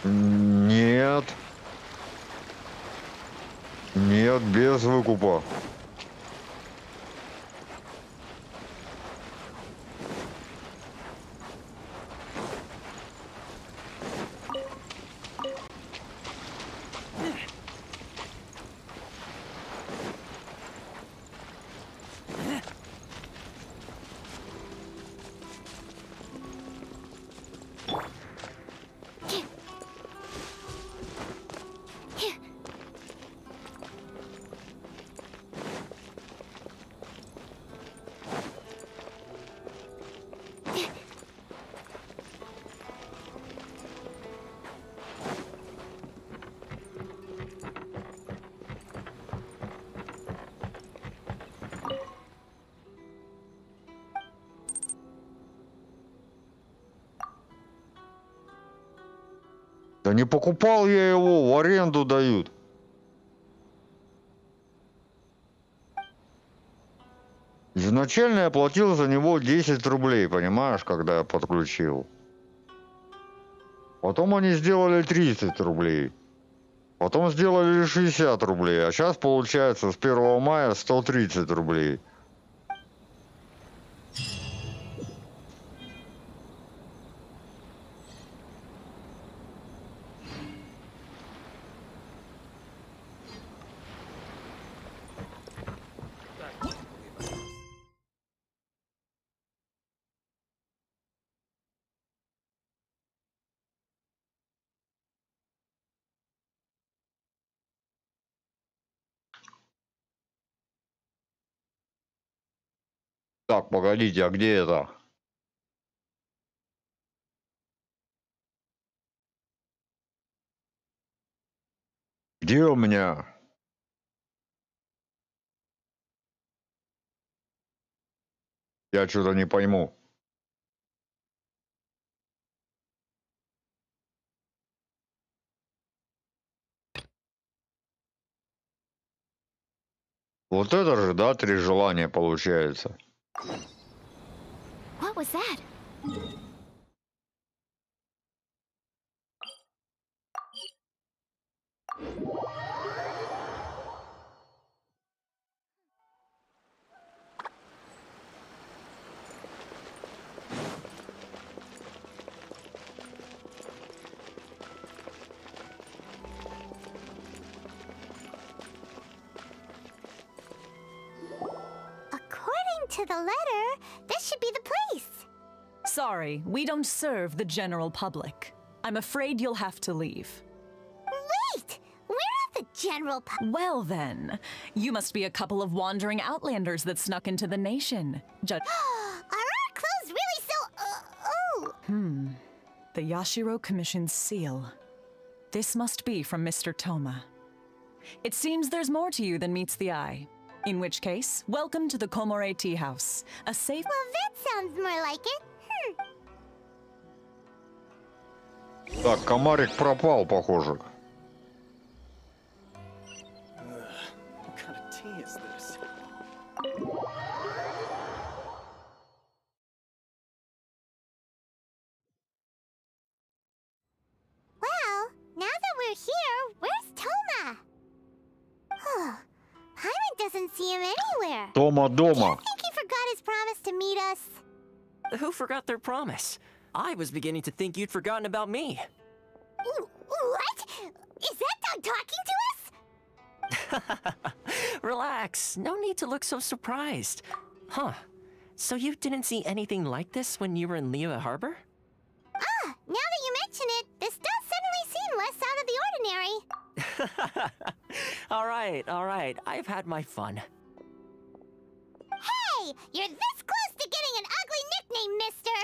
Нет. Нет, без выкупа. Да не покупал я его, в аренду дают. Изначально я платил за него 10 рублей, понимаешь, когда я подключил. Потом они сделали 30 рублей. Потом сделали 60 рублей. А сейчас получается с 1 мая 130 рублей. Так, погодите, а где это? Где у меня? Я что-то не пойму. Вот это же, да, 3 желания получается. What was that? According to the letter, this should be the place. Sorry, we don't serve the general public. I'm afraid you'll have to leave. Wait! We're not the general Well then, you must be a couple of wandering outlanders that snuck into the nation. Are our clothes really so... The Yashiro Commission's seal. This must be from Mr. Toma. It seems there's more to you than meets the eye. In which case, welcome to the Komore Tea House. A safe... Well, that sounds more like it. Так, комарик пропал, похоже. What kind of tea is this? Well, now that we're here, where's Toma? Paimon doesn't see him anywhere. Тома дома. I think he forgot his promise to meet us. Who forgot their promise? I was beginning to think you'd forgotten about me. What? Is that dog talking to us? Relax, no need to look so surprised. Huh, so you didn't see anything like this when you were in Liyue Harbor? Now that you mention it, this does suddenly seem less out of the ordinary. Alright, I've had my fun. Hey, you're this close to getting an ugly nickname, mister!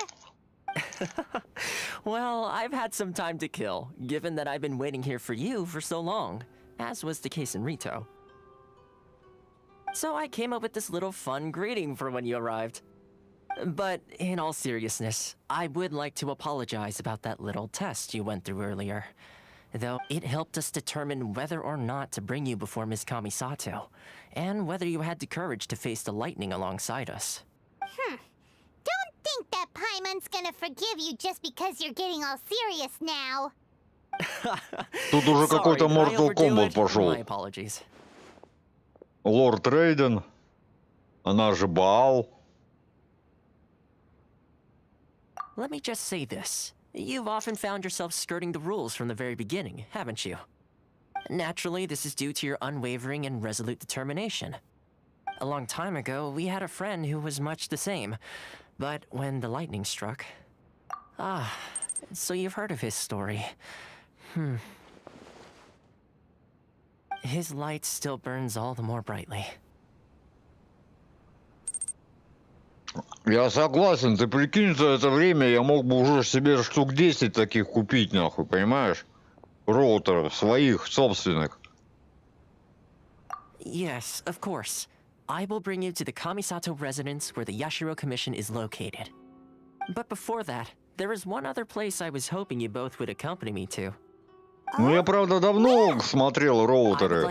Well, I've had some time to kill, given that I've been waiting here for you for so long, as was the case in Rito. So I came up with this little fun greeting for when you arrived. But in all seriousness, I would like to apologize about that little test you went through earlier. Though it helped us determine whether or not to bring you before Ms. Kamisato, and whether you had the courage to face the lightning alongside us. Don't think that Paimon's gonna forgive you just because you're getting all serious now. Тут уже какой-то Mortal Kombat пошел. My apologies. Лорд Рейден, она же Баал. Let me just say this. You've often found yourself skirting the rules from the very beginning, haven't you? Naturally, this is due to your unwavering and resolute determination. A long time ago, we had a friend who was much the same. But when the lightning struck... so you've heard of his story. His light still burns all the more brightly. Я согласен, ты прикинь, за это время я мог бы уже себе штук 10 таких купить, нахуй, понимаешь? Роутеров, своих, собственных. Yes, of course. I will bring you to the Kamisato residence where the Yashiro Commission is located. But before that, there is one other place I was hoping you both would accompany me to. Ну, я, правда, давно смотрел роутеры.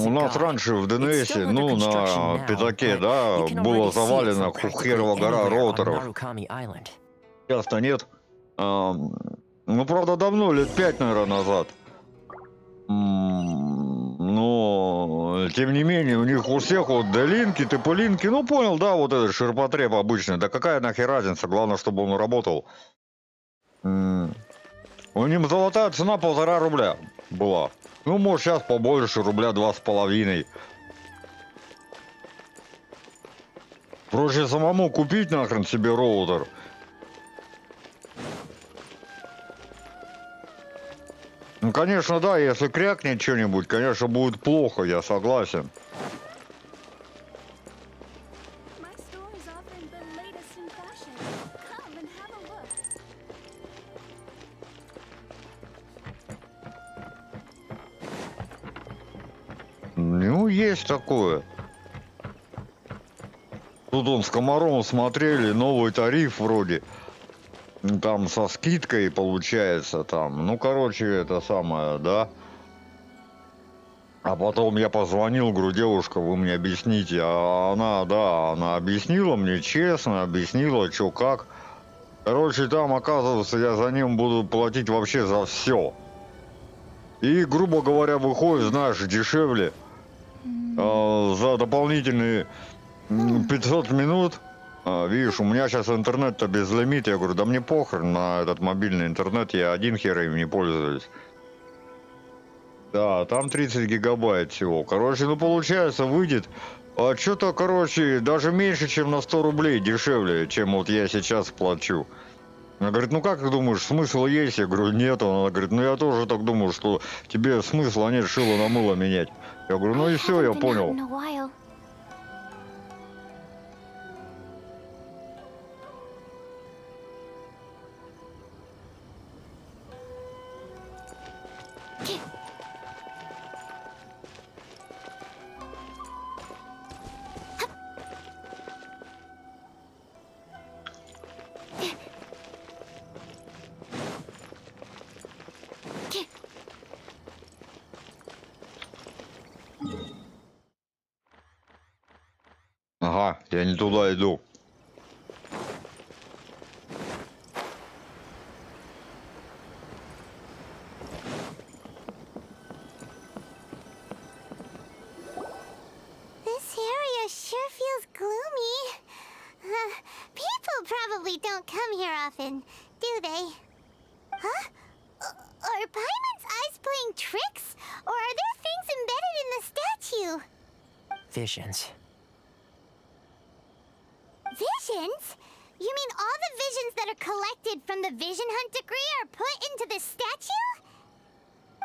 У нас раньше в ДНСе, ну, на пятаке, да, было завалено херова гора роутеров. Сейчас-то нет. Ну, правда, давно, лет 5, наверное, назад. Но, тем не менее, у них у всех вот долинки, тыполинки, ну, понял, да, вот этот ширпотреб обычный. Да какая нахер разница, главное, чтобы он работал. У них золотая цена 1,5 рубля была. Ну, может, сейчас побольше, рубля 2,5. Проще самому купить нахрен себе роутер. Ну, конечно, да, если крякнет что-нибудь, конечно, будет плохо, я согласен. Ну, есть такое. Тут он с Комаровым смотрели, новый тариф вроде. Там со скидкой получается там. Ну, короче, это самое, да. А потом я позвонил, говорю, девушка, вы мне объясните. А она, да, она объяснила мне честно, объяснила, что как. Короче, там, оказывается, я за ним буду платить вообще за все. И, грубо говоря, выходит, знаешь, дешевле. За дополнительные 500 минут. Видишь, у меня сейчас интернет-то безлимит. Я говорю, да мне похрен на этот мобильный интернет. Я один хер им не пользуюсь. Да, там 30 гигабайт всего. Короче, ну получается, выйдет. Что-то, короче, даже меньше, чем на 100 рублей дешевле, чем вот я сейчас плачу. Она говорит, ну как ты думаешь, смысл есть? Я говорю, нет. Она говорит, ну я тоже так думаю, что тебе смысла нет шило на мыло менять. Я говорю, ну и все, я понял. Ага, я не туда иду. This area sure feels gloomy. People probably don't come here often, do they? Huh? Are Paimon's eyes playing tricks? Or are there things embedded in the statue? Visions. Visions? You mean all the visions that are collected from the Vision Hunt decree are put into the statue?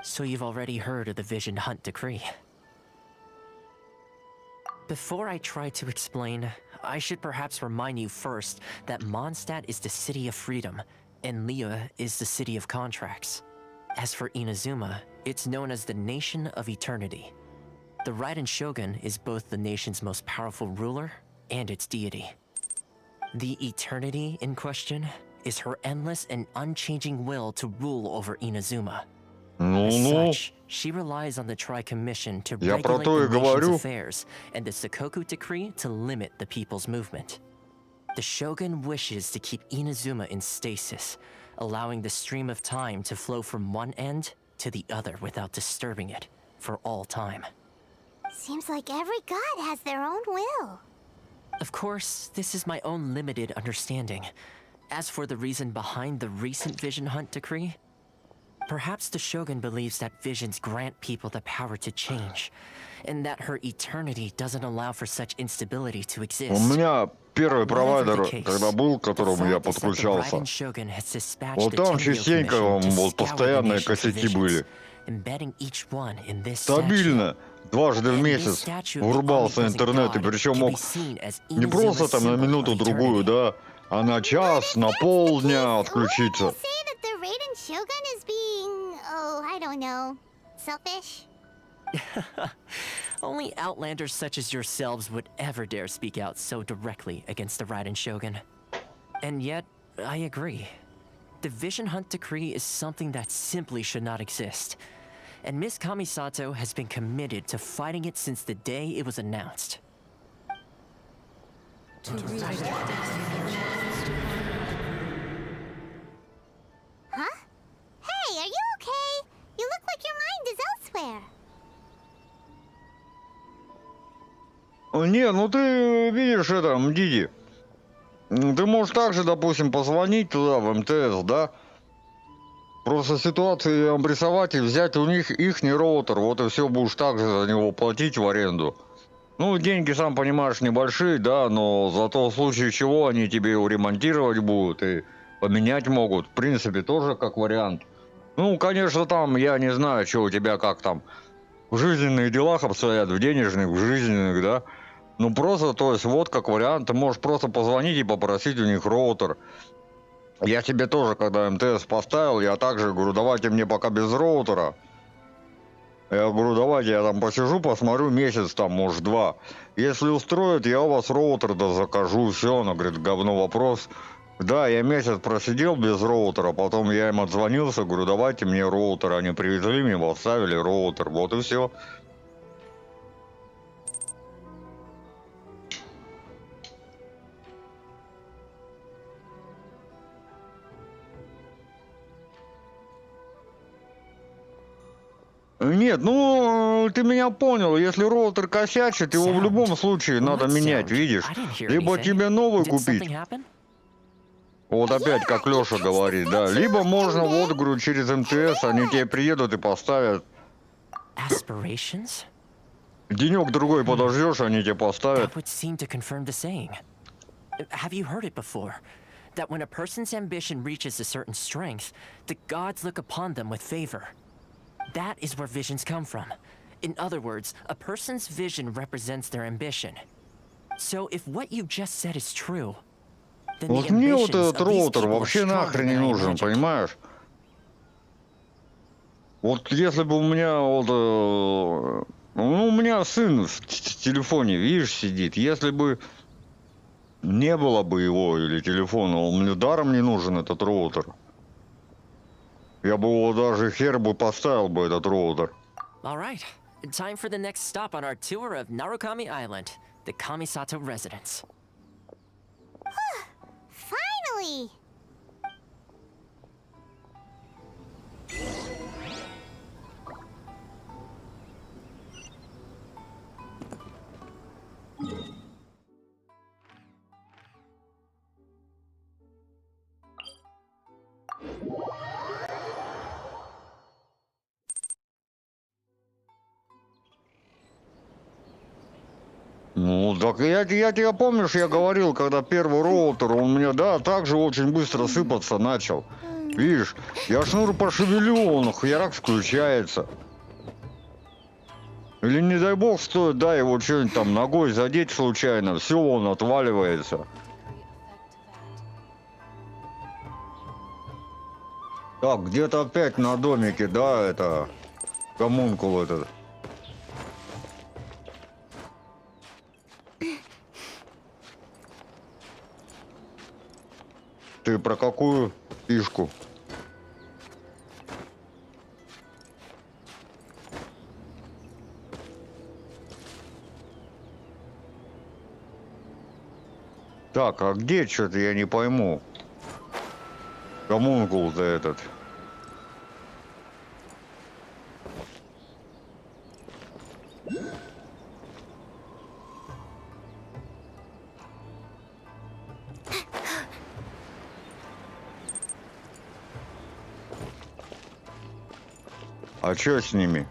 So you've already heard of the Vision Hunt decree. Before I try to explain, I should perhaps remind you first that Mondstadt is the city of freedom, and Liyue is the city of contracts. As for Inazuma, it's known as the Nation of Eternity. The Raiden Shogun is both the nation's most powerful ruler and its deity. The Eternity in question is her endless and unchanging will to rule over Inazuma. As such, she relies on the Tri-Commission to regulate the nation's affairs and the Sakoku Decree to limit the people's movement. The Shogun wishes to keep Inazuma in stasis, allowing the stream of time to flow from one end to the other without disturbing it for all time. Seems like every god has their own will. Of course, this is my own limited understanding. As for the reason behind the recent Vision Hunt decree, perhaps the Shogun believes that visions grant people the power to change, and that her eternity doesn't allow for such instability to exist. У меня первый провайдер, когда был, к которому я подключался, вот там частенько вот постоянные косяки были. Стабильно. Дважды в месяц врубался интернет, и причем мог не просто там на минуту-другую, да, а на час, на полдня отключиться. Only outlanders such as yourselves would ever dare speak out so directly against the Raiden Shogun. And yet, I agree. The Vision Hunt decree is something that simply should not exist. And Miss Kamisato has been committed to fighting it since the day it was announced. Huh? Hey, are you okay? You look like your mind is elsewhere. Не, ну ты видишь это, Мдиди. Ты можешь также, допустим, позвонить туда, в МТС, да? Просто ситуацию обрисовать и взять у них ихний роутер, вот и все, будешь также за него платить в аренду. Ну, деньги, сам понимаешь, небольшие, да, но зато в случае чего они тебе его ремонтировать будут и поменять могут. В принципе, тоже как вариант. Ну, конечно, там, я не знаю, что у тебя как там в жизненных делах обстоят, в денежных, в жизненных, да. Ну, просто, то есть, вот как вариант, ты можешь просто позвонить и попросить у них роутер. Я тебе тоже, когда МТС поставил, я также говорю, давайте мне пока без роутера. Я говорю, давайте я там посижу, посмотрю месяц, там, может, два. Если устроит, я у вас роутер да закажу, все. Она говорит, говно вопрос. Да, я месяц просидел без роутера, потом я им отзвонился, говорю, давайте мне роутер. Они привезли мне, поставили роутер, вот и все. Нет, ну, ты меня понял, если роутер косячит, его в любом случае надо менять, видишь? Либо тебе новый купить. Вот опять, как Лёша говорит, да. Либо можно, вот, говорю, через МТС, они тебе приедут и поставят. Денёк-другой подождёшь, они тебе поставят. that when a person's ambition reaches a certain strength, the gods look upon them with favor. That is where visions come from. In other words, a person's vision represents their ambition. So if what you just said is true, then Вот the мне вот ambitions этот of these роутер people are вообще stronger нахрен не than I нужен, imagined. понимаешь? Вот если бы у меня вот... ну, у меня сын в телефоне, видишь, сидит. Если бы не было бы его или телефона, он мне даром не нужен, этот роутер. Я бы его даже хер бы поставил бы, этот роутер. All right, time for the next stop on our tour of Narukami Island, the Kamisato residence. Finally! Ну, так я тебя помнишь, я говорил, когда первый роутер, он у меня, да, также очень быстро сыпаться начал. Видишь, я шнур пошевелю, он хуярак включается. Или не дай бог стоит, да, его что-нибудь там ногой задеть случайно, все, он отваливается. Так, где-то опять на домике, да, это гомункул этот. Ты про какую фишку? Так, а где что-то я не пойму? Гомункул-то этот. А чё с ними?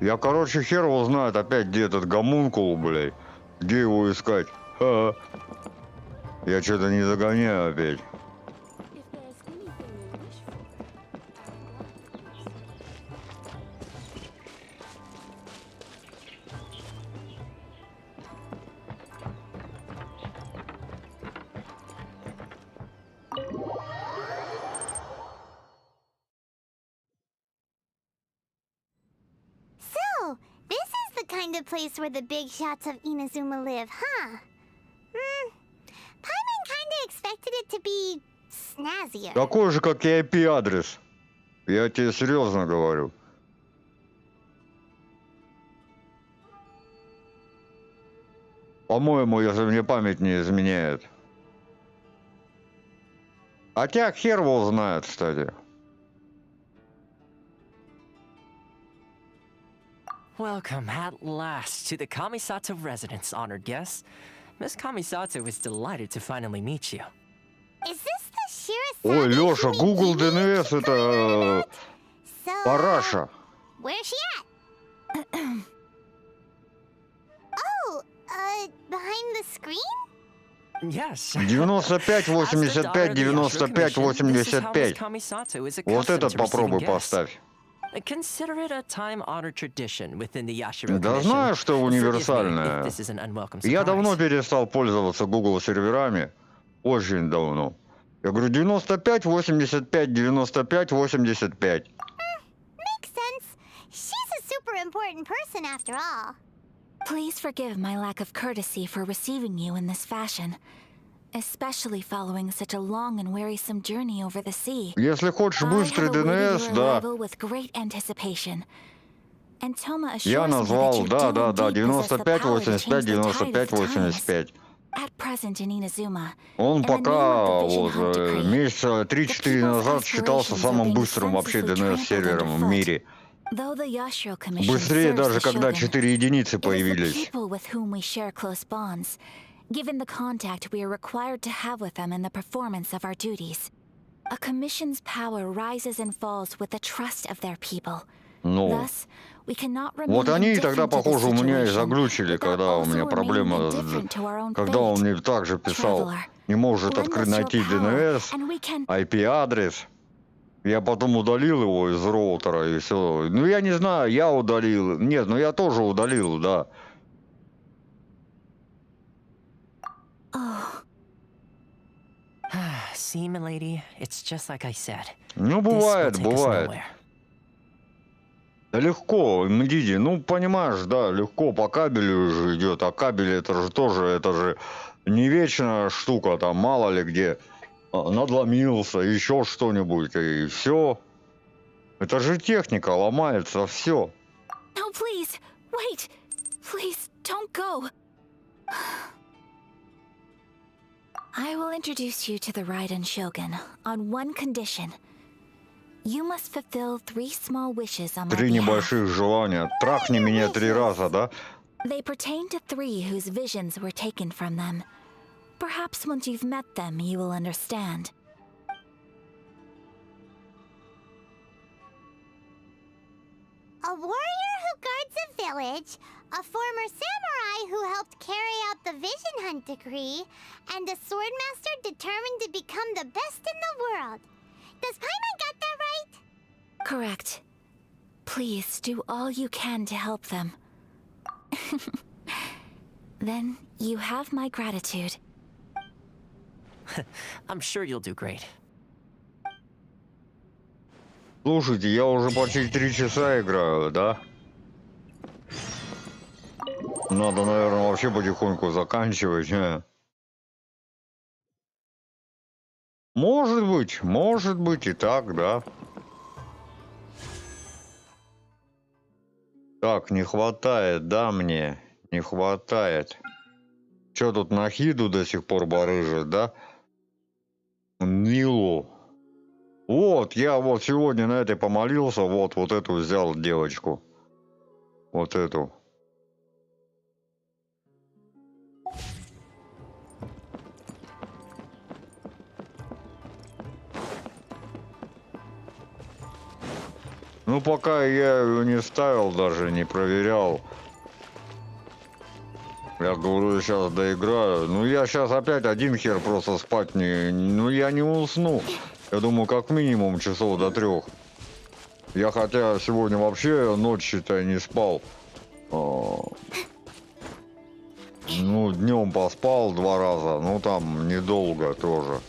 Я, короче, хер его знает опять, где этот гомункул, блядь. Где его искать? Ха-ха. Я что-то не догоняю опять. So, this is the kind of place where the big shots of Inazuma live, huh? Paimon kinda expected it to be snazzier. Такой же, как и IP-адрес. Я тебе серьезно говорю. По-моему, если мне память не изменяет. Хотя хер его знает, кстати. Welcome at last to the Kamisato residence, honored guests. Miss Kamisato is delighted to finally meet you. Is this the sheerest Ой, Лёша, Google DNS это параша. Where's she at? Oh, behind the screen? Yes. 95, 85, 95, 85. Вот этот попробуй поставь. Consider it a time-honored tradition within the Yashiro Да знаю, что универсальное. Я давно перестал пользоваться Google серверами. Очень давно. Я говорю 95, 85, 95, 85. Makes sense. She's a super important person after all. Please forgive my lack of courtesy for receiving you in this fashion, especially following such a long and wearisome journey over the sea. Если хочешь быстрый DNS, да. With great anticipation. And Toma Я assures me that назвал, you да, do да, да, indeed possess the 95, power to 85, change the tide 95, of times. 85. At present in Inazuma, Он in the пока name of the Vision вот Hunt Decree, месяца 3-4 назад считался самым быстрым вообще DNS-сервером в мире. Though the Yashiro Commission Быстрее serves даже, the когда Shogun, 4 единицы it is the появились. people with whom we share close bonds, given the contact we are required to have with them in the performance of our duties. A commission's power rises and falls with the trust of their people. Ну, Thus, we cannot remain вот они тогда, indifferent to this похоже, у меня и situation заглючили, without когда у also меня remaining проблема, indifferent to our own когда он fate. мне также писал, Traveler, не может lend открыть, us your найти power, DNS, and we can... IP-адрес. Я потом удалил его из роутера и все. Ну, я не знаю, я удалил. Нет, ну я тоже удалил, да. See, milady, it's just like I said. Ну, This will бывает, take us бывает. nowhere. Да легко, Мдиди, ну, понимаешь, да, легко по кабелю же идет, а кабель это же тоже, это же не вечная штука, там, мало ли где надломился, еще что-нибудь, и все. Это же техника, ломается все. No, please, wait. Please, don't go. I will introduce you to the Raiden Shogun on one condition. You must fulfill 3 small wishes on my 3 behalf. небольших желания. Трахни меня 3 раза, да? They pertain to 3 whose visions were taken from them. Perhaps once you've met them, you will understand. A warrior who guards a village, a former samurai who helped carry out the Vision Hunt decree, and a swordmaster determined to become the best in the world. Does Paimon got that right? Correct. Please do all you can to help them. Then you have my gratitude. I'm sure you'll do great. Слушайте, я уже почти 3 часа играю, да? Надо, наверное, вообще потихоньку заканчивать. Может быть и так, да. Так, не хватает, да, мне? Не хватает. Чё тут Нахиду до сих пор барыжит, да? Нилу. Вот, я вот сегодня на этой помолился, вот эту взял девочку. Вот эту. Ну, пока я ее не ставил, даже не проверял. Я говорю, сейчас доиграю. Ну, я сейчас опять один хер просто спать не... Ну, я не усну. Я думаю, как минимум часов до 3. Я хотя сегодня вообще ночь, считай, не спал. Ну, днем поспал 2 раза. Ну, там недолго тоже.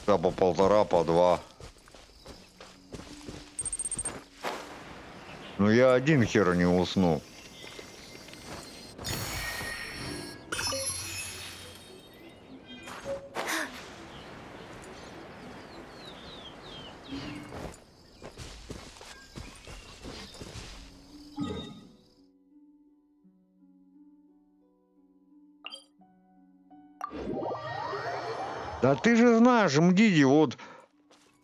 Да, по 1,5, по 2. Ну, я один хер не усну. Да ты же знаешь, Мдиди, вот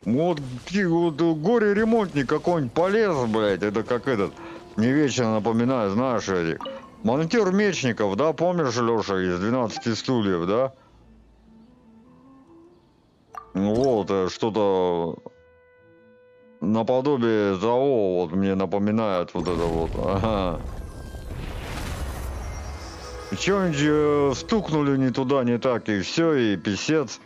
горе-ремонтник какой-нибудь полез, блядь, это как этот, мне вечно напоминаю, знаешь, эти, монтер Мечников, да, помнишь, Леша, из 12 стульев, да? Вот, что-то наподобие ЗАО, вот мне напоминает вот это вот, ага. Чё-нибудь стукнули не туда, не так, и все, и писец.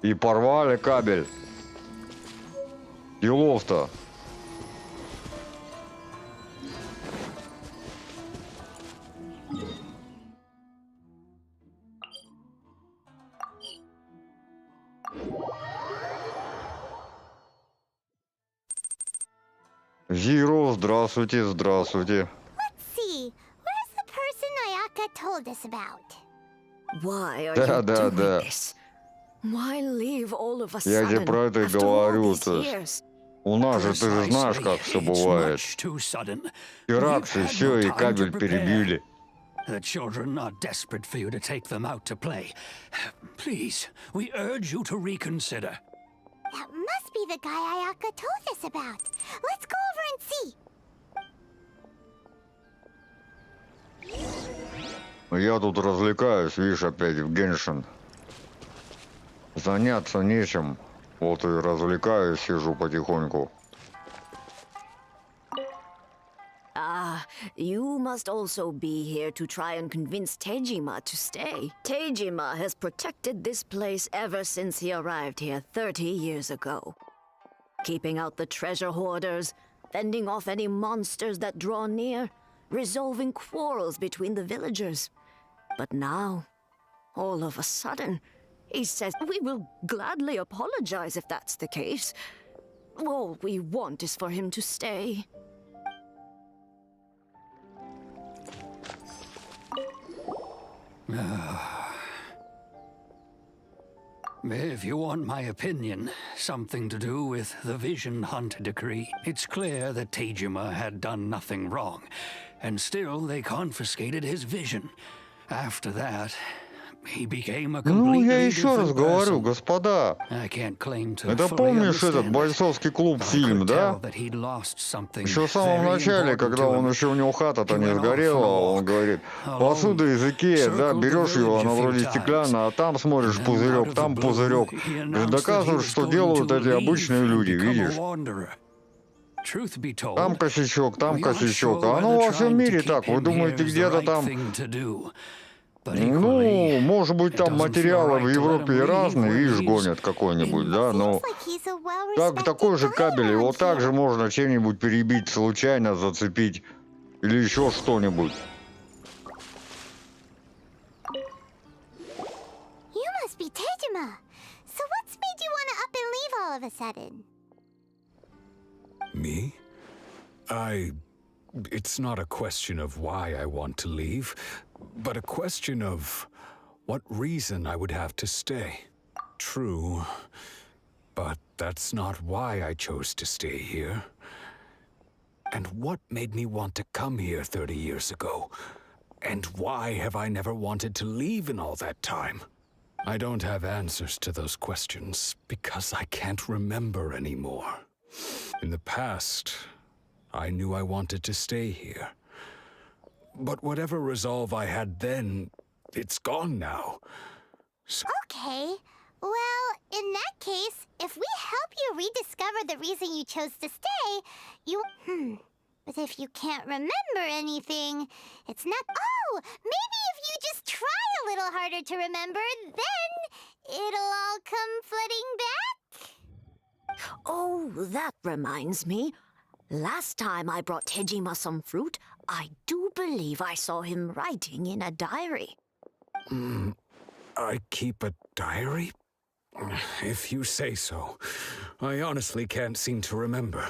И порвали кабель. Делов-то. Зиро, здравствуйте, здравствуйте. Let's see. Where's the person Ayaka told us about? Why are Да, you да, doing да. this? Why leave all of a Я тебе sudden про это и after all говорю. these То есть years? у нас же, ты же знаешь, как все бывает. Теракс и все, и кабель перебили. The children are desperate for you to take them out to play. Please, we urge you to reconsider. That must be the guy Ayaka told us about. Let's go over and see. Я тут развлекаюсь, видишь, опять в Геншин. Заняться нечем. Вот и развлекаюсь, сижу потихоньку. Ah, you must also be here to try and convince Tejima to stay. Tejima has protected this place ever since he arrived here 30 years ago. Keeping out the treasure hoarders, fending off any monsters that draw near, resolving quarrels between the villagers. But now, all of a sudden, he says we will gladly apologize if that's the case. All we want is for him to stay. If you want my opinion, something to do with the Vision Hunt decree, it's clear that Tejima had done nothing wrong, and still they confiscated his vision. After that, he became a Ну, я completely еще раз different говорю, person. господа. I can't claim to Это fully помнишь этот understand it. бойцовский клуб I фильм, could да? tell that he'd lost something Еще в самом very начале, important когда to он him. еще у него хата-то He не went off on a сгорела, он walk, говорит, alone, посуда из Икеи, да, circled the берешь его, village она a few вроде times. стеклянная, а там смотришь And out пузырек, of the там blue, пузырек. he То есть announced that he доказывают, was что going делают to эти leave обычные and люди, become a видишь? wanderer. Truth be told, Там косячок, там we aren't косячок. sure А оно whether во всем trying to мире keep так. Вы him думаете, here is the где-то right там... thing to do. But Ну, equally, может быть, там it doesn't feel материалы в right to let Европе him и leave разные, when видишь, he's гонят какой-нибудь, да, но Like he's a так, well-respected такой же guy кабель, его around также here. можно чем-нибудь перебить, случайно зацепить или еще что-нибудь. You must be Tejima. So what's made you want to up and leave all of a sudden? Me? It's not a question of why I want to leave, but a question of what reason I would have to stay. True, but that's not why I chose to stay here. And what made me want to come here 30 years ago? And why have I never wanted to leave in all that time? I don't have answers to those questions because I can't remember anymore. In the past, I knew I wanted to stay here. But whatever resolve I had then, it's gone now. Okay. Well, in that case, if we help you rediscover the reason you chose to stay, you... But if you can't remember anything, it's not... Oh! Maybe if you just try a little harder to remember, then it'll all come flooding back? Oh, that reminds me. Last time I brought Tejima some fruit, I do believe I saw him writing in a diary. I keep a diary? If you say so. I honestly can't seem to remember.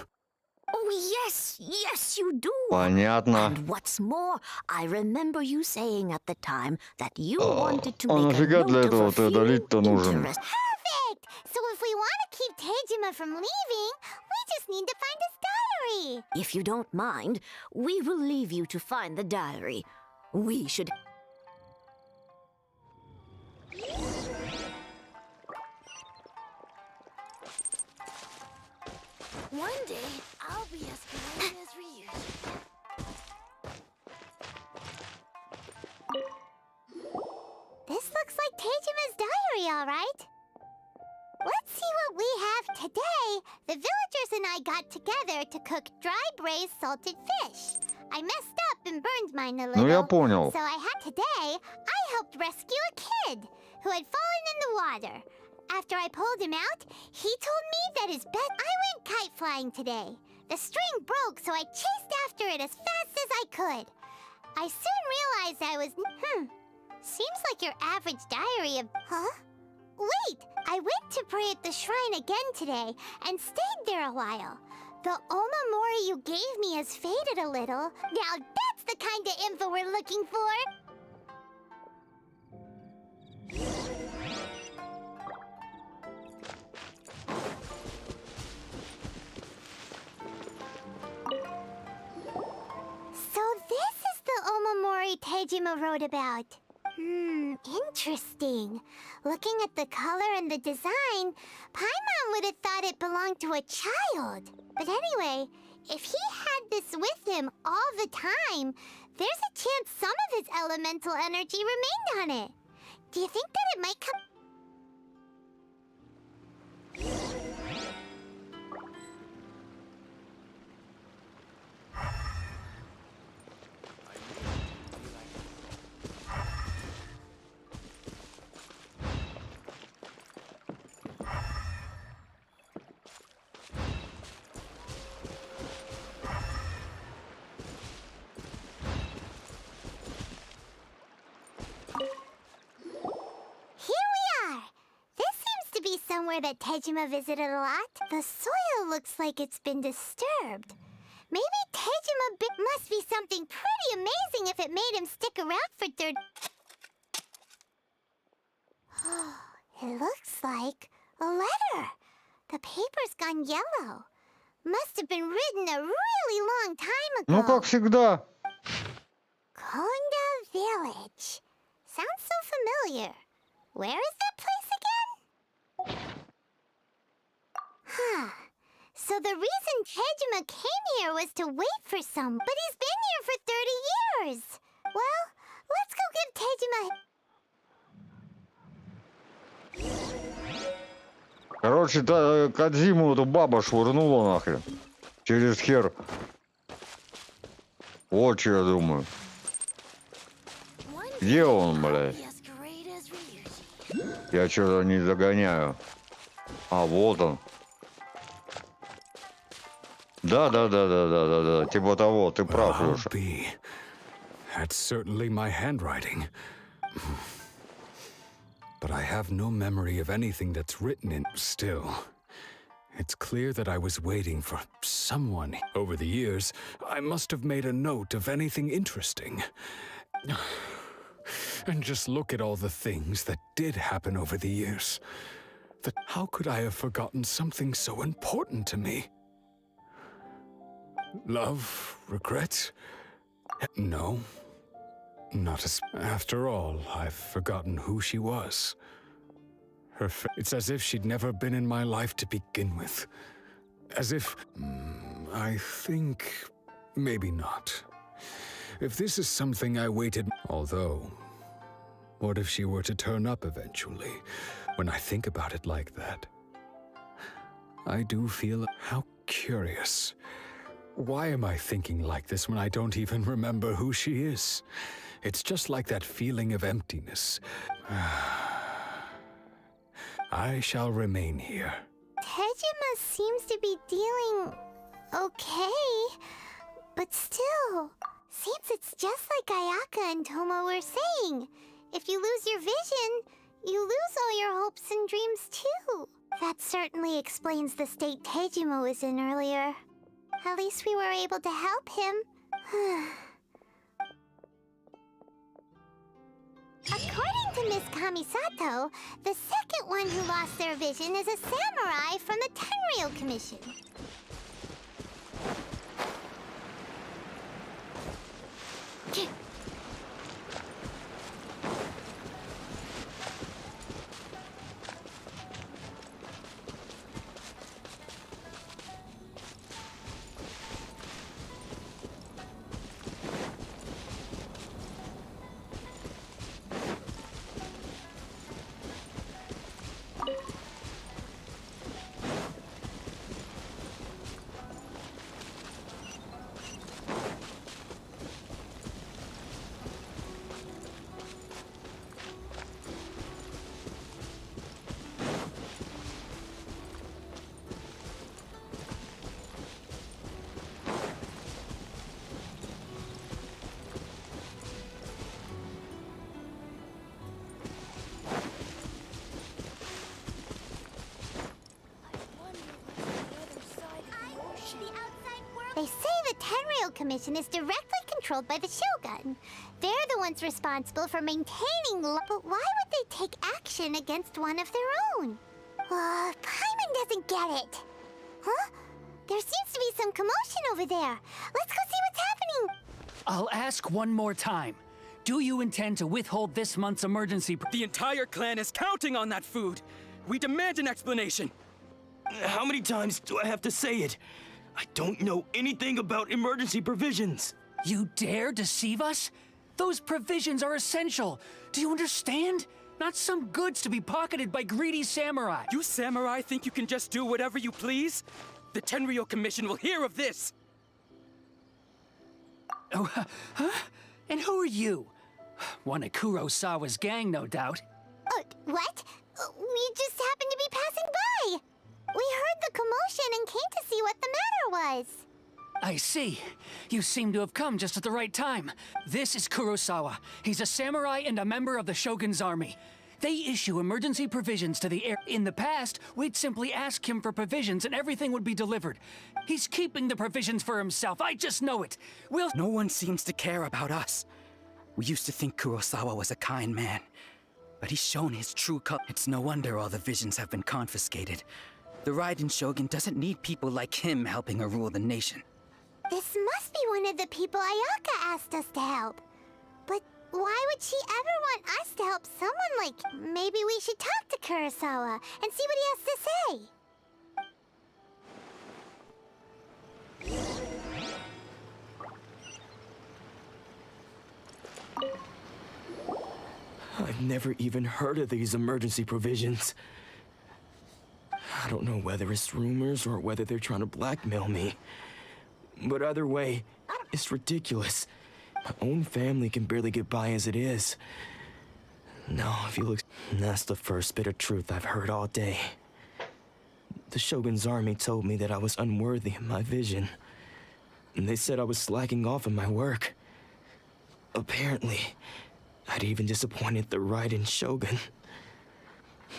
Oh, yes, you do. Понятно. And what's more, I remember you saying at the time that you wanted to А make a нафига для note этого of a ты few долить-то нужен? interest. Perfect! So if we want to keep Tejima from leaving, we just need to find his diary. If you don't mind, we will leave you to find the diary. We should... One day, I'll be as kind as Ryu. This looks like Tejima's diary, all right. Let's see what we have today. The villagers and I got together to cook dry braised salted fish. I messed up and burned mine a little. Ну, я понял. So today, I helped rescue a kid who had fallen in the water. After I pulled him out, he told me that his best... I went kite flying today. The string broke, so I chased after it as fast as I could. I soon realized I was... Seems like your average diary of... Huh? Wait! I went to pray at the shrine again today and stayed there a while. The Omamori you gave me has faded a little. Now that's the kind of info we're looking for! So this is the Omamori story Tejima wrote about. Interesting. Looking at the color and the design, Paimon would have thought it belonged to a child. But anyway, if he had this with him all the time, there's a chance some of his elemental energy remained on it. Do you think that it might come... Somewhere that Tejima visited a lot. The soil looks like it's been disturbed. Maybe Tejima must be something pretty amazing if it made him stick around for third... It looks like a letter. The paper's gone yellow. Must have been written a really long time ago. Ну, как всегда. Konda Village. Sounds so familiar. Where is that place again? Huh. So the reason Tejima came here was to wait for some, but he's been here for 30 years. Well, let's go give Tejima... Короче, Кодзиму эту баба швырнула нахрен. Через хер. Вот что я думаю. Где он, блядь? Я что-то не догоняю. А, вот он. Да, типа того, ты прав, Леша. That's certainly my handwriting. But I have no memory of anything that's written in. Still, it's clear that I was waiting for someone. Over the years, I must have made a note of anything interesting. And just look at all the things that did happen over the years. How could I have forgotten something so important to me? Love? Regret? No. Not as... After all, I've forgotten who she was. It's as if she'd never been in my life to begin with. As if... I think... maybe not. If this is something I waited... Although... What if she were to turn up eventually? When I think about it like that, I do feel... How curious. Why am I thinking like this when I don't even remember who she is? It's just like that feeling of emptiness. I shall remain here. Tejima seems to be dealing... okay. But still, seems it's just like Ayaka and Toma were saying. If you lose your vision, you lose all your hopes and dreams too. That certainly explains the state Tejima was in earlier. At least we were able to help him. According to Miss Kamisato, the second one who lost their vision is a samurai from the Tenryou Commission. They say the Tenryou Commission is directly controlled by the Shogun. They're the ones responsible for maintaining law. But why would they take action against one of their own? Paimon doesn't get it. Huh? There seems to be some commotion over there. Let's go see what's happening. I'll ask one more time. Do you intend to withhold this month's emergency? The entire clan is counting on that food. We demand an explanation. How many times do I have to say it? I don't know anything about emergency provisions. You dare deceive us? Those provisions are essential. Do you understand? Not some goods to be pocketed by greedy samurai. You samurai think you can just do whatever you please? The Tenryou Commission will hear of this. Oh, huh? And who are you? One of Kurosawa's gang, no doubt. What? We just happened to be passing by. We heard the commotion and came to see what the matter was. I see. You seem to have come just at the right time. This is Kurosawa. He's a samurai and a member of the Shogun's army. They issue emergency provisions to the air. In the past, we'd simply ask him for provisions and everything would be delivered. He's keeping the provisions for himself. I just know it. No one seems to care about us. We used to think Kurosawa was a kind man, but he's shown his true color. It's no wonder all the visions have been confiscated. The Raiden Shogun doesn't need people like him helping her rule the nation. This must be one of the people Ayaka asked us to help. But why would she ever want us to help someone like... Maybe we should talk to Kurosawa and see what he has to say. I've never even heard of these emergency provisions. I don't know whether it's rumors or whether they're trying to blackmail me. But either way, it's ridiculous. My own family can barely get by as it is. Now, if you look... That's the first bit of truth I've heard all day. The Shogun's army told me that I was unworthy of my vision. And they said I was slacking off in my work. Apparently, I'd even disappointed the Raiden Shogun.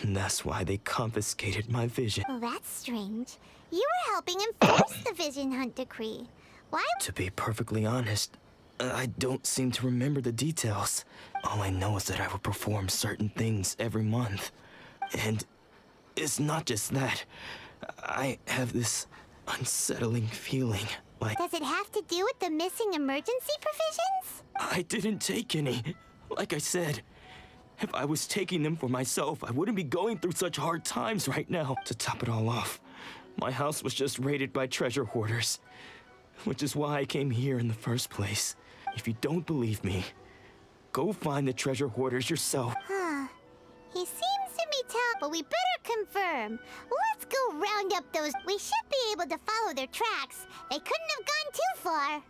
And that's why they confiscated my vision. Well, that's strange. You were helping enforce the Vision Hunt Decree. Why? To be perfectly honest, I don't seem to remember the details. All I know is that I will perform certain things every month. And it's not just that. I have this unsettling feeling like... Does it have to do with the missing emergency provisions? I didn't take any. Like I said, if I was taking them for myself, I wouldn't be going through such hard times right now. To top it all off, my house was just raided by treasure hoarders, which is why I came here in the first place. If you don't believe me, go find the treasure hoarders yourself. Huh. He seems to be but we better confirm. Let's go round up those. We should be able to follow their tracks. They couldn't have gone too far.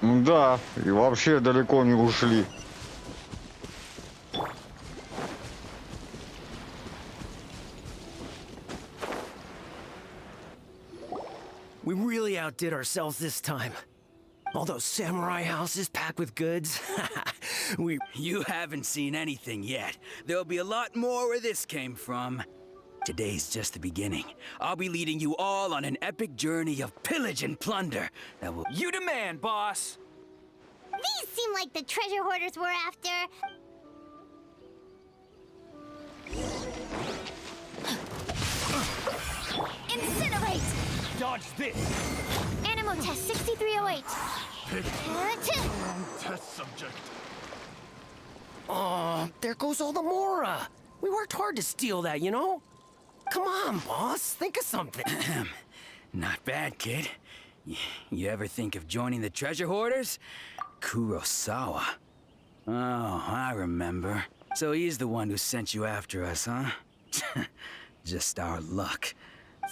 Да, и вообще далеко не ушли. We really outdid ourselves this time. All those samurai houses packed with goods. You haven't seen anything yet. There'll be a lot more where this came from. Today's just the beginning. I'll be leading you all on an epic journey of pillage and plunder that will... You demand, boss! These seem like the treasure hoarders we're after. Incinerate! Dodge this! Animal test 6308. Test subject. Oh, there goes all the Mora. We worked hard to steal that, you know? Come on, boss. Think of something. Not bad, kid. You ever think of joining the treasure hoarders? Kurosawa. Oh, I remember. So he's the one who sent you after us, huh? Just our luck.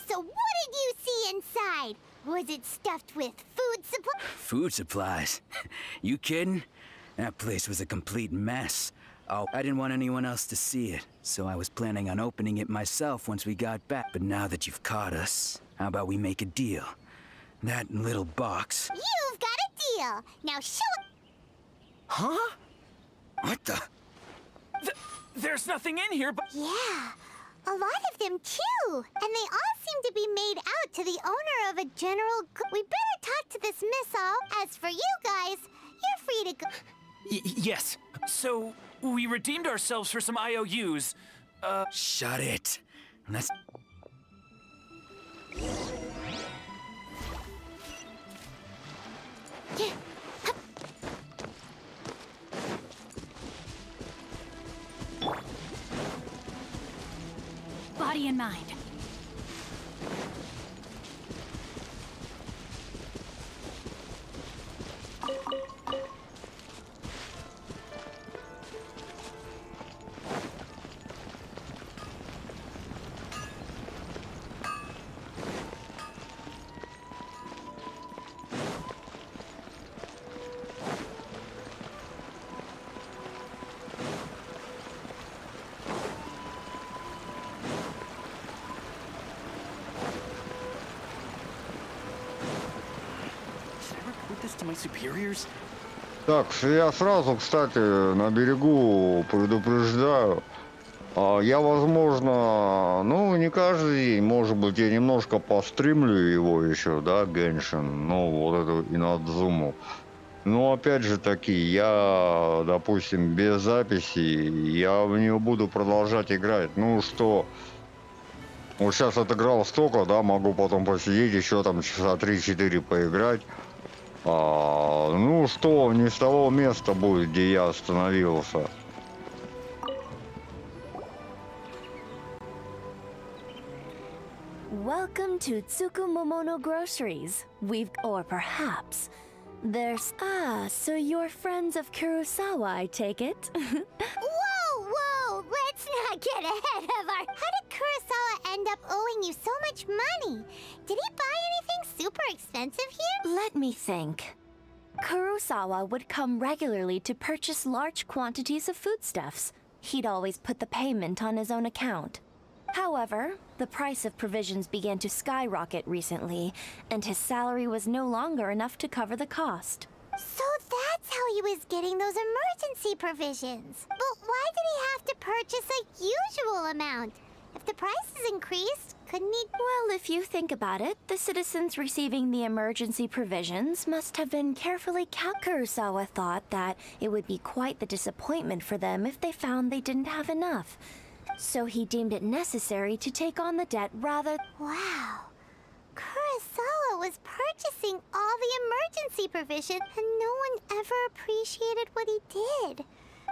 So what did you see inside? Was it stuffed with food supplies? Food supplies? You kidding? That place was a complete mess. Oh, I didn't want anyone else to see it, so I was planning on opening it myself once we got back. But now that you've caught us, how about we make a deal? That little box... You've got a deal! Now show it! Huh? What the... There's nothing in here but... Yeah, a lot of them too! And they all seem to be made out to the owner of a general... We better talk to this missile. As for you guys, you're free to go... Yes. So, we redeemed ourselves for some IOUs. Shut it. Let's... Body and mind. To my superiors? Так, я сразу, кстати, на берегу предупреждаю. Я, возможно, ну, не каждый день, может быть, я немножко постримлю его еще, да, Геншин, ну, вот эту Инадзуму. Но, опять же таки, я, допустим, без записи, я в нее буду продолжать играть. Ну, что, вот сейчас отыграл столько, да, могу потом посидеть, еще там часа 3-4 поиграть. Ну что, не с того места будет, где я остановился. Welcome to Tsukumomono Groceries. Or perhaps there's... so you're friends of Kurosawa, I take it? Whoa! Let's not get ahead of our... How did Kurosawa end up owing you so much money? Did he buy anything super expensive here? Let me think. Kurosawa would come regularly to purchase large quantities of foodstuffs. He'd always put the payment on his own account. However, the price of provisions began to skyrocket recently, and his salary was no longer enough to cover the cost. So that's how he was getting those emergency provisions. But why did he have to purchase a usual amount? If the prices increased, couldn't he... Well, if you think about it, the citizens receiving the emergency provisions must have been carefully Kurosawa thought that it would be quite the disappointment for them if they found they didn't have enough. So he deemed it necessary to take on the debt rather... Wow. Kurosawa was purchasing all the emergency provision, and no one ever appreciated what he did.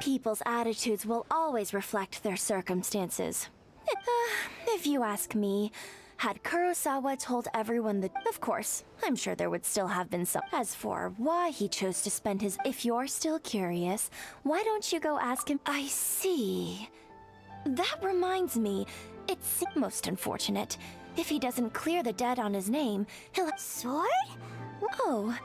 People's attitudes will always reflect their circumstances. If you ask me, had Kurosawa told everyone that... Of course, I'm sure there would still have been some... As for why he chose to spend his... If you're still curious, why don't you go ask him... I see. That reminds me, it's most unfortunate. If he doesn't clear the debt on his name, he'll... Sword? Oh,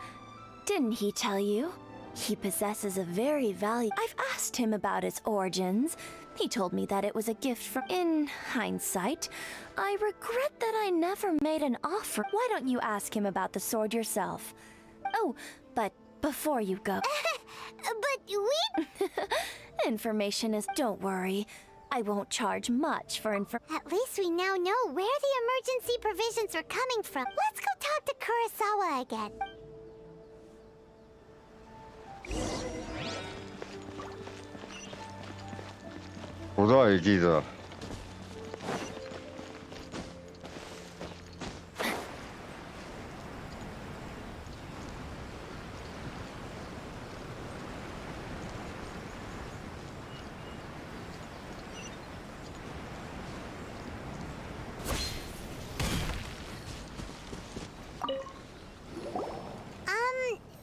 didn't he tell you? He possesses a very valuable... I've asked him about its origins. He told me that it was a gift from... In hindsight, I regret that I never made an offer. Why don't you ask him about the sword yourself? Oh, but before you go... But we... Information is... Don't worry. I won't charge much for At least we now know where the emergency provisions are coming from. Let's go talk to Kurosawa again. Куда идти-то?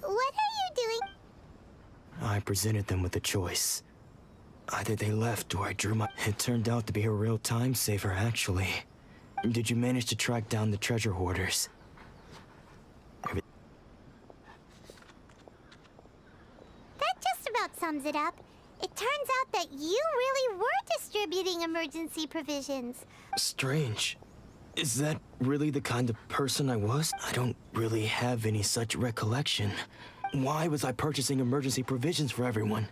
What are you doing? I presented them with a choice. Either they left or I drew my... It turned out to be a real time saver, actually. Did you manage to track down the treasure hoarders? That just about sums it up. It turns out that you really were distributing emergency provisions. Strange. Is that really the kind of person I was? I don't really have any such recollection. Why was I purchasing emergency provisions for everyone?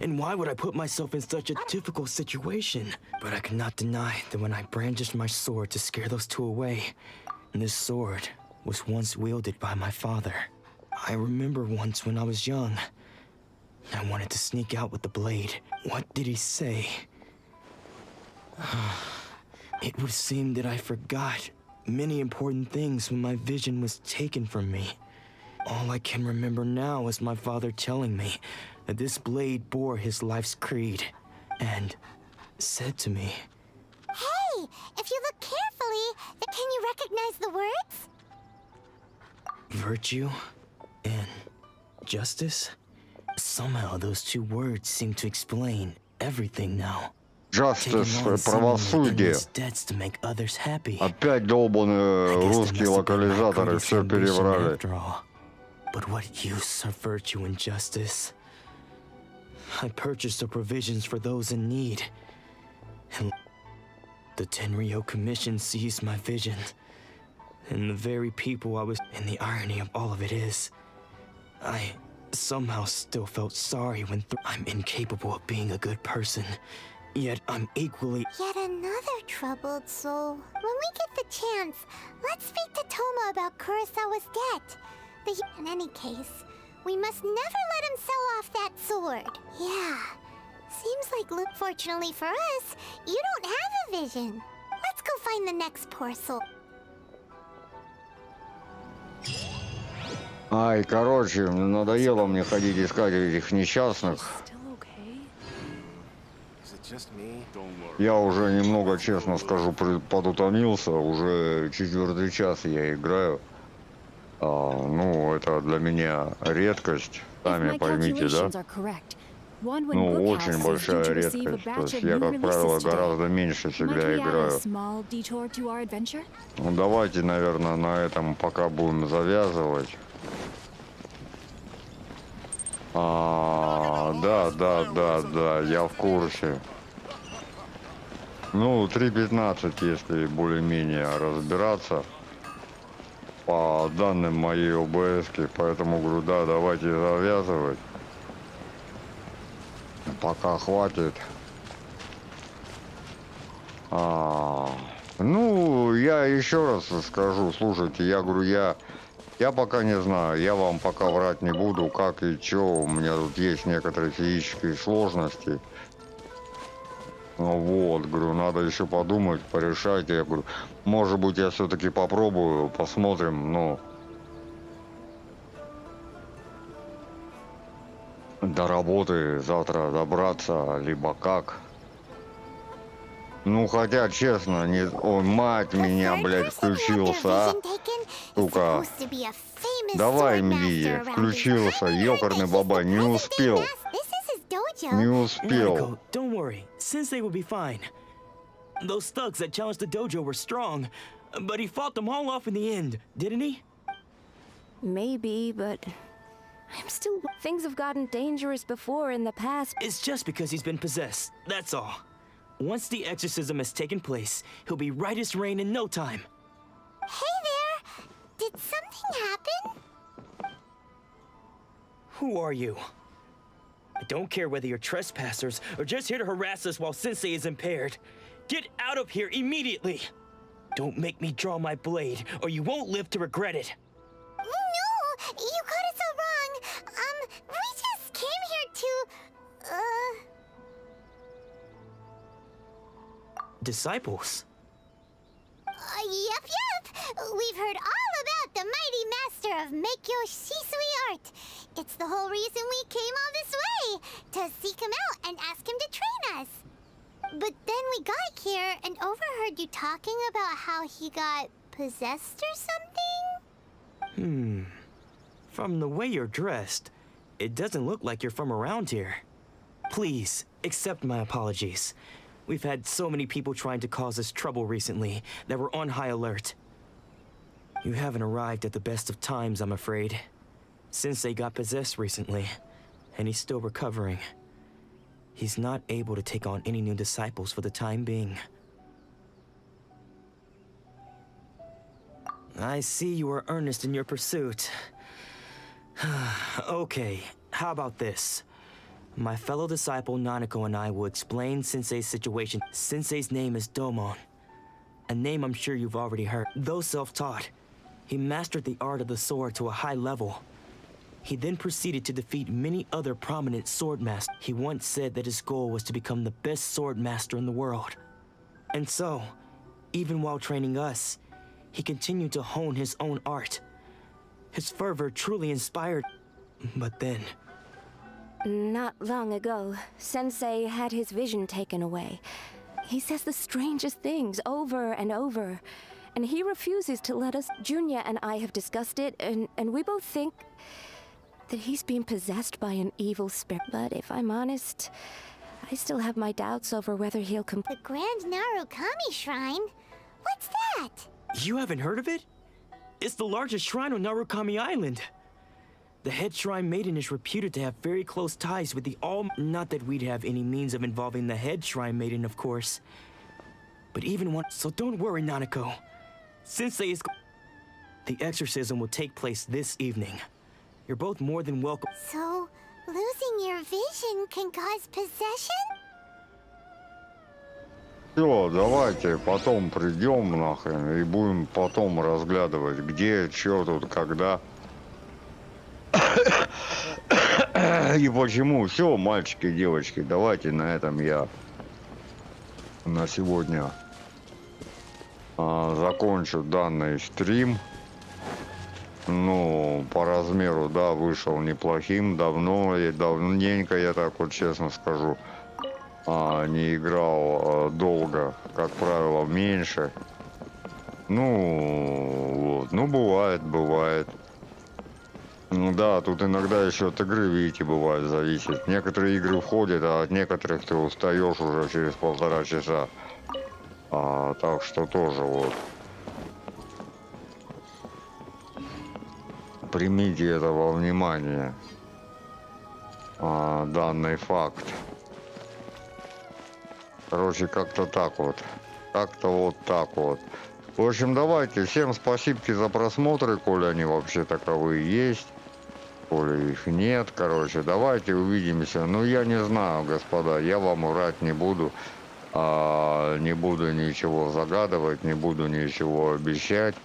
And why would I put myself in such a difficult situation? But I could not deny that when I brandished my sword to scare those two away, this sword was once wielded by my father. I remember once when I was young, I wanted to sneak out with the blade. What did he say? It would seem that I forgot many important things when my vision was taken from me. All I can remember now is my father telling me that this blade bore his life's creed and said to me, Hey, if you look carefully, can you recognize the words? virtue and justice? Somehow those two words seem to explain everything now. Justice, правосудие. Опять долбаные русские локализаторы все переврали. But what use are virtue and justice? I purchased the provisions for those in need. And the Tenryo Commission seized my vision. And the very people I was... And the irony of all of it is, I somehow still felt sorry when I'm incapable of being a good person. Yet I'm equally... Yet another troubled soul. When we get the chance, let's speak to Toma about Kurosawa's debt. In any case, we must never let him sell off that sword. Yeah. Seems like, fortunately for us, you don't have a vision. Let's go find the next poor soul. Ай, короче, надоело мне ходить искать этих несчастных. Я уже немного, честно скажу, подутомился. Уже 4-й час я играю. Ну, это для меня редкость, сами поймите, да? Ну, очень большая редкость. То есть я, как правило, гораздо меньше всегда играю. Ну, давайте, наверное, на этом пока будем завязывать. Да, я в курсе. Ну, 3.15, если более-менее разбираться по данным моей ОБС-ки, поэтому говорю, да, давайте завязывать. Пока хватит. Ну, я еще раз скажу, слушайте, я говорю, я пока не знаю, я вам пока врать не буду, как и что, у меня тут есть некоторые физические сложности. Ну вот, говорю, надо еще подумать, порешать. Я говорю, может быть, я все-таки попробую, посмотрим, но до работы завтра добраться, либо как. Ну, хотя, честно, не... Ой, мать меня, блядь, включился, а? Сука. Давай, Мди, включился, ёкарный баба, не успел. Не успел. Don't worry, Sensei will be fine. Those thugs that challenged the dojo were strong, but he fought them all off in the end, didn't he? Maybe, but I'm still... Things have gotten dangerous before in the past. It's just because he's been possessed, that's all. Once the exorcism has taken place, he'll be right as rain in no time. Hey there! Did something happen? Who are you? I don't care whether you're trespassers or just here to harass us while Sensei is impaired. Get out of here immediately! Don't make me draw my blade, or you won't live to regret it. No! You got it so wrong! We just came here to... Disciples? Yep. We've heard all about the mighty master of Meikyo Shisui art. It's the whole reason we came all this way, to seek him out and ask him to train us. But then we got here and overheard you talking about how he got possessed or something? From the way you're dressed, it doesn't look like you're from around here. Please, accept my apologies. We've had so many people trying to cause us trouble recently that we're on high alert. You haven't arrived at the best of times, I'm afraid. Sensei got possessed recently, and he's still recovering. He's not able to take on any new disciples for the time being. I see you are earnest in your pursuit. Okay, how about this? My fellow disciple Nanako and I will explain Sensei's situation. Sensei's name is Domon, a name I'm sure you've already heard. Though self-taught, he mastered the art of the sword to a high level. He then proceeded to defeat many other prominent sword masters. He once said that his goal was to become the best sword master in the world. And so, even while training us, he continued to hone his own art. His fervor truly inspired. But then... Not long ago, Sensei had his vision taken away. He says the strangest things over and over. And he refuses to let us. Junya and I have discussed it, and we both think that he's been possessed by an evil spirit. But if I'm honest, I still have my doubts over whether he'll The Grand Narukami Shrine? What's that? You haven't heard of it? It's the largest shrine on Narukami Island. The head shrine maiden is reputed to have very close ties with the all... Not that we'd have any means of involving the head shrine maiden, of course. But even one... So don't worry, Nanako. Sensei is... The exorcism will take place this evening. You're both more than welcome. So, losing your vision can cause possession? Все, давайте потом придем нахрен и будем потом разглядывать, где, что тут, когда и почему. Все, мальчики и девочки, давайте на этом я на сегодня закончу данный стрим. Ну, по размеру, да, вышел неплохим. Давненько, я так вот честно скажу, не играл долго, как правило, меньше. Ну, вот, ну, бывает. Ну да, тут иногда еще от игры, видите, бывает, зависит. Некоторые игры входят, а от некоторых ты устаешь уже через 1,5 часа. Так что тоже вот. Примите это во внимание. Данный факт. Короче, как-то так вот. Как-то вот так вот. В общем, давайте. Всем спасибо за просмотры, коли они вообще таковые есть. Коли их нет. Короче, давайте увидимся. Ну, я не знаю, господа. Я вам врать не буду. Не буду ничего загадывать. Не буду ничего обещать.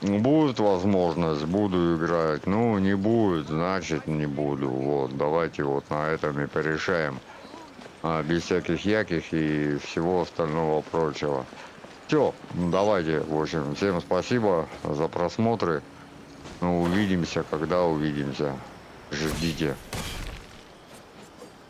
Будет возможность, буду играть. Ну, не будет, значит, не буду. Вот, давайте вот на этом и порешаем. Без всяких яких и всего остального прочего. Все, давайте, в общем, всем спасибо за просмотры. Ну, увидимся, когда увидимся. Ждите.